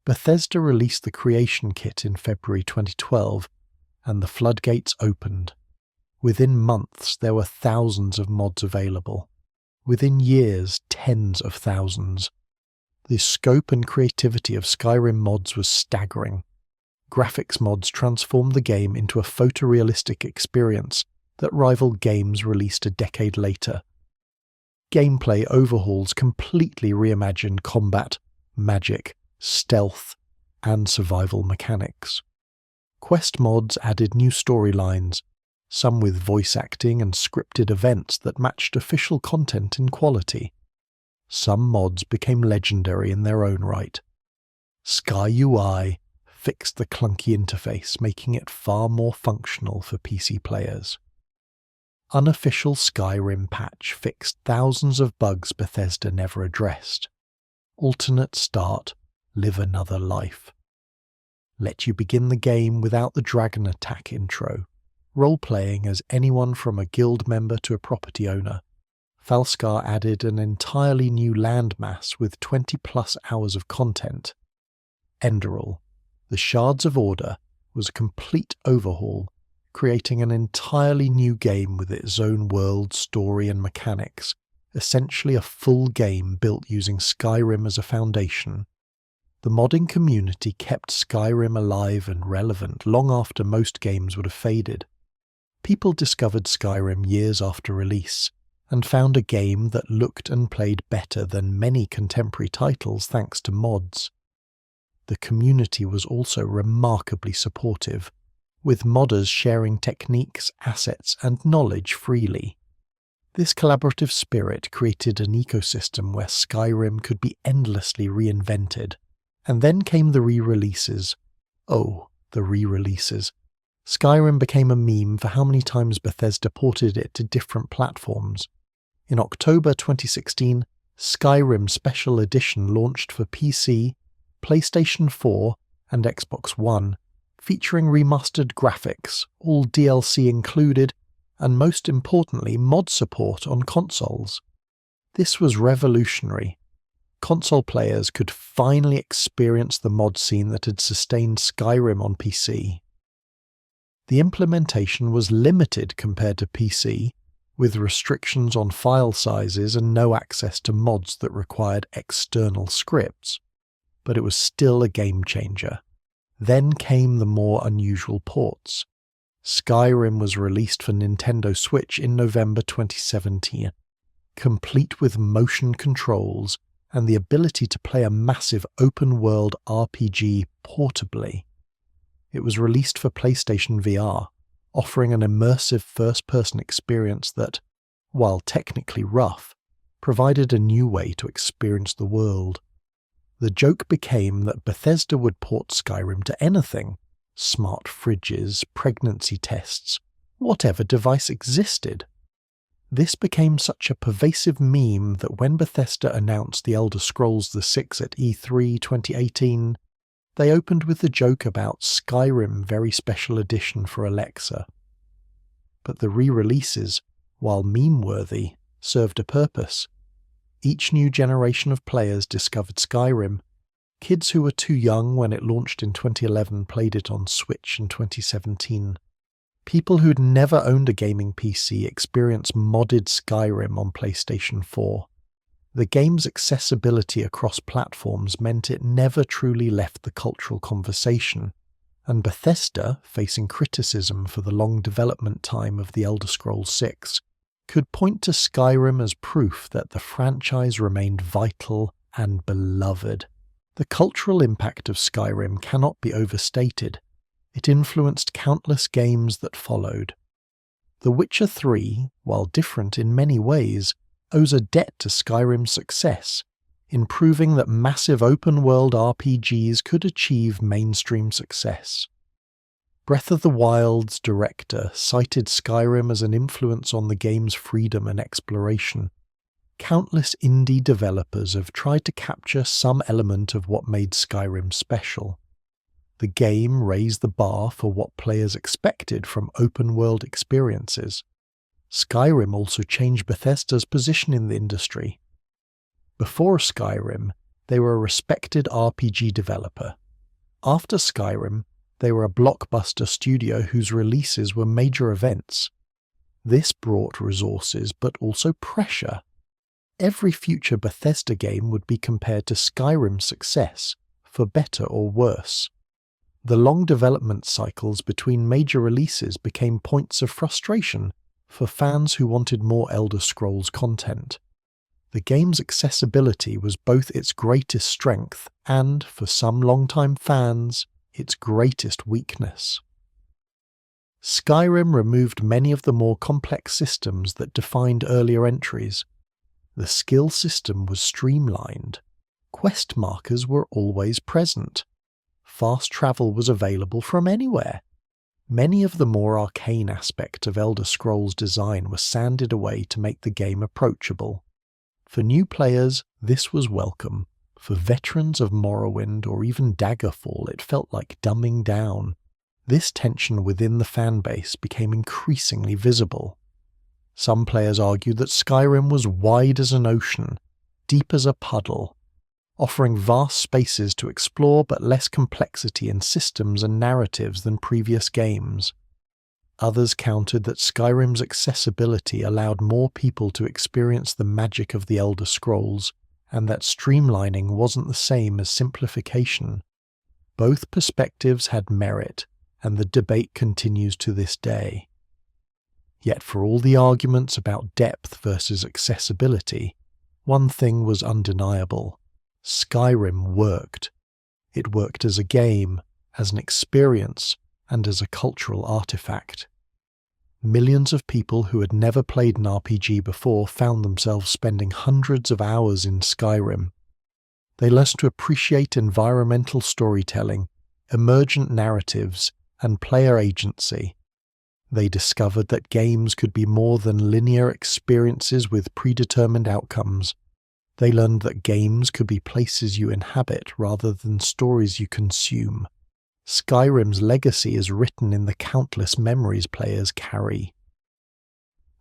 Bethesda released the Creation Kit in February 2012, and the floodgates opened. Within months there were thousands of mods available. Within years, tens of thousands. The scope and creativity of Skyrim mods was staggering. Graphics mods transformed the game into a photorealistic experience that rivaled games released a decade later. Gameplay overhauls completely reimagined combat, magic, stealth, and survival mechanics. Quest mods added new storylines, some with voice acting and scripted events that matched official content in quality. Some mods became legendary in their own right. Sky UI fixed the clunky interface, making it far more functional for PC players. Unofficial Skyrim patch fixed thousands of bugs Bethesda never addressed. Alternate start, live another life. Let you begin the game without the dragon attack intro, role-playing as anyone from a guild member to a property owner. Falskar added an entirely new landmass with 20-plus hours of content. Enderal, the Shards of Order, was a complete overhaul, creating an entirely new game with its own world, story and mechanics, essentially a full game built using Skyrim as a foundation. The modding community kept Skyrim alive and relevant long after most games would have faded. People discovered Skyrim years after release, and found a game that looked and played better than many contemporary titles thanks to mods. The community was also remarkably supportive, with modders sharing techniques, assets, and knowledge freely. This collaborative spirit created an ecosystem where Skyrim could be endlessly reinvented. And then came the re-releases. Oh, the re-releases. Skyrim became a meme for how many times Bethesda ported it to different platforms. In October 2016, Skyrim Special Edition launched for PC, PlayStation 4, and Xbox One, featuring remastered graphics, all DLC included, and most importantly, mod support on consoles. This was revolutionary. Console players could finally experience the mod scene that had sustained Skyrim on PC. The implementation was limited compared to PC, with restrictions on file sizes and no access to mods that required external scripts, but it was still a game changer. Then came the more unusual ports. Skyrim was released for Nintendo Switch in November 2017, complete with motion controls and the ability to play a massive open-world RPG portably. It was released for PlayStation VR, offering an immersive first-person experience that, while technically rough, provided a new way to experience the world. The joke became that Bethesda would port Skyrim to anything: smart fridges, pregnancy tests, whatever device existed. This became such a pervasive meme that when Bethesda announced the Elder Scrolls VI at E3 2018, they opened with the joke about Skyrim Very Special Edition for Alexa. But the re-releases, while meme-worthy, served a purpose. Each new generation of players discovered Skyrim. Kids who were too young when it launched in 2011 played it on Switch in 2017. People who'd never owned a gaming PC experienced modded Skyrim on PlayStation 4. The game's accessibility across platforms meant it never truly left the cultural conversation, and Bethesda, facing criticism for the long development time of the Elder Scrolls VI, could point to Skyrim as proof that the franchise remained vital and beloved. The cultural impact of Skyrim cannot be overstated. It influenced countless games that followed. The Witcher 3, while different in many ways, owes a debt to Skyrim's success, in proving that massive open-world RPGs could achieve mainstream success. Breath of the Wild's director cited Skyrim as an influence on the game's freedom and exploration. Countless indie developers have tried to capture some element of what made Skyrim special. The game raised the bar for what players expected from open-world experiences. Skyrim also changed Bethesda's position in the industry. Before Skyrim, they were a respected RPG developer. After Skyrim, they were a blockbuster studio whose releases were major events. This brought resources but also pressure. Every future Bethesda game would be compared to Skyrim's success, for better or worse. The long development cycles between major releases became points of frustration for fans who wanted more Elder Scrolls content. The game's accessibility was both its greatest strength and, for some longtime fans, its greatest weakness. Skyrim removed many of the more complex systems that defined earlier entries. The skill system was streamlined. Quest markers were always present. Fast travel was available from anywhere. Many of the more arcane aspects of Elder Scrolls design were sanded away to make the game approachable. For new players, this was welcome. For veterans of Morrowind or even Daggerfall, it felt like dumbing down. This tension within the fanbase became increasingly visible. Some players argued that Skyrim was wide as an ocean, deep as a puddle, offering vast spaces to explore but less complexity in systems and narratives than previous games. Others countered that Skyrim's accessibility allowed more people to experience the magic of the Elder Scrolls, and that streamlining wasn't the same as simplification. Both perspectives had merit, and the debate continues to this day. Yet for all the arguments about depth versus accessibility, one thing was undeniable. Skyrim worked. It worked as a game, as an experience, and as a cultural artifact. Millions of people who had never played an RPG before found themselves spending hundreds of hours in Skyrim. They learned to appreciate environmental storytelling, emergent narratives, and player agency. They discovered that games could be more than linear experiences with predetermined outcomes. They learned that games could be places you inhabit rather than stories you consume. Skyrim's legacy is written in the countless memories players carry.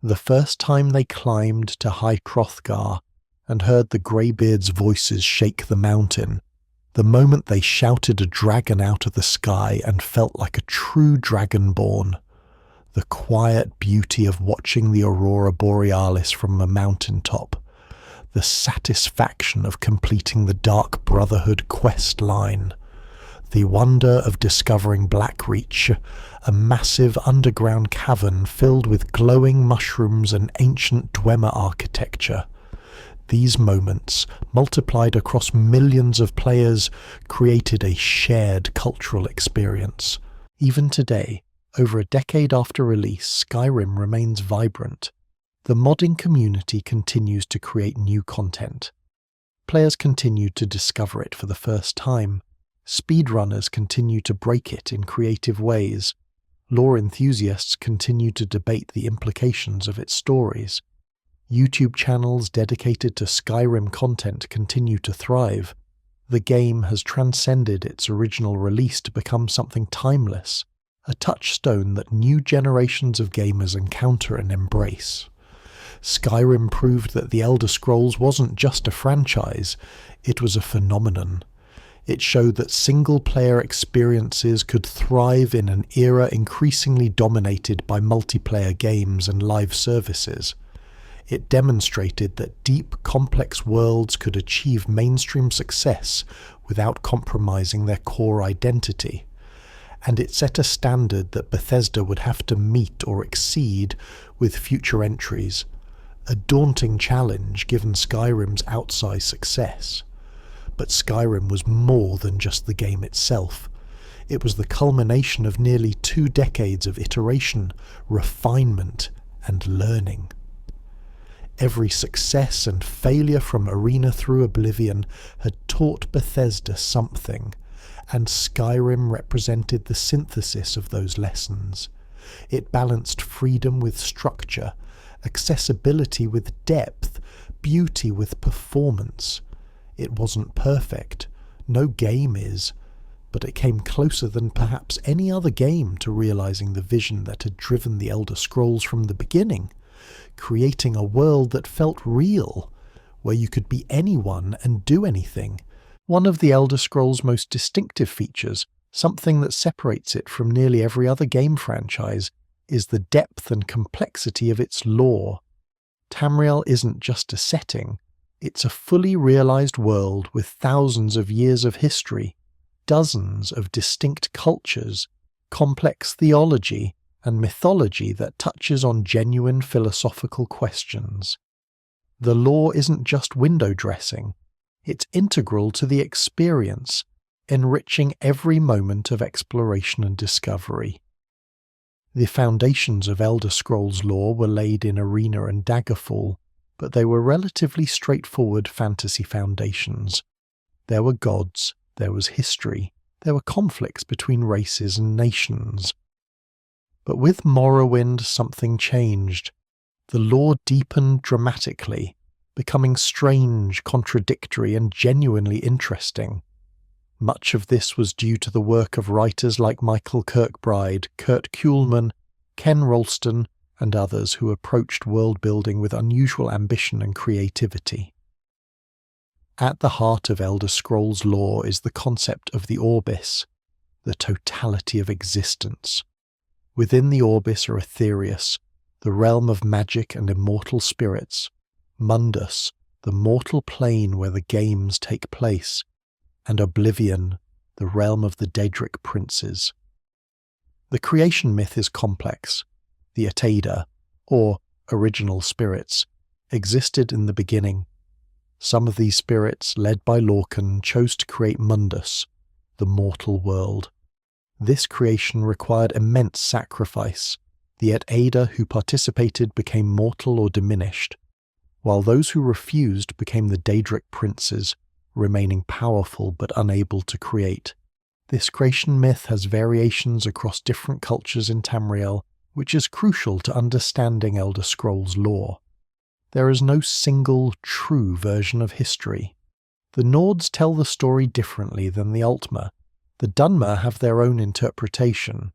The first time they climbed to High Hrothgar and heard the Greybeard's voices shake the mountain, the moment they shouted a dragon out of the sky and felt like a true dragonborn, the quiet beauty of watching the Aurora Borealis from a mountaintop, the satisfaction of completing the Dark Brotherhood quest line, The wonder of discovering Blackreach, a massive underground cavern filled with glowing mushrooms and ancient Dwemer architecture. These moments, multiplied across millions of players, created a shared cultural experience. Even today, over a decade after release, Skyrim remains vibrant. The modding community continues to create new content. Players continue to discover it for the first time. Speedrunners continue to break it in creative ways. Lore enthusiasts continue to debate the implications of its stories. YouTube channels dedicated to Skyrim content continue to thrive. The game has transcended its original release to become something timeless, a touchstone that new generations of gamers encounter and embrace. Skyrim proved that the Elder Scrolls wasn't just a franchise, it was a phenomenon. It showed that single-player experiences could thrive in an era increasingly dominated by multiplayer games and live services. It demonstrated that deep, complex worlds could achieve mainstream success without compromising their core identity. And it set a standard that Bethesda would have to meet or exceed with future entries. A daunting challenge given Skyrim's outsized success. But Skyrim was more than just the game itself. It was the culmination of nearly 2 decades of iteration, refinement, and learning. Every success and failure from Arena through Oblivion had taught Bethesda something, and Skyrim represented the synthesis of those lessons. It balanced freedom with structure, accessibility with depth, beauty with performance. It wasn't perfect, no game is, but it came closer than perhaps any other game to realizing the vision that had driven the Elder Scrolls from the beginning, creating a world that felt real, where you could be anyone and do anything. One of the Elder Scrolls' most distinctive features, something that separates it from nearly every other game franchise, is the depth and complexity of its lore. Tamriel isn't just a setting, it's a fully realized world with thousands of years of history, dozens of distinct cultures, complex theology, and mythology that touches on genuine philosophical questions. The lore isn't just window dressing, it's integral to the experience, enriching every moment of exploration and discovery. The foundations of Elder Scrolls lore were laid in Arena and Daggerfall, but they were relatively straightforward fantasy foundations. There were gods, there was history, there were conflicts between races and nations. But with Morrowind something changed. The lore deepened dramatically, becoming strange, contradictory, and genuinely interesting. Much of this was due to the work of writers like Michael Kirkbride, Kurt Kuhlman, Ken Rolston, and others who approached world-building with unusual ambition and creativity. At the heart of Elder Scrolls lore is the concept of the Orbis, the totality of existence. Within the Orbis are Aetherius, the realm of magic and immortal spirits, Mundus, the mortal plane where the games take place, and Oblivion, the realm of the Daedric princes. The creation myth is complex. The Aetaida, or original spirits, existed in the beginning. Some of these spirits, led by Lorcan, chose to create Mundus, the mortal world. This creation required immense sacrifice. The Aetaida who participated became mortal or diminished, while those who refused became the Daedric princes, remaining powerful but unable to create. This creation myth has variations across different cultures in Tamriel, which is crucial to understanding Elder Scrolls lore. There is no single, true version of history. The Nords tell the story differently than the Altmer. The Dunmer have their own interpretation.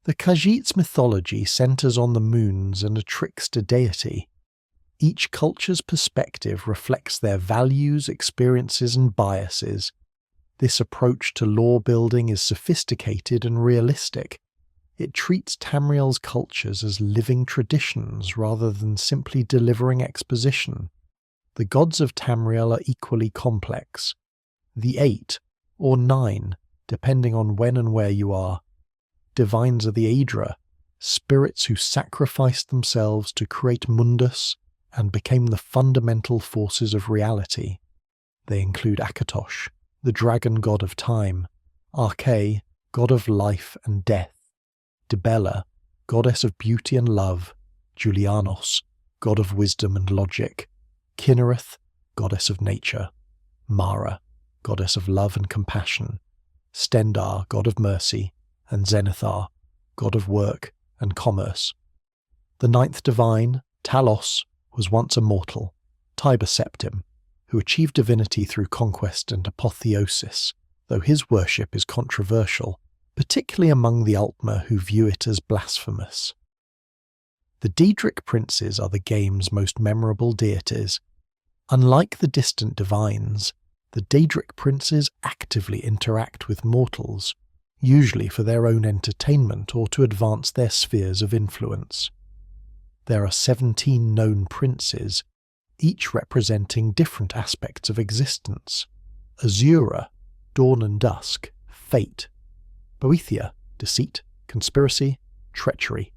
The Khajiit's mythology centers on the moons and a trickster deity. Each culture's perspective reflects their values, experiences, and biases. This approach to lore building is sophisticated and realistic. It treats Tamriel's cultures as living traditions rather than simply delivering exposition. The gods of Tamriel are equally complex. The 8, or 9, depending on when and where you are. Divines are the Aedra, spirits who sacrificed themselves to create Mundus and became the fundamental forces of reality. They include Akatosh, the dragon god of time, Arche, god of life and death, Dibella, goddess of beauty and love, Julianos, god of wisdom and logic, Kinnereth, goddess of nature, Mara, goddess of love and compassion, Stendar, god of mercy, and Zenithar, god of work and commerce. The ninth divine, Talos, was once a mortal, Tiber Septim, who achieved divinity through conquest and apotheosis, though his worship is controversial, particularly among the Altmer who view it as blasphemous. The Daedric princes are the game's most memorable deities. Unlike the distant divines, the Daedric princes actively interact with mortals, usually for their own entertainment or to advance their spheres of influence. There are 17 known princes, each representing different aspects of existence. Azura, dawn and dusk, fate. Boethia, deceit, conspiracy, treachery.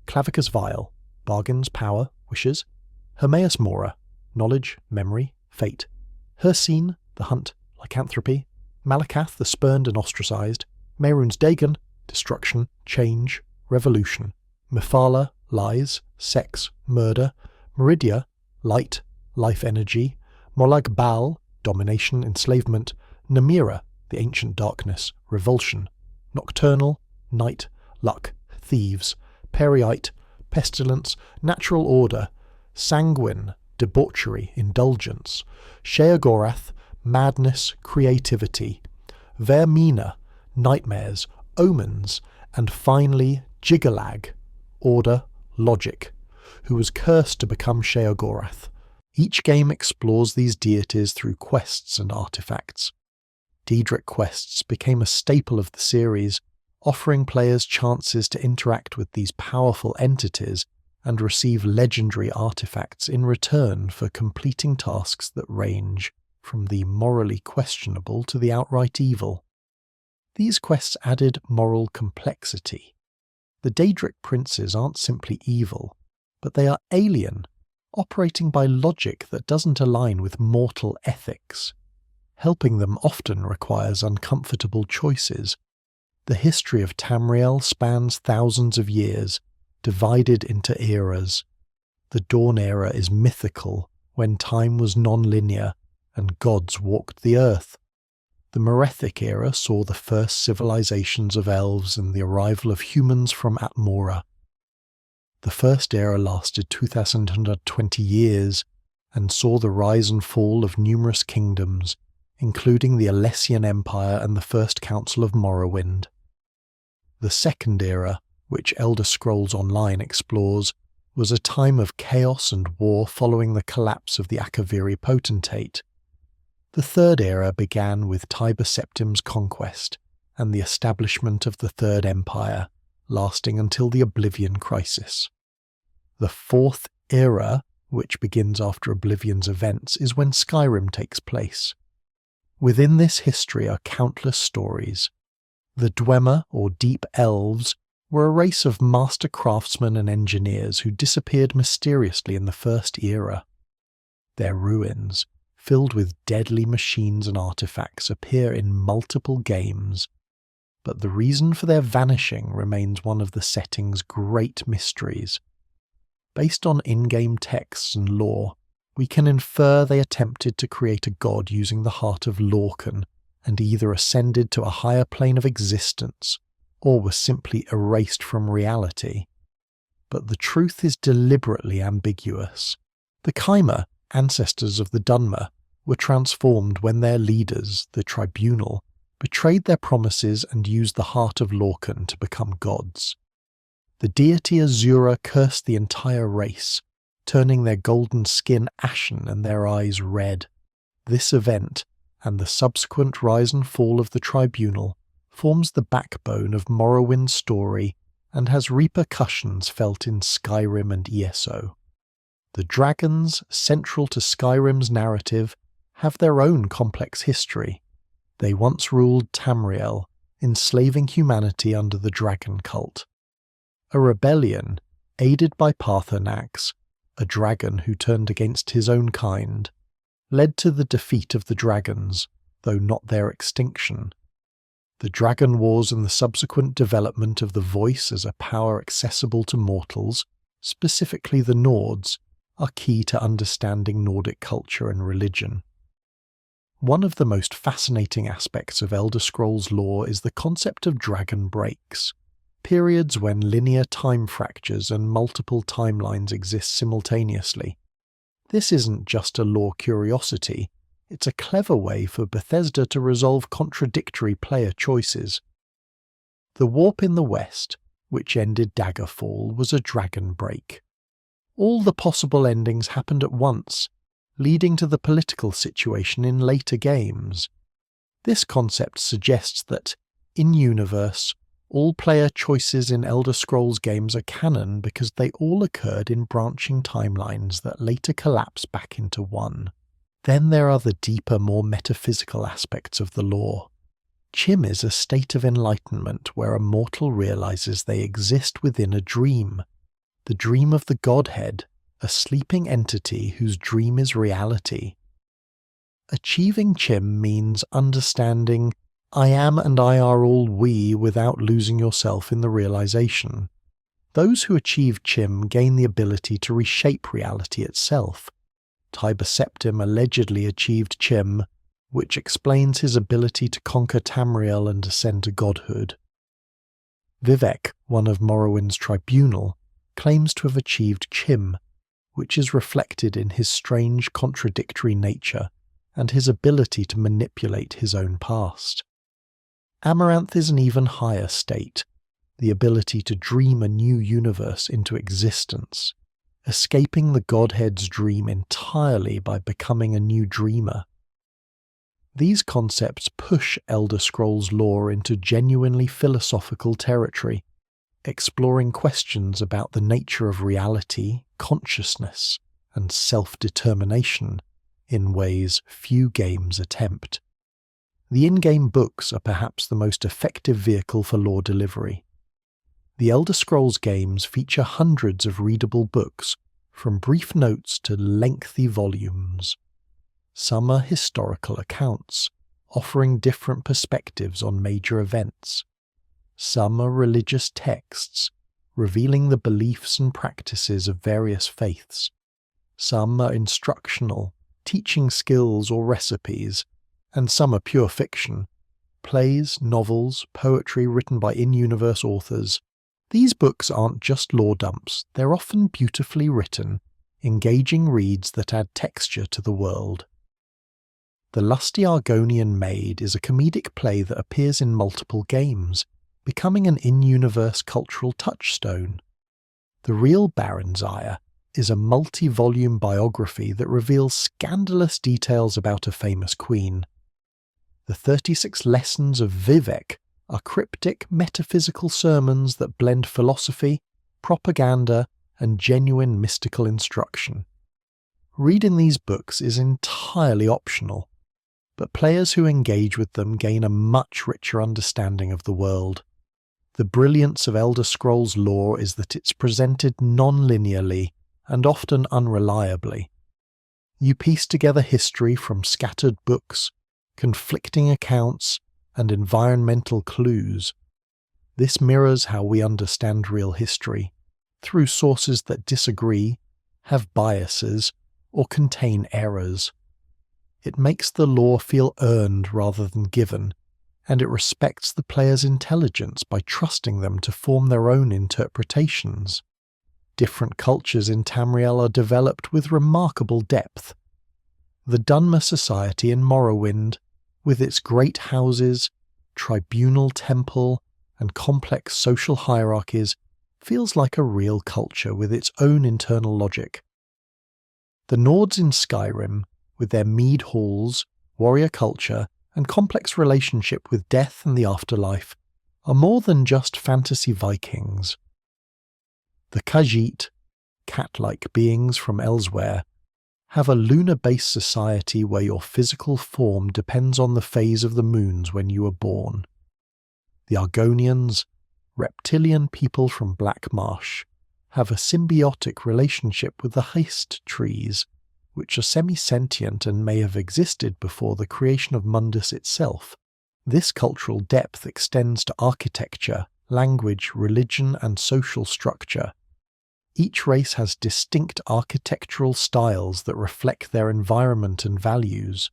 Clavicus Vile, bargains, power, wishes. Hermaeus Mora, knowledge, memory, fate. Hircine, the hunt, lycanthropy. Malakath, the spurned and ostracized. Mehrunes Dagon, destruction, change, revolution. Mephala, lies, sex, murder. Meridia, light, life energy. Molag Bal, domination, enslavement. Namira, the ancient darkness, revulsion. Nocturnal, night, luck, thieves. Periite, pestilence, natural order. Sanguine, debauchery, indulgence. Sheogorath, madness, creativity. Vermina, nightmares, omens, and finally Jigalag, order, logic, who was cursed to become Sheogorath. Each game explores these deities through quests and artifacts. Daedric quests became a staple of the series, offering players chances to interact with these powerful entities and receive legendary artifacts in return for completing tasks that range from the morally questionable to the outright evil. These quests added moral complexity. The Daedric princes aren't simply evil, but they are alien, operating by logic that doesn't align with mortal ethics. Helping them often requires uncomfortable choices. The history of Tamriel spans thousands of years, divided into eras. The Dawn era is mythical, when time was non-linear and gods walked the earth. The Merethic era saw the first civilizations of elves and the arrival of humans from Atmora. The First Era lasted 2,120 years and saw the rise and fall of numerous kingdoms, including the Alessian Empire and the First Council of Morrowind. The Second Era, which Elder Scrolls Online explores, was a time of chaos and war following the collapse of the Akaviri Potentate. The Third Era began with Tiber Septim's conquest and the establishment of the Third Empire, lasting until the Oblivion Crisis. The Fourth Era, which begins after Oblivion's events, is when Skyrim takes place. Within this history are countless stories. The Dwemer, or Deep Elves, were a race of master craftsmen and engineers who disappeared mysteriously in the First Era. Their ruins, filled with deadly machines and artifacts, appear in multiple games, but the reason for their vanishing remains one of the setting's great mysteries. Based on in-game texts and lore, we can infer they attempted to create a god using the heart of Lorcan and either ascended to a higher plane of existence or were simply erased from reality. But the truth is deliberately ambiguous. The Chimer, ancestors of the Dunmer, were transformed when their leaders, the Tribunal, betrayed their promises and used the heart of Lorcan to become gods. The deity Azura cursed the entire race, turning their golden skin ashen and their eyes red. This event, and the subsequent rise and fall of the Tribunal, forms the backbone of Morrowind's story and has repercussions felt in Skyrim and ESO. The dragons, central to Skyrim's narrative, have their own complex history. They once ruled Tamriel, enslaving humanity under the dragon cult. A rebellion, aided by Paarthurnax, a dragon who turned against his own kind, led to the defeat of the dragons, though not their extinction. The Dragon Wars and the subsequent development of the voice as a power accessible to mortals, specifically the Nords, are key to understanding Nordic culture and religion. One of the most fascinating aspects of Elder Scrolls lore is the concept of dragon breaks, periods when linear time fractures and multiple timelines exist simultaneously. This isn't just a lore curiosity, it's a clever way for Bethesda to resolve contradictory player choices. The warp in the West, which ended Daggerfall, was a dragon break. All the possible endings happened at once, leading to the political situation in later games. This concept suggests that, in-universe, all player choices in Elder Scrolls games are canon because they all occurred in branching timelines that later collapse back into one. Then there are the deeper, more metaphysical aspects of the lore. CHIM is a state of enlightenment where a mortal realizes they exist within a dream. The dream of the Godhead, a sleeping entity whose dream is reality. Achieving CHIM means understanding I am and I are all we without losing yourself in the realization. Those who achieve CHIM gain the ability to reshape reality itself. Tiber Septim allegedly achieved CHIM, which explains his ability to conquer Tamriel and ascend to godhood. Vivek, one of Morrowind's tribunal, claims to have achieved CHIM, which is reflected in his strange contradictory nature and his ability to manipulate his own past. Amaranth is an even higher state, the ability to dream a new universe into existence, escaping the Godhead's dream entirely by becoming a new dreamer. These concepts push Elder Scrolls lore into genuinely philosophical territory, exploring questions about the nature of reality, consciousness, and self-determination in ways few games attempt. The in-game books are perhaps the most effective vehicle for lore delivery. The Elder Scrolls games feature hundreds of readable books, from brief notes to lengthy volumes. Some are historical accounts, offering different perspectives on major events. Some are religious texts, revealing the beliefs and practices of various faiths. Some are instructional, teaching skills or recipes, and some are pure fiction, plays, novels, poetry written by in-universe authors. These books aren't just lore dumps, they're often beautifully written, engaging reads that add texture to the world. The Lusty Argonian Maid is a comedic play that appears in multiple games, becoming an in-universe cultural touchstone. The Real Baronzire is a multi-volume biography that reveals scandalous details about a famous queen. The 36 Lessons of Vivek are cryptic, metaphysical sermons that blend philosophy, propaganda, and genuine mystical instruction. Reading these books is entirely optional, but players who engage with them gain a much richer understanding of the world. The brilliance of Elder Scrolls lore is that it's presented non-linearly and often unreliably. You piece together history from scattered books, conflicting accounts, and environmental clues. This mirrors how we understand real history, through sources that disagree, have biases, or contain errors. It makes the lore feel earned rather than given, and it respects the player's intelligence by trusting them to form their own interpretations. Different cultures in Tamriel are developed with remarkable depth. The Dunmer Society in Morrowind, with its great houses, tribunal temple, and complex social hierarchies, feels like a real culture with its own internal logic. The Nords in Skyrim, with their mead halls, warrior culture, and complex relationship with death and the afterlife, are more than just fantasy Vikings. The Khajiit, cat-like beings from elsewhere, have a lunar-based society where your physical form depends on the phase of the moons when you were born. The Argonians, reptilian people from Black Marsh, have a symbiotic relationship with the Heist trees, which are semi-sentient and may have existed before the creation of Mundus itself. This cultural depth extends to architecture, language, religion, and social structure. Each race has distinct architectural styles that reflect their environment and values.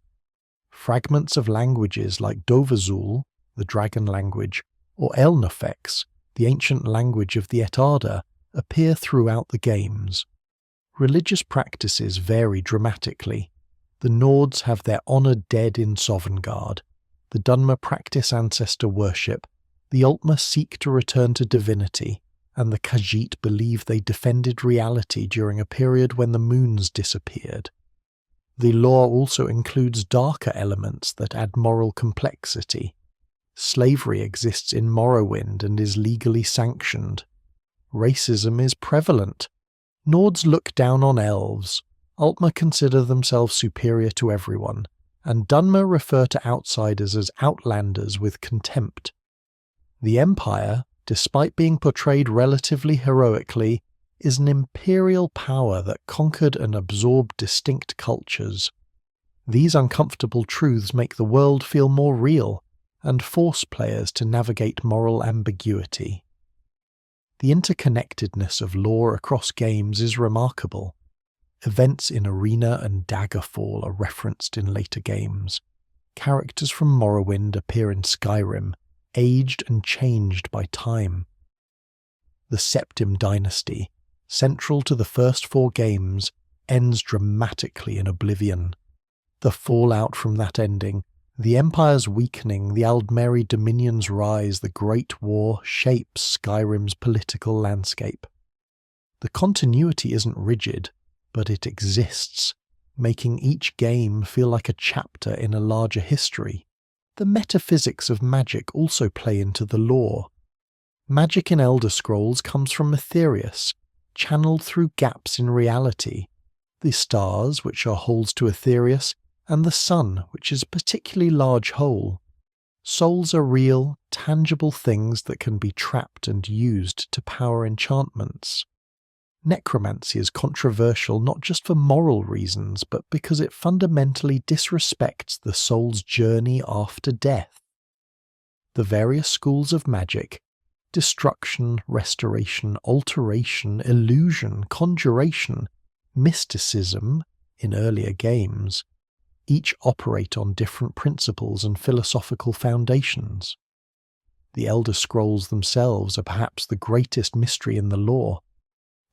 Fragments of languages like Dovazul, the dragon language, or Elnofex, the ancient language of the Et'Ada, appear throughout the games. Religious practices vary dramatically. The Nords have their honoured dead in Sovngarde. The Dunmer practice ancestor worship. The Altmer seek to return to divinity, and the Khajiit believe they defended reality during a period when the moons disappeared. The lore also includes darker elements that add moral complexity. Slavery exists in Morrowind and is legally sanctioned. Racism is prevalent. Nords look down on elves. Altmer consider themselves superior to everyone, and Dunmer refer to outsiders as outlanders with contempt. The Empire, despite being portrayed relatively heroically, is an imperial power that conquered and absorbed distinct cultures. These uncomfortable truths make the world feel more real and force players to navigate moral ambiguity. The interconnectedness of lore across games is remarkable. Events in Arena and Daggerfall are referenced in later games. Characters from Morrowind appear in Skyrim, aged and changed by time. The Septim Dynasty, central to the first 4 games, ends dramatically in Oblivion. The fallout from that ending, the Empire's weakening, the Aldmeri Dominion's rise, the Great War shapes Skyrim's political landscape. The continuity isn't rigid, but it exists, making each game feel like a chapter in a larger history. The metaphysics of magic also play into the lore. Magic in Elder Scrolls comes from Aetherius, channeled through gaps in reality. The stars, which are holes to Aetherius, and the sun, which is a particularly large hole. Souls are real, tangible things that can be trapped and used to power enchantments. Necromancy is controversial not just for moral reasons, but because it fundamentally disrespects the soul's journey after death. The various schools of magic, destruction, restoration, alteration, illusion, conjuration, mysticism, in earlier games, each operate on different principles and philosophical foundations. The Elder Scrolls themselves are perhaps the greatest mystery in the lore.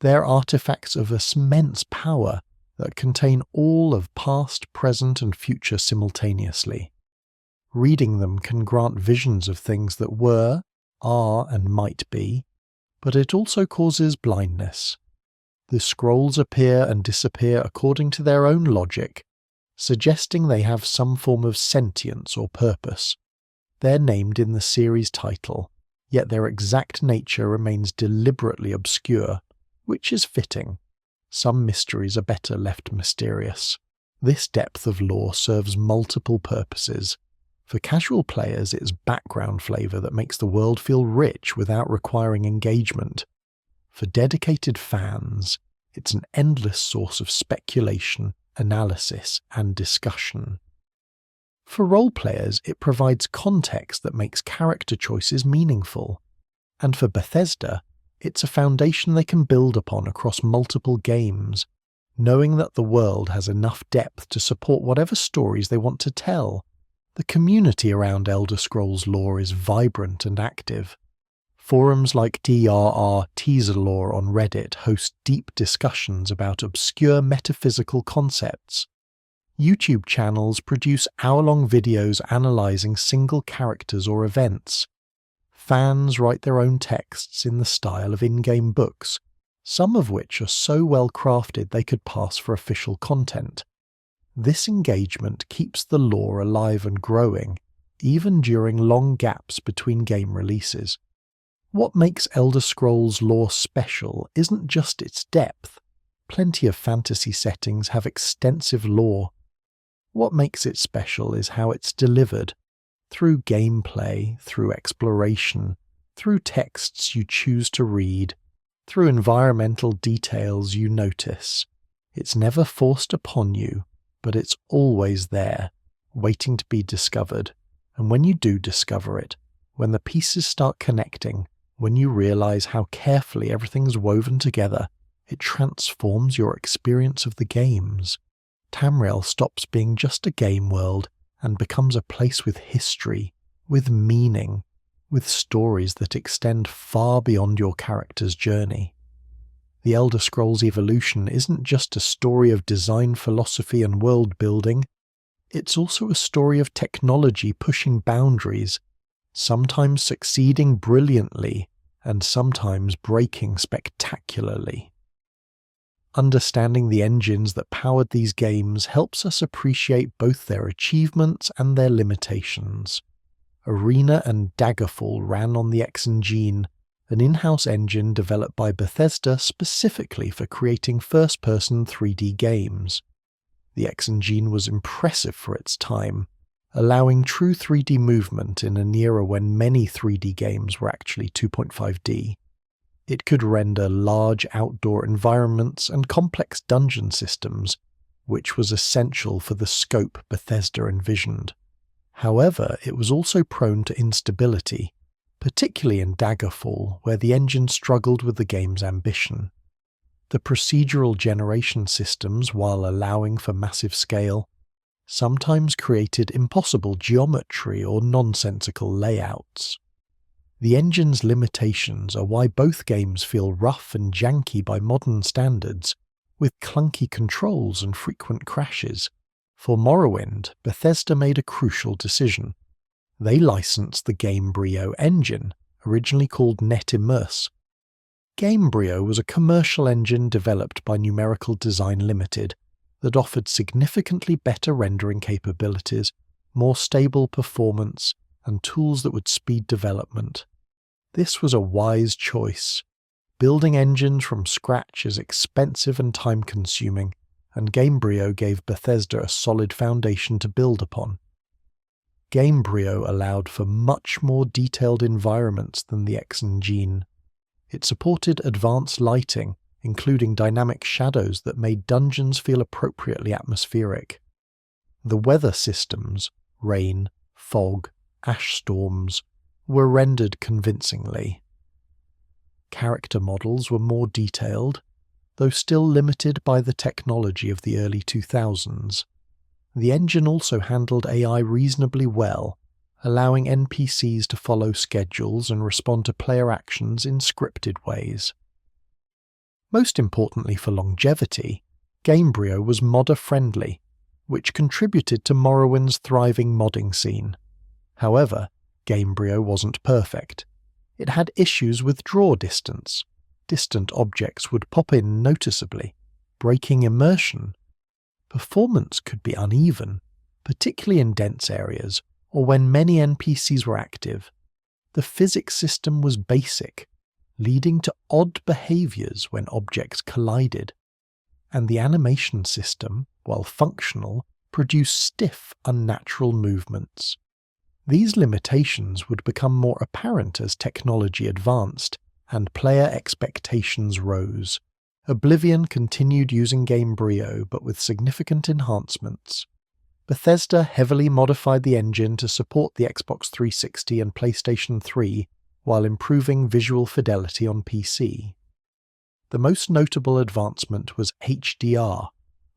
They're artifacts of immense power that contain all of past, present, and future simultaneously. Reading them can grant visions of things that were, are, and might be, but it also causes blindness. The scrolls appear and disappear according to their own logic, suggesting they have some form of sentience or purpose. They're named in the series title, yet their exact nature remains deliberately obscure, which is fitting. Some mysteries are better left mysterious. This depth of lore serves multiple purposes. For casual players, it's background flavour that makes the world feel rich without requiring engagement. For dedicated fans, it's an endless source of speculation, analysis, and discussion. For role players, it provides context that makes character choices meaningful. And for Bethesda, it's a foundation they can build upon across multiple games, knowing that the world has enough depth to support whatever stories they want to tell. The community around Elder Scrolls lore is vibrant and active. Forums like DRR Teaser Lore on Reddit host deep discussions about obscure metaphysical concepts. YouTube channels produce hour-long videos analysing single characters or events. Fans write their own texts in the style of in-game books, some of which are so well crafted they could pass for official content. This engagement keeps the lore alive and growing, even during long gaps between game releases. What makes Elder Scrolls lore special isn't just its depth. Plenty of fantasy settings have extensive lore. What makes it special is how it's delivered. Through gameplay, through exploration, through texts you choose to read, through environmental details you notice. It's never forced upon you, but it's always there, waiting to be discovered. And when you do discover it, when the pieces start connecting, when you realize how carefully everything's woven together, it transforms your experience of the games. Tamriel stops being just a game world and becomes a place with history, with meaning, with stories that extend far beyond your character's journey. The Elder Scrolls Evolution isn't just a story of design philosophy and world building, it's also a story of technology pushing boundaries, sometimes succeeding brilliantly and sometimes breaking spectacularly. Understanding the engines that powered these games helps us appreciate both their achievements and their limitations. Arena and Daggerfall ran on the XnGine, an in-house engine developed by Bethesda specifically for creating first-person 3D games. The XnGine was impressive for its time, allowing true 3D movement in an era when many 3D games were actually 2.5D. It could render large outdoor environments and complex dungeon systems, which was essential for the scope Bethesda envisioned. However, it was also prone to instability, particularly in Daggerfall, where the engine struggled with the game's ambition. The procedural generation systems, while allowing for massive scale, sometimes created impossible geometry or nonsensical layouts. The engine's limitations are why both games feel rough and janky by modern standards, with clunky controls and frequent crashes. For Morrowind, Bethesda made a crucial decision. They licensed the Gamebryo engine, originally called NetImmerse. Gamebryo was a commercial engine developed by Numerical Design Limited that offered significantly better rendering capabilities, more stable performance, and tools that would speed development. This was a wise choice. Building engines from scratch is expensive and time-consuming, and Gamebryo gave Bethesda a solid foundation to build upon. Gamebryo allowed for much more detailed environments than the XnGine. It supported advanced lighting, including dynamic shadows that made dungeons feel appropriately atmospheric. The weather systems, rain, fog, ash storms, were rendered convincingly. Character models were more detailed, though still limited by the technology of the early 2000s. The engine also handled AI reasonably well, allowing NPCs to follow schedules and respond to player actions in scripted ways. Most importantly for longevity, Gamebryo was modder-friendly, which contributed to Morrowind's thriving modding scene. However, Gamebryo wasn't perfect. It had issues with draw distance. Distant objects would pop in noticeably, breaking immersion. Performance could be uneven, particularly in dense areas or when many NPCs were active. The physics system was basic, leading to odd behaviors when objects collided. And the animation system, while functional, produced stiff, unnatural movements. These limitations would become more apparent as technology advanced and player expectations rose. Oblivion continued using Gamebryo but with significant enhancements. Bethesda heavily modified the engine to support the Xbox 360 and PlayStation 3 while improving visual fidelity on PC. The most notable advancement was HDR,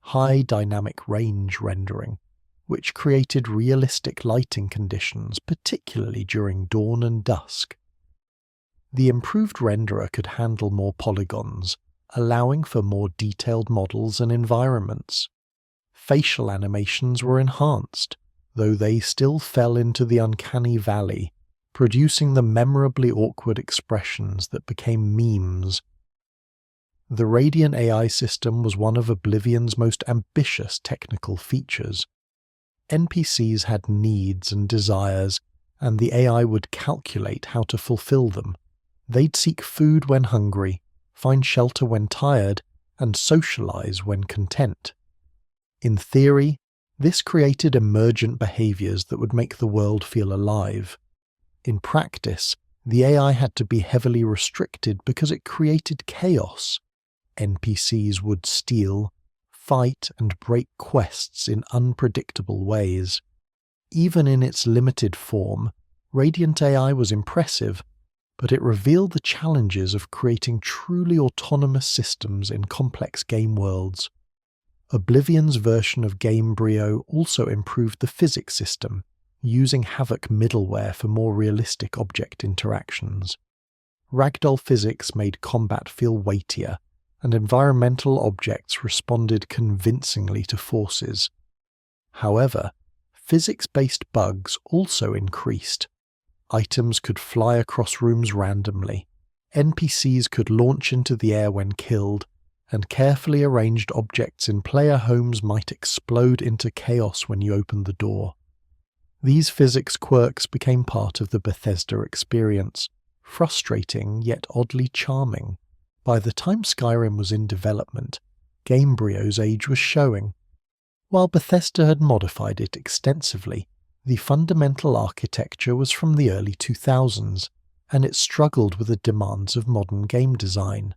High Dynamic Range rendering, which created realistic lighting conditions, particularly during dawn and dusk. The improved renderer could handle more polygons, allowing for more detailed models and environments. Facial animations were enhanced, though they still fell into the uncanny valley, producing the memorably awkward expressions that became memes. The Radiant AI system was one of Oblivion's most ambitious technical features. NPCs had needs and desires, and the AI would calculate how to fulfill them. They'd seek food when hungry, find shelter when tired, and socialize when content. In theory, This created emergent behaviours that would make the world feel alive. In practice, the AI had to be heavily restricted because it created chaos. NPCs would steal, fight, and break quests in unpredictable ways. Even in its limited form, Radiant AI was impressive, but it revealed the challenges of creating truly autonomous systems in complex game worlds. Oblivion's version of Gamebryo also improved the physics system, using Havoc middleware for more realistic object interactions. Ragdoll physics made combat feel weightier, and environmental objects responded convincingly to forces. However, physics-based bugs also increased. Items could fly across rooms randomly, NPCs could launch into the air when killed, and carefully arranged objects in player homes might explode into chaos when you opened the door. These physics quirks became part of the Bethesda experience, frustrating yet oddly charming. By the time Skyrim was in development, Gamebryo's age was showing. While Bethesda had modified it extensively, the fundamental architecture was from the early 2000s, and it struggled with the demands of modern game design.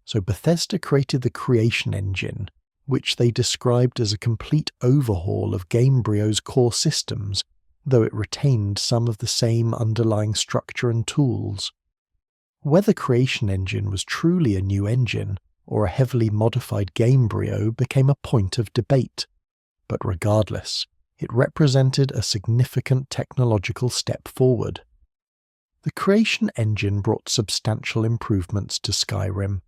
So Bethesda created the Creation Engine, which they described as a complete overhaul of Gamebryo's core systems, though it retained some of the same underlying structure and tools. Whether Creation Engine was truly a new engine, or a heavily modified Gamebryo became a point of debate, but regardless, it represented a significant technological step forward. The Creation Engine brought substantial improvements to Skyrim.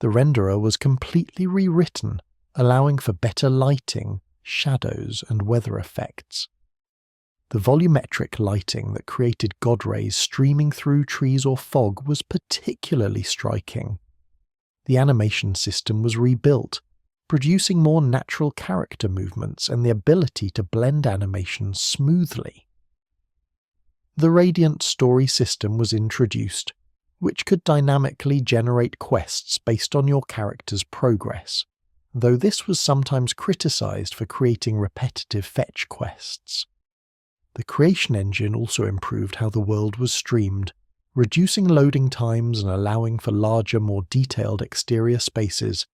The renderer was completely rewritten, allowing for better lighting, shadows, and weather effects. The volumetric lighting that created god rays streaming through trees or fog was particularly striking. The animation system was rebuilt, producing more natural character movements and the ability to blend animations smoothly. The Radiant story system was introduced, which could dynamically generate quests based on your character's progress, though this was sometimes criticized for creating repetitive fetch quests. The Creation Engine also improved how the world was streamed, reducing loading times and allowing for larger, more detailed exterior spaces.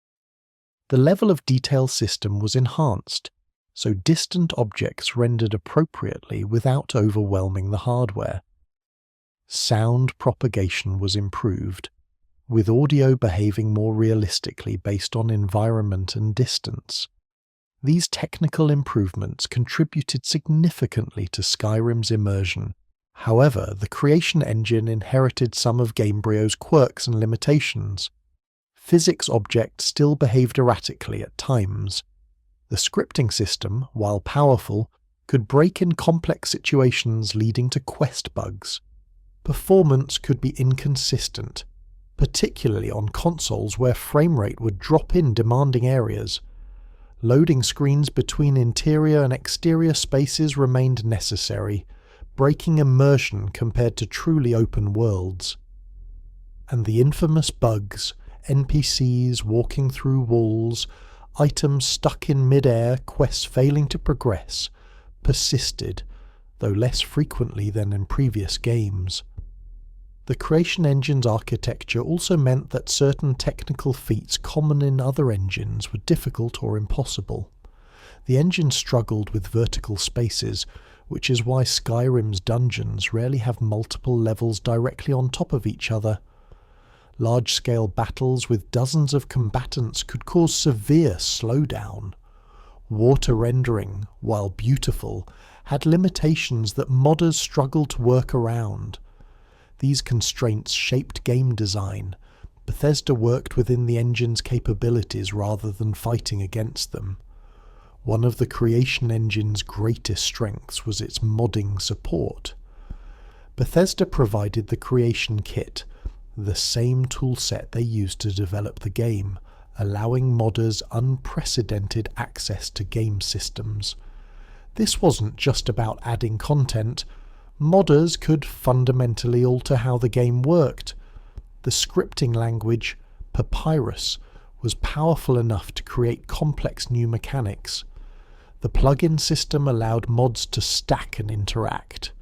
The level of detail system was enhanced, so distant objects rendered appropriately without overwhelming the hardware. Sound propagation was improved, with audio behaving more realistically based on environment and distance. These technical improvements contributed significantly to Skyrim's immersion. However, the Creation Engine inherited some of Gamebryo's quirks and limitations. Physics objects still behaved erratically at times. The scripting system, while powerful, could break in complex situations leading to quest bugs. Performance could be inconsistent, particularly on consoles where frame rate would drop in demanding areas. Loading screens between interior and exterior spaces remained necessary, breaking immersion compared to truly open worlds. And the infamous bugs, NPCs walking through walls, items stuck in mid-air, quests failing to progress, persisted, though less frequently than in previous games. The Creation Engine's architecture also meant that certain technical feats common in other engines were difficult or impossible. The engine struggled with vertical spaces, which is why Skyrim's dungeons rarely have multiple levels directly on top of each other. Large-scale battles with dozens of combatants could cause severe slowdown. Water rendering, while beautiful, had limitations that modders struggled to work around. These constraints shaped game design. Bethesda worked within the engine's capabilities rather than fighting against them. One of the Creation Engine's greatest strengths was its modding support. Bethesda provided the Creation Kit, the same toolset they used to develop the game, allowing modders unprecedented access to game systems. This wasn't just about adding content. Modders could fundamentally alter how the game worked. The scripting language, Papyrus, was powerful enough to create complex new mechanics. The plugin system allowed mods to stack and interact,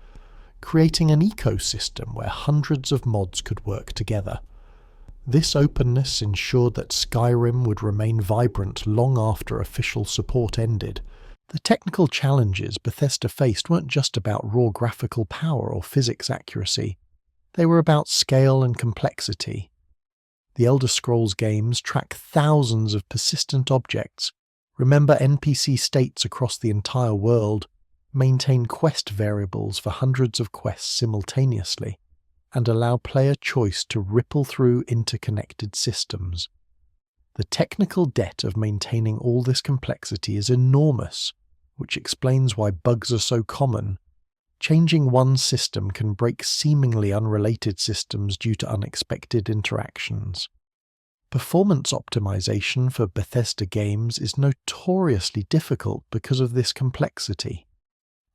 creating an ecosystem where hundreds of mods could work together. This openness ensured that Skyrim would remain vibrant long after official support ended. The technical challenges Bethesda faced weren't just about raw graphical power or physics accuracy. They were about scale and complexity. The Elder Scrolls games track thousands of persistent objects, remember NPC states across the entire world, maintain quest variables for hundreds of quests simultaneously, and allow player choice to ripple through interconnected systems. The technical debt of maintaining all this complexity is enormous, which explains why bugs are so common. Changing one system can break seemingly unrelated systems due to unexpected interactions. Performance optimization for Bethesda games is notoriously difficult because of this complexity.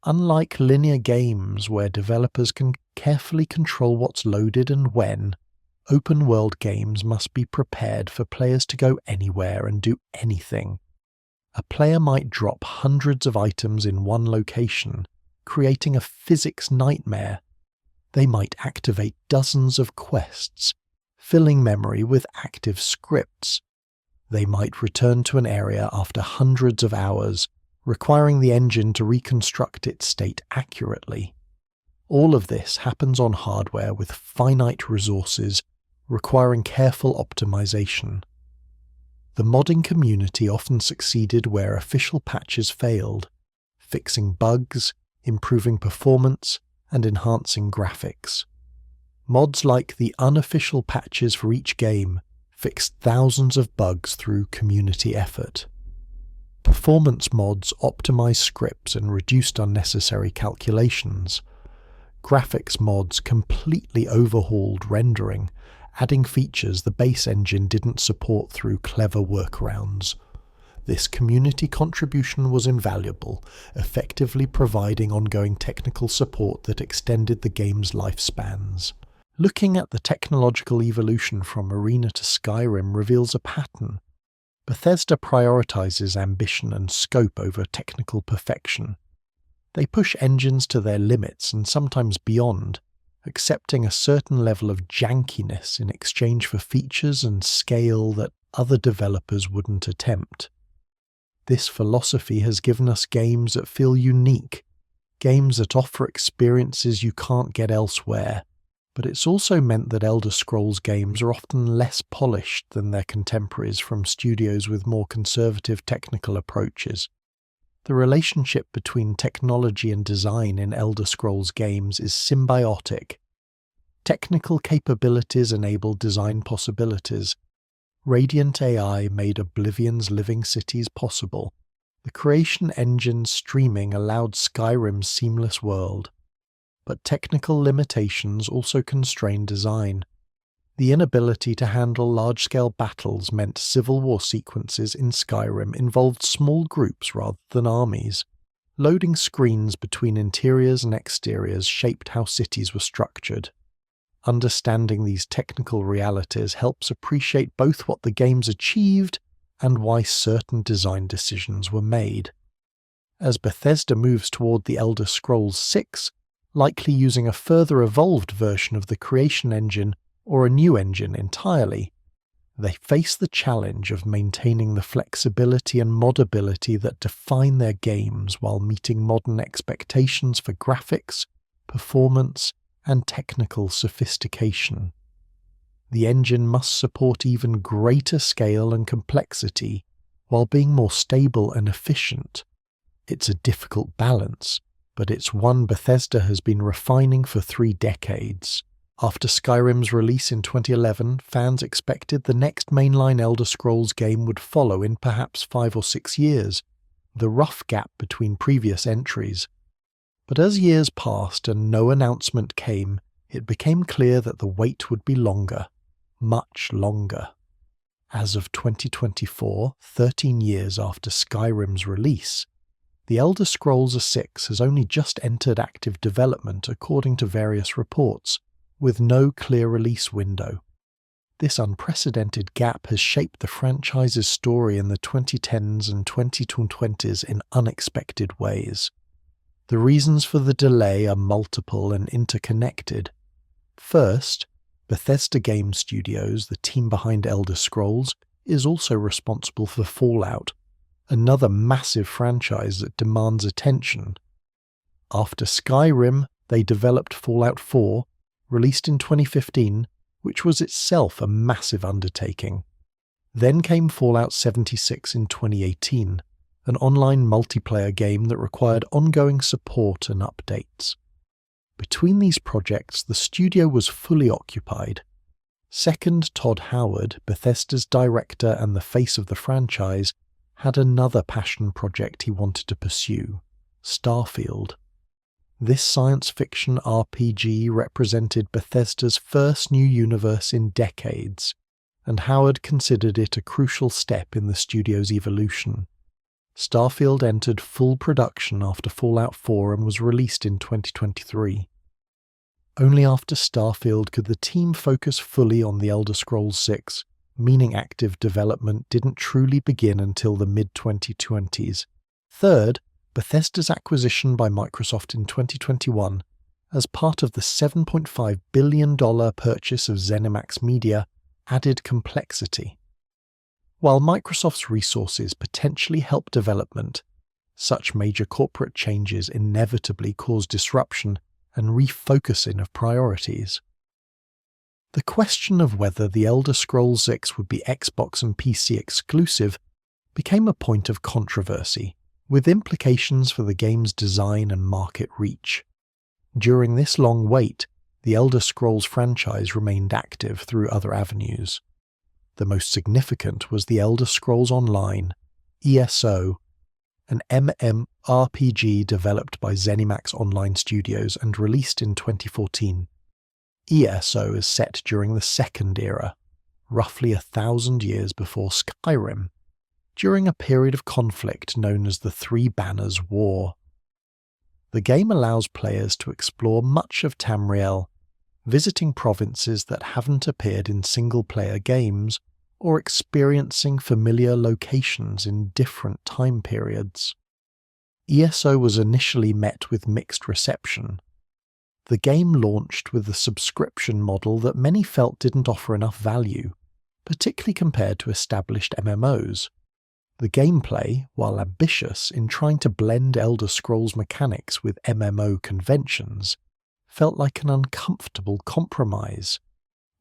Unlike linear games where developers can carefully control what's loaded and when, open-world games must be prepared for players to go anywhere and do anything. A player might drop hundreds of items in one location, creating a physics nightmare. They might activate dozens of quests, filling memory with active scripts. They might return to an area after hundreds of hours, requiring the engine to reconstruct its state accurately. All of this happens on hardware with finite resources, requiring careful optimization. The modding community often succeeded where official patches failed, fixing bugs, improving performance, and enhancing graphics. Mods like the unofficial patches for each game fixed thousands of bugs through community effort. Performance mods optimized scripts and reduced unnecessary calculations. Graphics mods completely overhauled rendering, adding features the base engine didn't support through clever workarounds. This community contribution was invaluable, effectively providing ongoing technical support that extended the game's lifespans. Looking at the technological evolution from Arena to Skyrim reveals a pattern. Bethesda prioritizes ambition and scope over technical perfection. They push engines to their limits and sometimes beyond, accepting a certain level of jankiness in exchange for features and scale that other developers wouldn't attempt. This philosophy has given us games that feel unique, games that offer experiences you can't get elsewhere, but it's also meant that Elder Scrolls games are often less polished than their contemporaries from studios with more conservative technical approaches. The relationship between technology and design in Elder Scrolls games is symbiotic. Technical capabilities enable design possibilities. Radiant AI made Oblivion's living cities possible. The creation engine's streaming allowed Skyrim's seamless world. But technical limitations also constrain design. The inability to handle large-scale battles meant civil war sequences in Skyrim involved small groups rather than armies. Loading screens between interiors and exteriors shaped how cities were structured. Understanding these technical realities helps appreciate both what the games achieved and why certain design decisions were made. As Bethesda moves toward the Elder Scrolls 6, likely using a further evolved version of the creation engine or a new engine entirely, they face the challenge of maintaining the flexibility and modability that define their games while meeting modern expectations for graphics, performance, and technical sophistication. The engine must support even greater scale and complexity while being more stable and efficient. It's a difficult balance, but it's one Bethesda has been refining for 3 decades. After Skyrim's release in 2011, fans expected the next mainline Elder Scrolls game would follow in perhaps 5 or 6 years, the rough gap between previous entries. But as years passed and no announcement came, it became clear that the wait would be longer, much longer. As of 2024, 13 years after Skyrim's release, The Elder Scrolls 6 has only just entered active development according to various reports, with no clear release window. This unprecedented gap has shaped the franchise's story in the 2010s and 2020s in unexpected ways. The reasons for the delay are multiple and interconnected. First, Bethesda Game Studios, the team behind Elder Scrolls, is also responsible for Fallout, another massive franchise that demands attention. After Skyrim, they developed Fallout 4, released in 2015, which was itself a massive undertaking. Then came Fallout 76 in 2018, an online multiplayer game that required ongoing support and updates. Between these projects, the studio was fully occupied. Second, Todd Howard, Bethesda's director and the face of the franchise, had another passion project he wanted to pursue: Starfield. This science fiction RPG represented Bethesda's first new universe in decades, and Howard considered it a crucial step in the studio's evolution. Starfield entered full production after Fallout 4 and was released in 2023. Only after Starfield could the team focus fully on the Elder Scrolls 6, meaning active development didn't truly begin until the mid-2020s. Third, Bethesda's acquisition by Microsoft in 2021, as part of the $7.5 billion purchase of ZeniMax Media, added complexity. While Microsoft's resources potentially help development, such major corporate changes inevitably cause disruption and refocusing of priorities. The question of whether the Elder Scrolls 6 would be Xbox and PC exclusive became a point of controversy, with implications for the game's design and market reach. During this long wait, the Elder Scrolls franchise remained active through other avenues. The most significant was the Elder Scrolls Online, ESO, an MMORPG developed by ZeniMax Online Studios and released in 2014. ESO is set during the Second Era, roughly 1,000 years before Skyrim, during a period of conflict known as the Three Banners War. The game allows players to explore much of Tamriel, visiting provinces that haven't appeared in single-player games, or experiencing familiar locations in different time periods. ESO was initially met with mixed reception. The game launched with a subscription model that many felt didn't offer enough value, particularly compared to established MMOs. The gameplay, while ambitious in trying to blend Elder Scrolls mechanics with MMO conventions, felt like an uncomfortable compromise.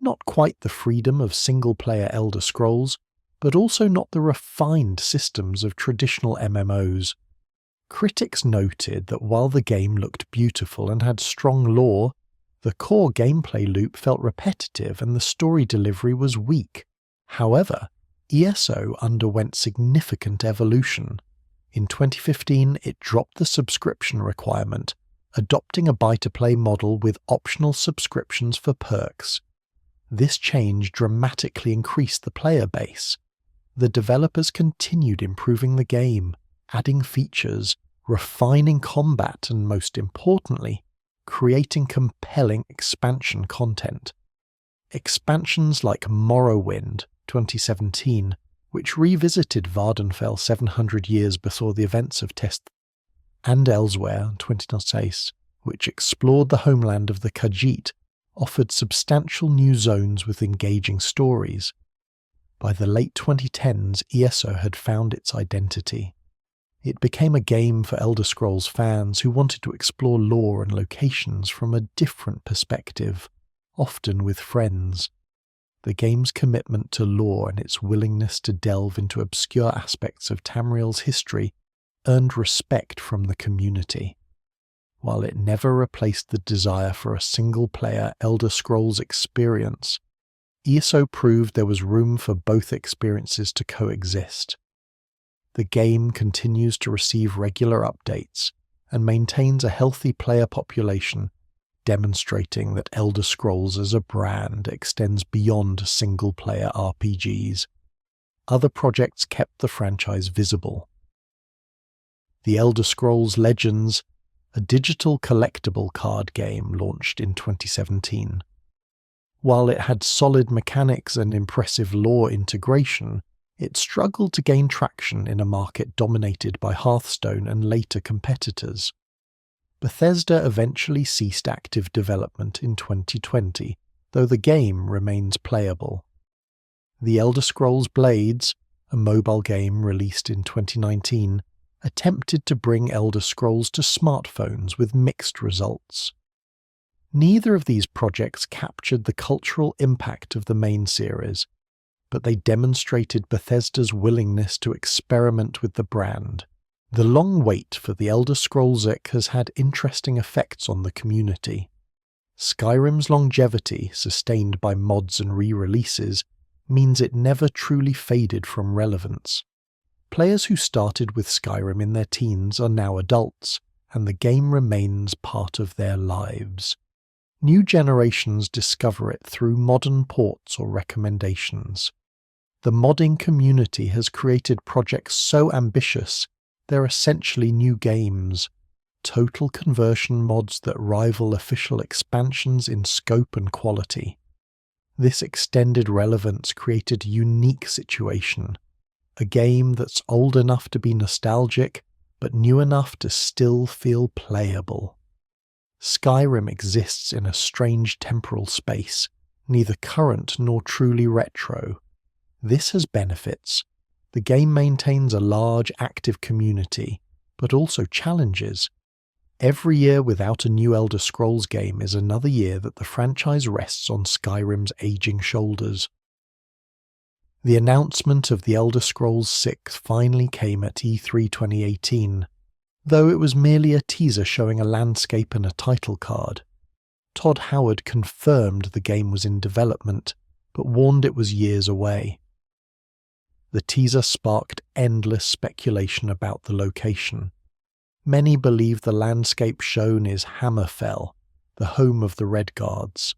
Not quite the freedom of single-player Elder Scrolls, but also not the refined systems of traditional MMOs. Critics noted that while the game looked beautiful and had strong lore, the core gameplay loop felt repetitive and the story delivery was weak. However, ESO underwent significant evolution. In 2015, it dropped the subscription requirement, adopting a buy-to-play model with optional subscriptions for perks. This change dramatically increased the player base. The developers continued improving the game, adding features, refining combat, and most importantly, creating compelling expansion content. Expansions like Morrowind, 2017, which revisited Vvardenfell 700 years before the events of Test, and Elsewhere, 2006, which explored the homeland of the Khajiit, offered substantial new zones with engaging stories. By the late 2010s, ESO had found its identity. It became a game for Elder Scrolls fans who wanted to explore lore and locations from a different perspective, often with friends. The game's commitment to lore and its willingness to delve into obscure aspects of Tamriel's history earned respect from the community. While it never replaced the desire for a single-player Elder Scrolls experience, ESO proved there was room for both experiences to coexist. The game continues to receive regular updates and maintains a healthy player population, demonstrating that Elder Scrolls as a brand extends beyond single-player RPGs. Other projects kept the franchise visible. The Elder Scrolls Legends, a digital collectible card game, launched in 2017. While it had solid mechanics and impressive lore integration, it struggled to gain traction in a market dominated by Hearthstone and later competitors. Bethesda eventually ceased active development in 2020, though the game remains playable. The Elder Scrolls Blades, a mobile game released in 2019, attempted to bring Elder Scrolls to smartphones with mixed results. Neither of these projects captured the cultural impact of the main series, but they demonstrated Bethesda's willingness to experiment with the brand. The long wait for the Elder Scrolls X has had interesting effects on the community. Skyrim's longevity, sustained by mods and re-releases, means it never truly faded from relevance. Players who started with Skyrim in their teens are now adults, and the game remains part of their lives. New generations discover it through modern ports or recommendations. The modding community has created projects so ambitious they're essentially new games, total conversion mods that rival official expansions in scope and quality. This extended relevance created a unique situation, a game that's old enough to be nostalgic, but new enough to still feel playable. Skyrim exists in a strange temporal space, neither current nor truly retro. This has benefits. The game maintains a large active community, but also challenges. Every year without a new Elder Scrolls game is another year that the franchise rests on Skyrim's aging shoulders. The announcement of the Elder Scrolls VI finally came at E3 2018, though it was merely a teaser showing a landscape and a title card. Todd Howard confirmed the game was in development, but warned it was years away. The teaser sparked endless speculation about the location. Many believe the landscape shown is Hammerfell, the home of the Redguards,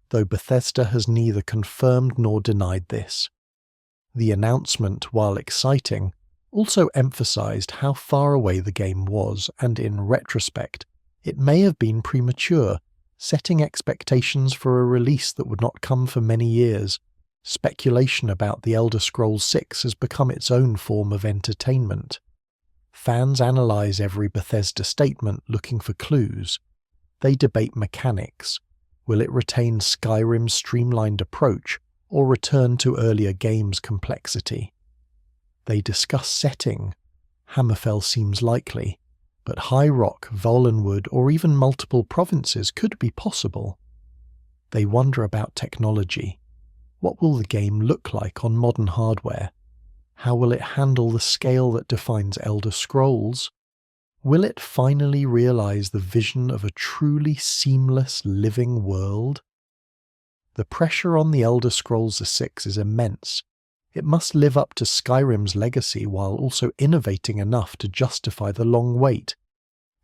though Bethesda has neither confirmed nor denied this. The announcement, while exciting, also emphasized how far away the game was, and in retrospect, it may have been premature, setting expectations for a release that would not come for many years. Speculation about the Elder Scrolls VI has become its own form of entertainment. Fans analyze every Bethesda statement looking for clues. They debate mechanics. Will it retain Skyrim's streamlined approach, or return to earlier games' complexity? They discuss setting. Hammerfell seems likely, but High Rock, Volenwood, or even multiple provinces could be possible. They wonder about technology. What will the game look like on modern hardware? How will it handle the scale that defines Elder Scrolls? Will it finally realize the vision of a truly seamless living world? The pressure on the Elder Scrolls VI is immense. It must live up to Skyrim's legacy while also innovating enough to justify the long wait.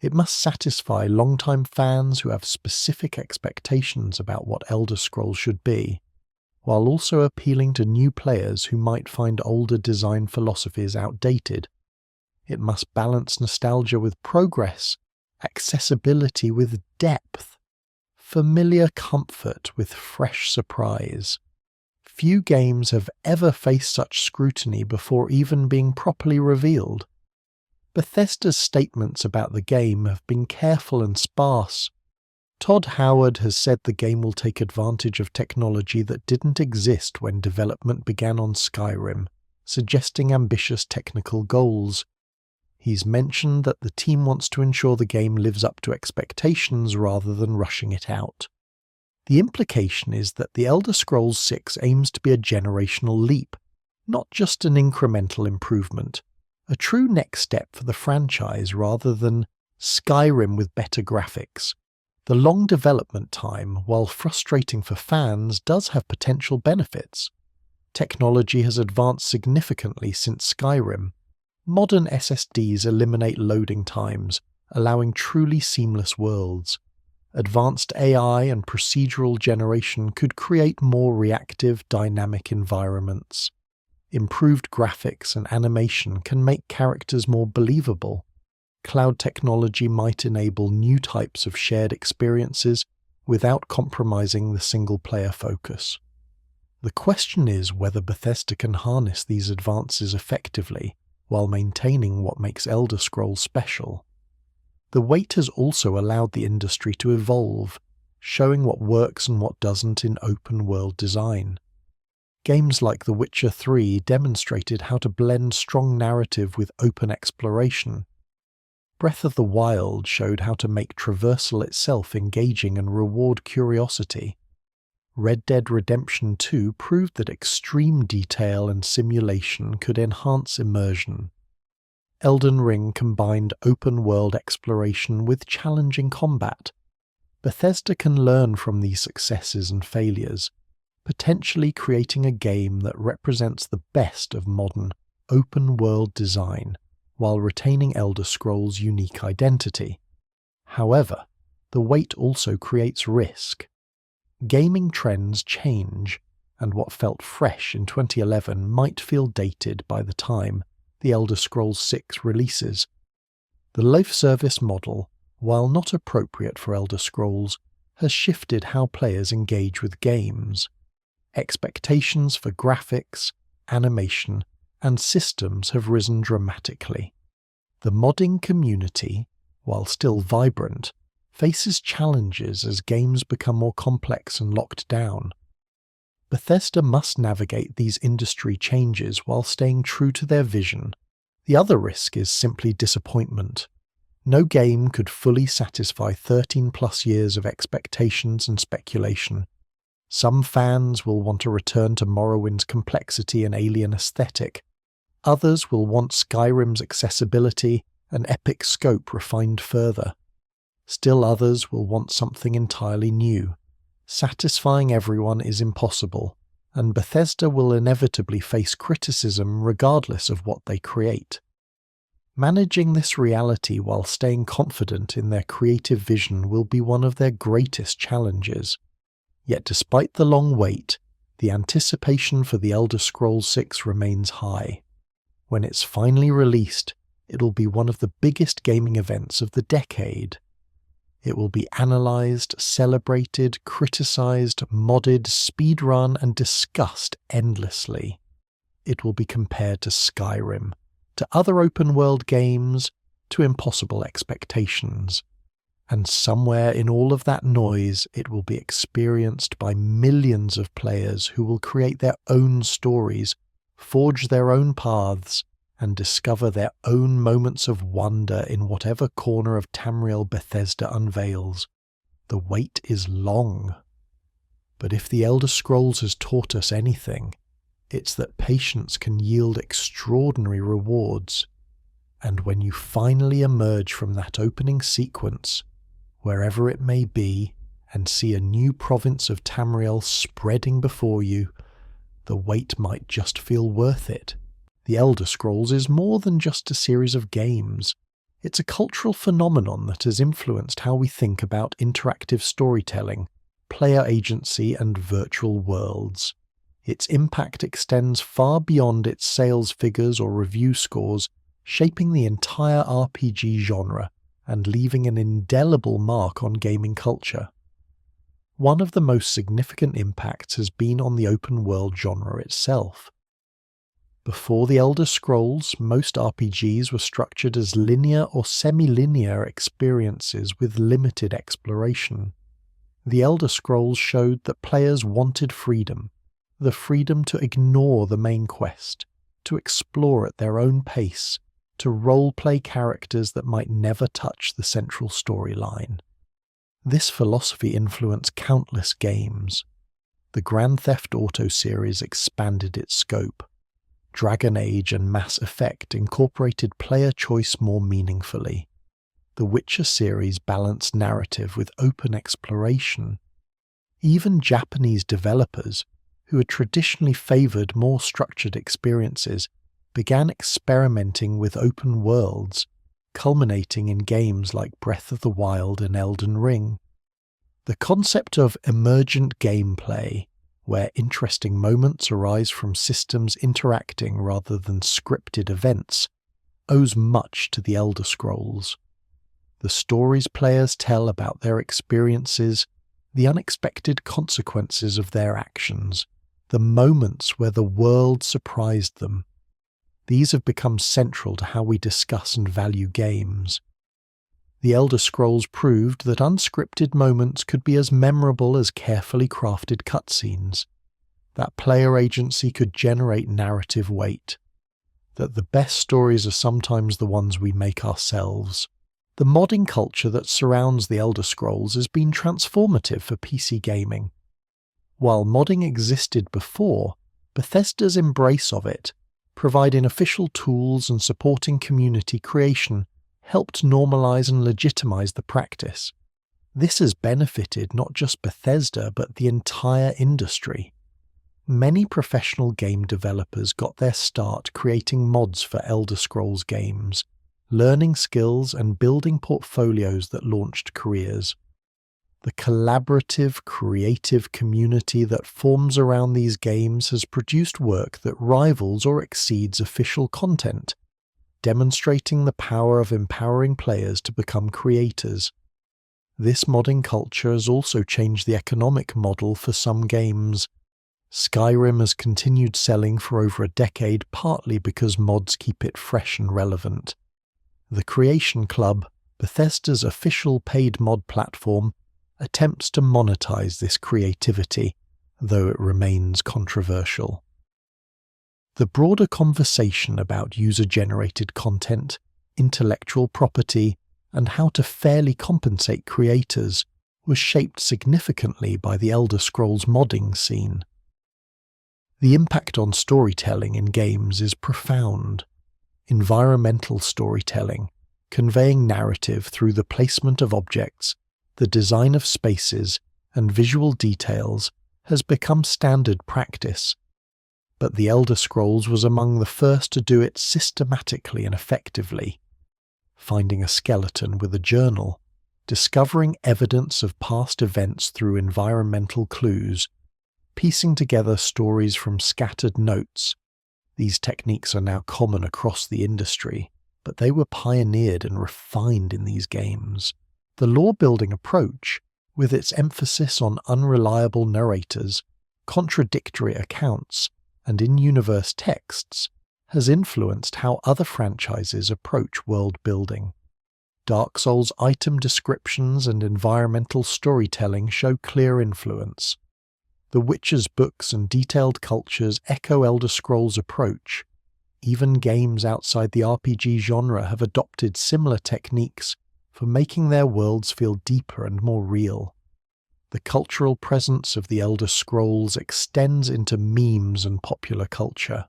It must satisfy longtime fans who have specific expectations about what Elder Scrolls should be, while also appealing to new players who might find older design philosophies outdated. It must balance nostalgia with progress, accessibility with depth, familiar comfort with fresh surprise. Few games have ever faced such scrutiny before even being properly revealed. Bethesda's statements about the game have been careful and sparse. Todd Howard has said the game will take advantage of technology that didn't exist when development began on Skyrim, suggesting ambitious technical goals. He's mentioned that the team wants to ensure the game lives up to expectations rather than rushing it out. The implication is that the Elder Scrolls VI aims to be a generational leap, not just an incremental improvement, a true next step for the franchise rather than Skyrim with better graphics. The long development time, while frustrating for fans, does have potential benefits. Technology has advanced significantly since Skyrim. Modern SSDs eliminate loading times, allowing truly seamless worlds. Advanced AI and procedural generation could create more reactive, dynamic environments. Improved graphics and animation can make characters more believable. Cloud technology might enable new types of shared experiences, without compromising the single-player focus. The question is whether Bethesda can harness these advances effectively while maintaining what makes Elder Scrolls special. The wait has also allowed the industry to evolve, showing what works and what doesn't in open-world design. Games like The Witcher 3 demonstrated how to blend strong narrative with open exploration. Breath of the Wild showed how to make traversal itself engaging and reward curiosity. Red Dead Redemption 2 proved that extreme detail and simulation could enhance immersion. Elden Ring combined open-world exploration with challenging combat. Bethesda can learn from these successes and failures, potentially creating a game that represents the best of modern, open-world design, while retaining Elder Scrolls' unique identity. However, the wait also creates risk. Gaming trends change, and what felt fresh in 2011 might feel dated by the time the Elder Scrolls 6 releases. The life service model, while not appropriate for Elder Scrolls, has shifted how players engage with games. Expectations for graphics, animation, and systems have risen dramatically. The modding community, while still vibrant, faces challenges as games become more complex and locked down. Bethesda must navigate these industry changes while staying true to their vision. The other risk is simply disappointment. No game could fully satisfy 13+ years of expectations and speculation. Some fans will want to return to Morrowind's complexity and alien aesthetic. Others will want Skyrim's accessibility and epic scope refined further. Still others will want something entirely new. Satisfying everyone is impossible, and Bethesda will inevitably face criticism regardless of what they create. Managing this reality while staying confident in their creative vision will be one of their greatest challenges. Yet despite the long wait, the anticipation for the Elder Scrolls 6 remains high. When it's finally released, it'll be one of the biggest gaming events of the decade. It will be analysed, celebrated, criticised, modded, speedrun, and discussed endlessly. It will be compared to Skyrim, to other open-world games, to impossible expectations. And somewhere in all of that noise, it will be experienced by millions of players who will create their own stories, forge their own paths, and discover their own moments of wonder in whatever corner of Tamriel Bethesda unveils. The wait is long. But if the Elder Scrolls has taught us anything, it's that patience can yield extraordinary rewards. And when you finally emerge from that opening sequence, wherever it may be, and see a new province of Tamriel spreading before you, the wait might just feel worth it. The Elder Scrolls is more than just a series of games. It's a cultural phenomenon that has influenced how we think about interactive storytelling, player agency, and virtual worlds. Its impact extends far beyond its sales figures or review scores, shaping the entire RPG genre and leaving an indelible mark on gaming culture. One of the most significant impacts has been on the open-world genre itself. Before the Elder Scrolls, most RPGs were structured as linear or semi-linear experiences with limited exploration. The Elder Scrolls showed that players wanted freedom, the freedom to ignore the main quest, to explore at their own pace, to role-play characters that might never touch the central storyline. This philosophy influenced countless games. The Grand Theft Auto series expanded its scope. Dragon Age and Mass Effect incorporated player choice more meaningfully. The Witcher series balanced narrative with open exploration. Even Japanese developers, who had traditionally favoured more structured experiences, began experimenting with open worlds, culminating in games like Breath of the Wild and Elden Ring. The concept of emergent gameplay, where interesting moments arise from systems interacting rather than scripted events, owes much to the Elder Scrolls. The stories players tell about their experiences, the unexpected consequences of their actions, the moments where the world surprised them. These have become central to how we discuss and value games. The Elder Scrolls proved that unscripted moments could be as memorable as carefully crafted cutscenes, that player agency could generate narrative weight, that the best stories are sometimes the ones we make ourselves. The modding culture that surrounds the Elder Scrolls has been transformative for PC gaming. While modding existed before, Bethesda's embrace of it, providing official tools and supporting community creation, helped normalize and legitimize the practice. This has benefited not just Bethesda but the entire industry. Many professional game developers got their start creating mods for Elder Scrolls games, learning skills and building portfolios that launched careers. The collaborative, creative community that forms around these games has produced work that rivals or exceeds official content, demonstrating the power of empowering players to become creators. This modding culture has also changed the economic model for some games. Skyrim has continued selling for over a decade, partly because mods keep it fresh and relevant. The Creation Club, Bethesda's official paid mod platform, attempts to monetize this creativity, though it remains controversial. The broader conversation about user-generated content, intellectual property, and how to fairly compensate creators was shaped significantly by the Elder Scrolls modding scene. The impact on storytelling in games is profound. Environmental storytelling, conveying narrative through the placement of objects, the design of spaces, and visual details, has become standard practice. But the Elder Scrolls was among the first to do it systematically and effectively. Finding a skeleton with a journal, discovering evidence of past events through environmental clues, piecing together stories from scattered notes. These techniques are now common across the industry, but they were pioneered and refined in these games. The lore-building approach, with its emphasis on unreliable narrators, contradictory accounts, and in-universe texts, has influenced how other franchises approach world-building. Dark Souls item descriptions and environmental storytelling show clear influence. The Witcher's books and detailed cultures echo Elder Scrolls' approach. Even games outside the RPG genre have adopted similar techniques for making their worlds feel deeper and more real. The cultural presence of the Elder Scrolls extends into memes and popular culture.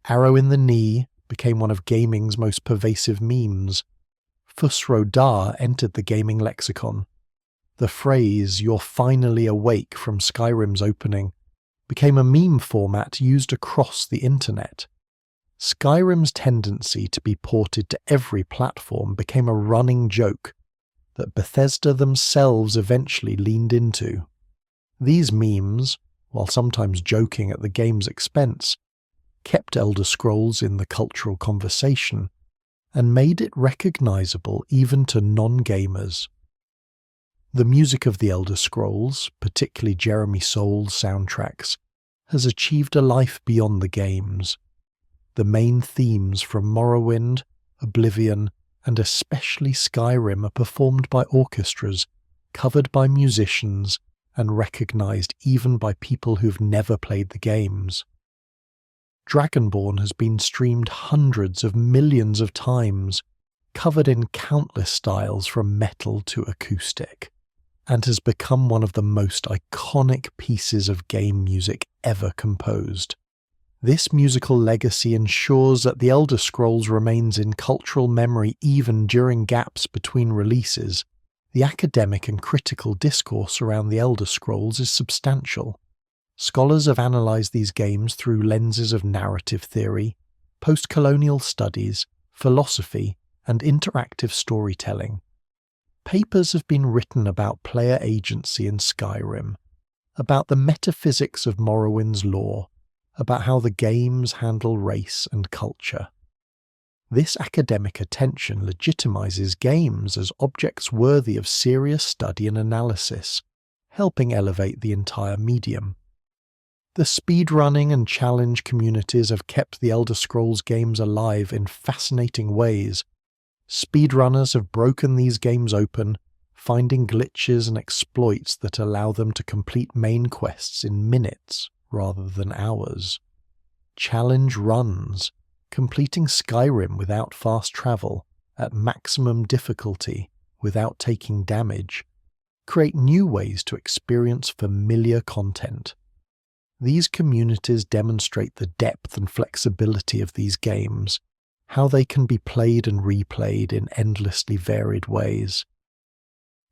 Arrow in the knee became one of gaming's most pervasive memes. Fusro Da entered the gaming lexicon. The phrase, "You're finally awake" from Skyrim's opening, became a meme format used across the internet. Skyrim's tendency to be ported to every platform became a running joke that Bethesda themselves eventually leaned into. These memes, while sometimes joking at the game's expense, kept Elder Scrolls in the cultural conversation and made it recognizable even to non-gamers. The music of the Elder Scrolls, particularly Jeremy Soul's soundtracks, has achieved a life beyond the games. The main themes from Morrowind, Oblivion, and especially Skyrim are performed by orchestras, covered by musicians, and recognized even by people who've never played the games. Dragonborn has been streamed hundreds of millions of times, covered in countless styles from metal to acoustic, and has become one of the most iconic pieces of game music ever composed. This musical legacy ensures that the Elder Scrolls remains in cultural memory even during gaps between releases. The academic and critical discourse around the Elder Scrolls is substantial. Scholars have analysed these games through lenses of narrative theory, post-colonial studies, philosophy, and interactive storytelling. Papers have been written about player agency in Skyrim, about the metaphysics of Morrowind's lore, about how the games handle race and culture. This academic attention legitimizes games as objects worthy of serious study and analysis, helping elevate the entire medium. The speedrunning and challenge communities have kept the Elder Scrolls games alive in fascinating ways. Speedrunners have broken these games open, finding glitches and exploits that allow them to complete main quests in minutes rather than hours. Challenge runs, completing Skyrim without fast travel, at maximum difficulty, without taking damage, create new ways to experience familiar content. These communities demonstrate the depth and flexibility of these games, how they can be played and replayed in endlessly varied ways.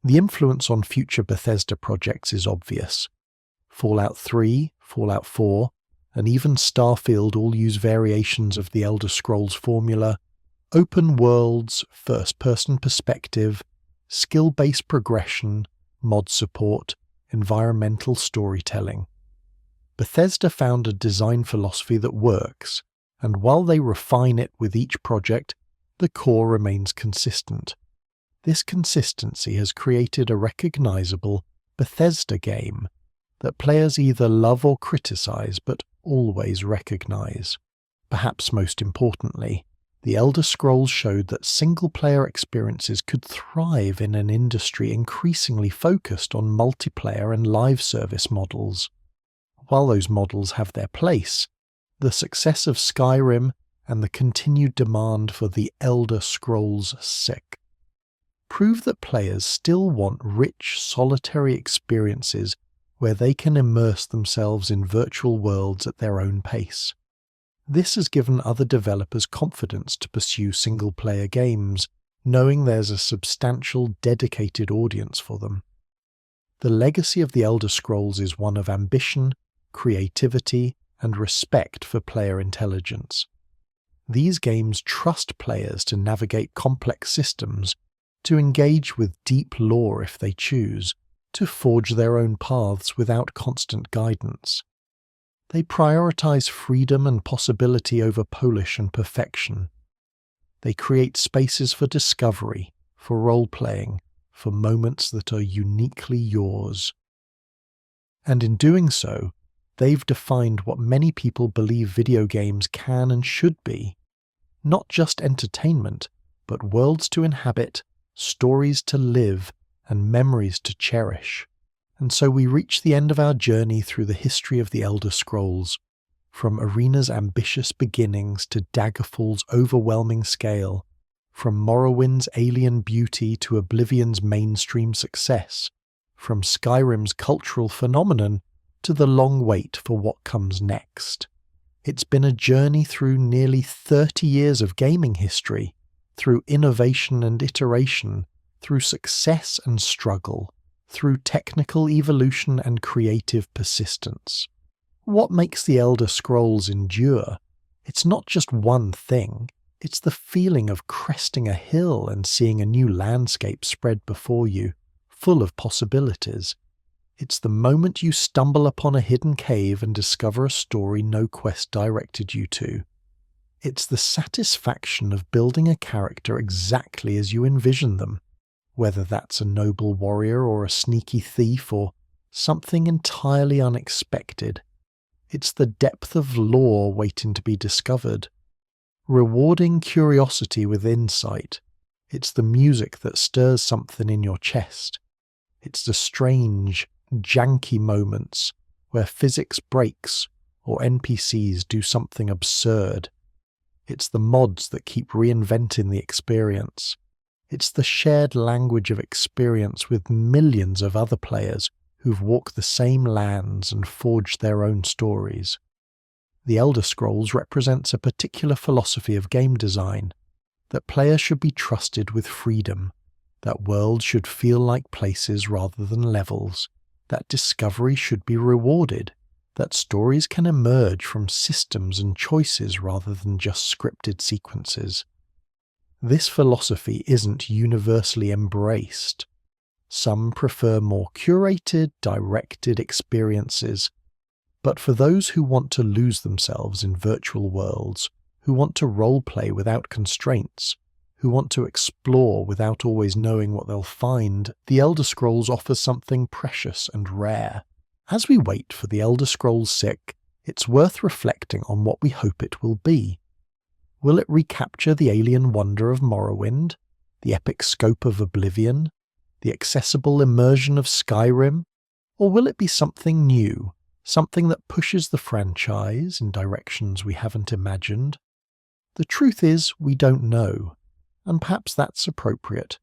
The influence on future Bethesda projects is obvious. Fallout 3, Fallout 4, and even Starfield all use variations of the Elder Scrolls formula: open worlds, first-person perspective, skill-based progression, mod support, environmental storytelling. Bethesda found a design philosophy that works, and while they refine it with each project, the core remains consistent. This consistency has created a recognizable Bethesda game that players either love or criticize but always recognize. Perhaps most importantly, the Elder Scrolls showed that single-player experiences could thrive in an industry increasingly focused on multiplayer and live service models. While those models have their place, the success of Skyrim and the continued demand for the Elder Scrolls 6 prove that players still want rich, solitary experiences where they can immerse themselves in virtual worlds at their own pace. This has given other developers confidence to pursue single-player games, knowing there's a substantial, dedicated audience for them. The legacy of the Elder Scrolls is one of ambition, creativity, and respect for player intelligence. These games trust players to navigate complex systems, to engage with deep lore if they choose, to forge their own paths without constant guidance. They prioritize freedom and possibility over polish and perfection. They create spaces for discovery, for role-playing, for moments that are uniquely yours. And in doing so, they've defined what many people believe video games can and should be. Not just entertainment, but worlds to inhabit, stories to live, and memories to cherish. And so we reach the end of our journey through the history of the Elder Scrolls, from Arena's ambitious beginnings to Daggerfall's overwhelming scale, from Morrowind's alien beauty to Oblivion's mainstream success, from Skyrim's cultural phenomenon to the long wait for what comes next. It's been a journey through nearly 30 years of gaming history, through innovation and iteration, through success and struggle, through technical evolution and creative persistence. What makes the Elder Scrolls endure? It's not just one thing, it's the feeling of cresting a hill and seeing a new landscape spread before you, full of possibilities. It's the moment you stumble upon a hidden cave and discover a story no quest directed you to. It's the satisfaction of building a character exactly as you envision them, whether that's a noble warrior or a sneaky thief or something entirely unexpected. It's the depth of lore waiting to be discovered, rewarding curiosity with insight. It's the music that stirs something in your chest. It's the strange, janky moments where physics breaks or NPCs do something absurd. It's the mods that keep reinventing the experience. It's the shared language of experience with millions of other players who've walked the same lands and forged their own stories. The Elder Scrolls represents a particular philosophy of game design, that players should be trusted with freedom, that worlds should feel like places rather than levels, that discovery should be rewarded, that stories can emerge from systems and choices rather than just scripted sequences. This philosophy isn't universally embraced. Some prefer more curated, directed experiences, but for those who want to lose themselves in virtual worlds, who want to roleplay without constraints, who want to explore without always knowing what they'll find, the Elder Scrolls offers something precious and rare. As we wait for the Elder Scrolls 6, it's worth reflecting on what we hope it will be. Will it recapture the alien wonder of Morrowind, the epic scope of Oblivion, the accessible immersion of Skyrim, or will it be something new, something that pushes the franchise in directions we haven't imagined? The truth is, we don't know, and perhaps that's appropriate.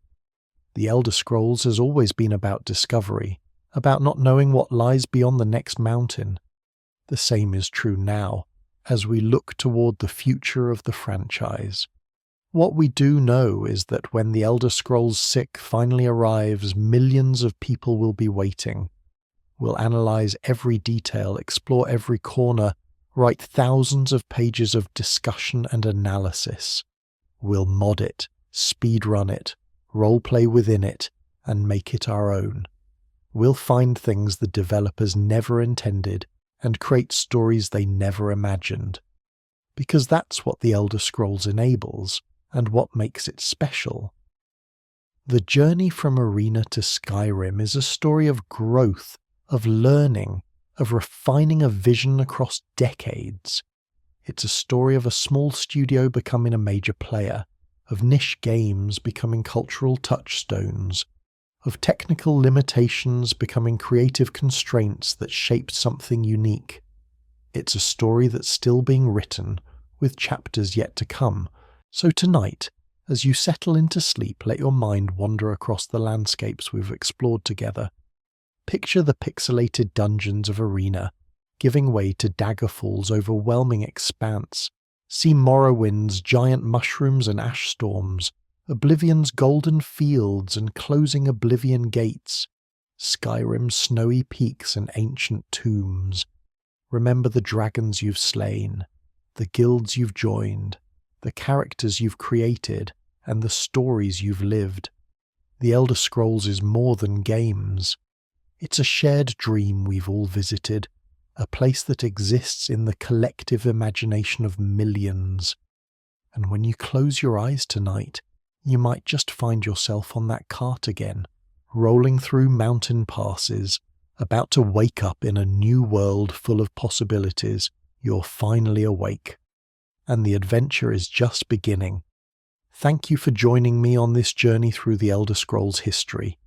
The Elder Scrolls has always been about discovery, about not knowing what lies beyond the next mountain. The same is true now, as we look toward the future of the franchise. What we do know is that when the Elder Scrolls 6 finally arrives, millions of people will be waiting. We'll analyze every detail, explore every corner, write thousands of pages of discussion and analysis. We'll mod it, speedrun it, roleplay within it, and make it our own. We'll find things the developers never intended and create stories they never imagined. Because that's what the Elder Scrolls enables, and what makes it special. The journey from Arena to Skyrim is a story of growth, of learning, of refining a vision across decades. It's a story of a small studio becoming a major player, of niche games becoming cultural touchstones, of technical limitations becoming creative constraints that shaped something unique. It's a story that's still being written, with chapters yet to come. So tonight, as you settle into sleep, let your mind wander across the landscapes we've explored together. Picture the pixelated dungeons of Arena, giving way to Daggerfall's overwhelming expanse. See Morrowind's giant mushrooms and ash storms, Oblivion's golden fields and closing Oblivion gates, Skyrim's snowy peaks and ancient tombs. Remember the dragons you've slain, the guilds you've joined, the characters you've created, and the stories you've lived. The Elder Scrolls is more than games. It's a shared dream we've all visited, a place that exists in the collective imagination of millions. And when you close your eyes tonight, you might just find yourself on that cart again, rolling through mountain passes, about to wake up in a new world full of possibilities. You're finally awake, and the adventure is just beginning. Thank you for joining me on this journey through the Elder Scrolls history.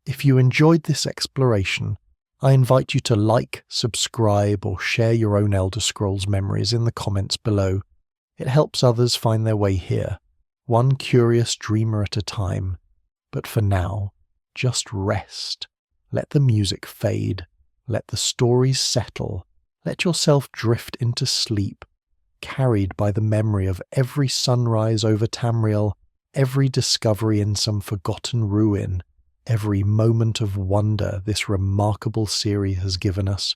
If you enjoyed this exploration, I invite you to like, subscribe, or share your own Elder Scrolls memories in the comments below. It helps others find their way here, one curious dreamer at a time. But for now, just rest. Let the music fade. Let the stories settle. Let yourself drift into sleep, carried by the memory of every sunrise over Tamriel, every discovery in some forgotten ruin, every moment of wonder this remarkable series has given us.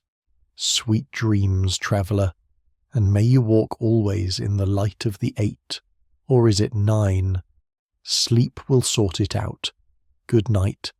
Sweet dreams, traveller, and may you walk always in the light of the 8, or is it 9? Sleep will sort it out. Good night.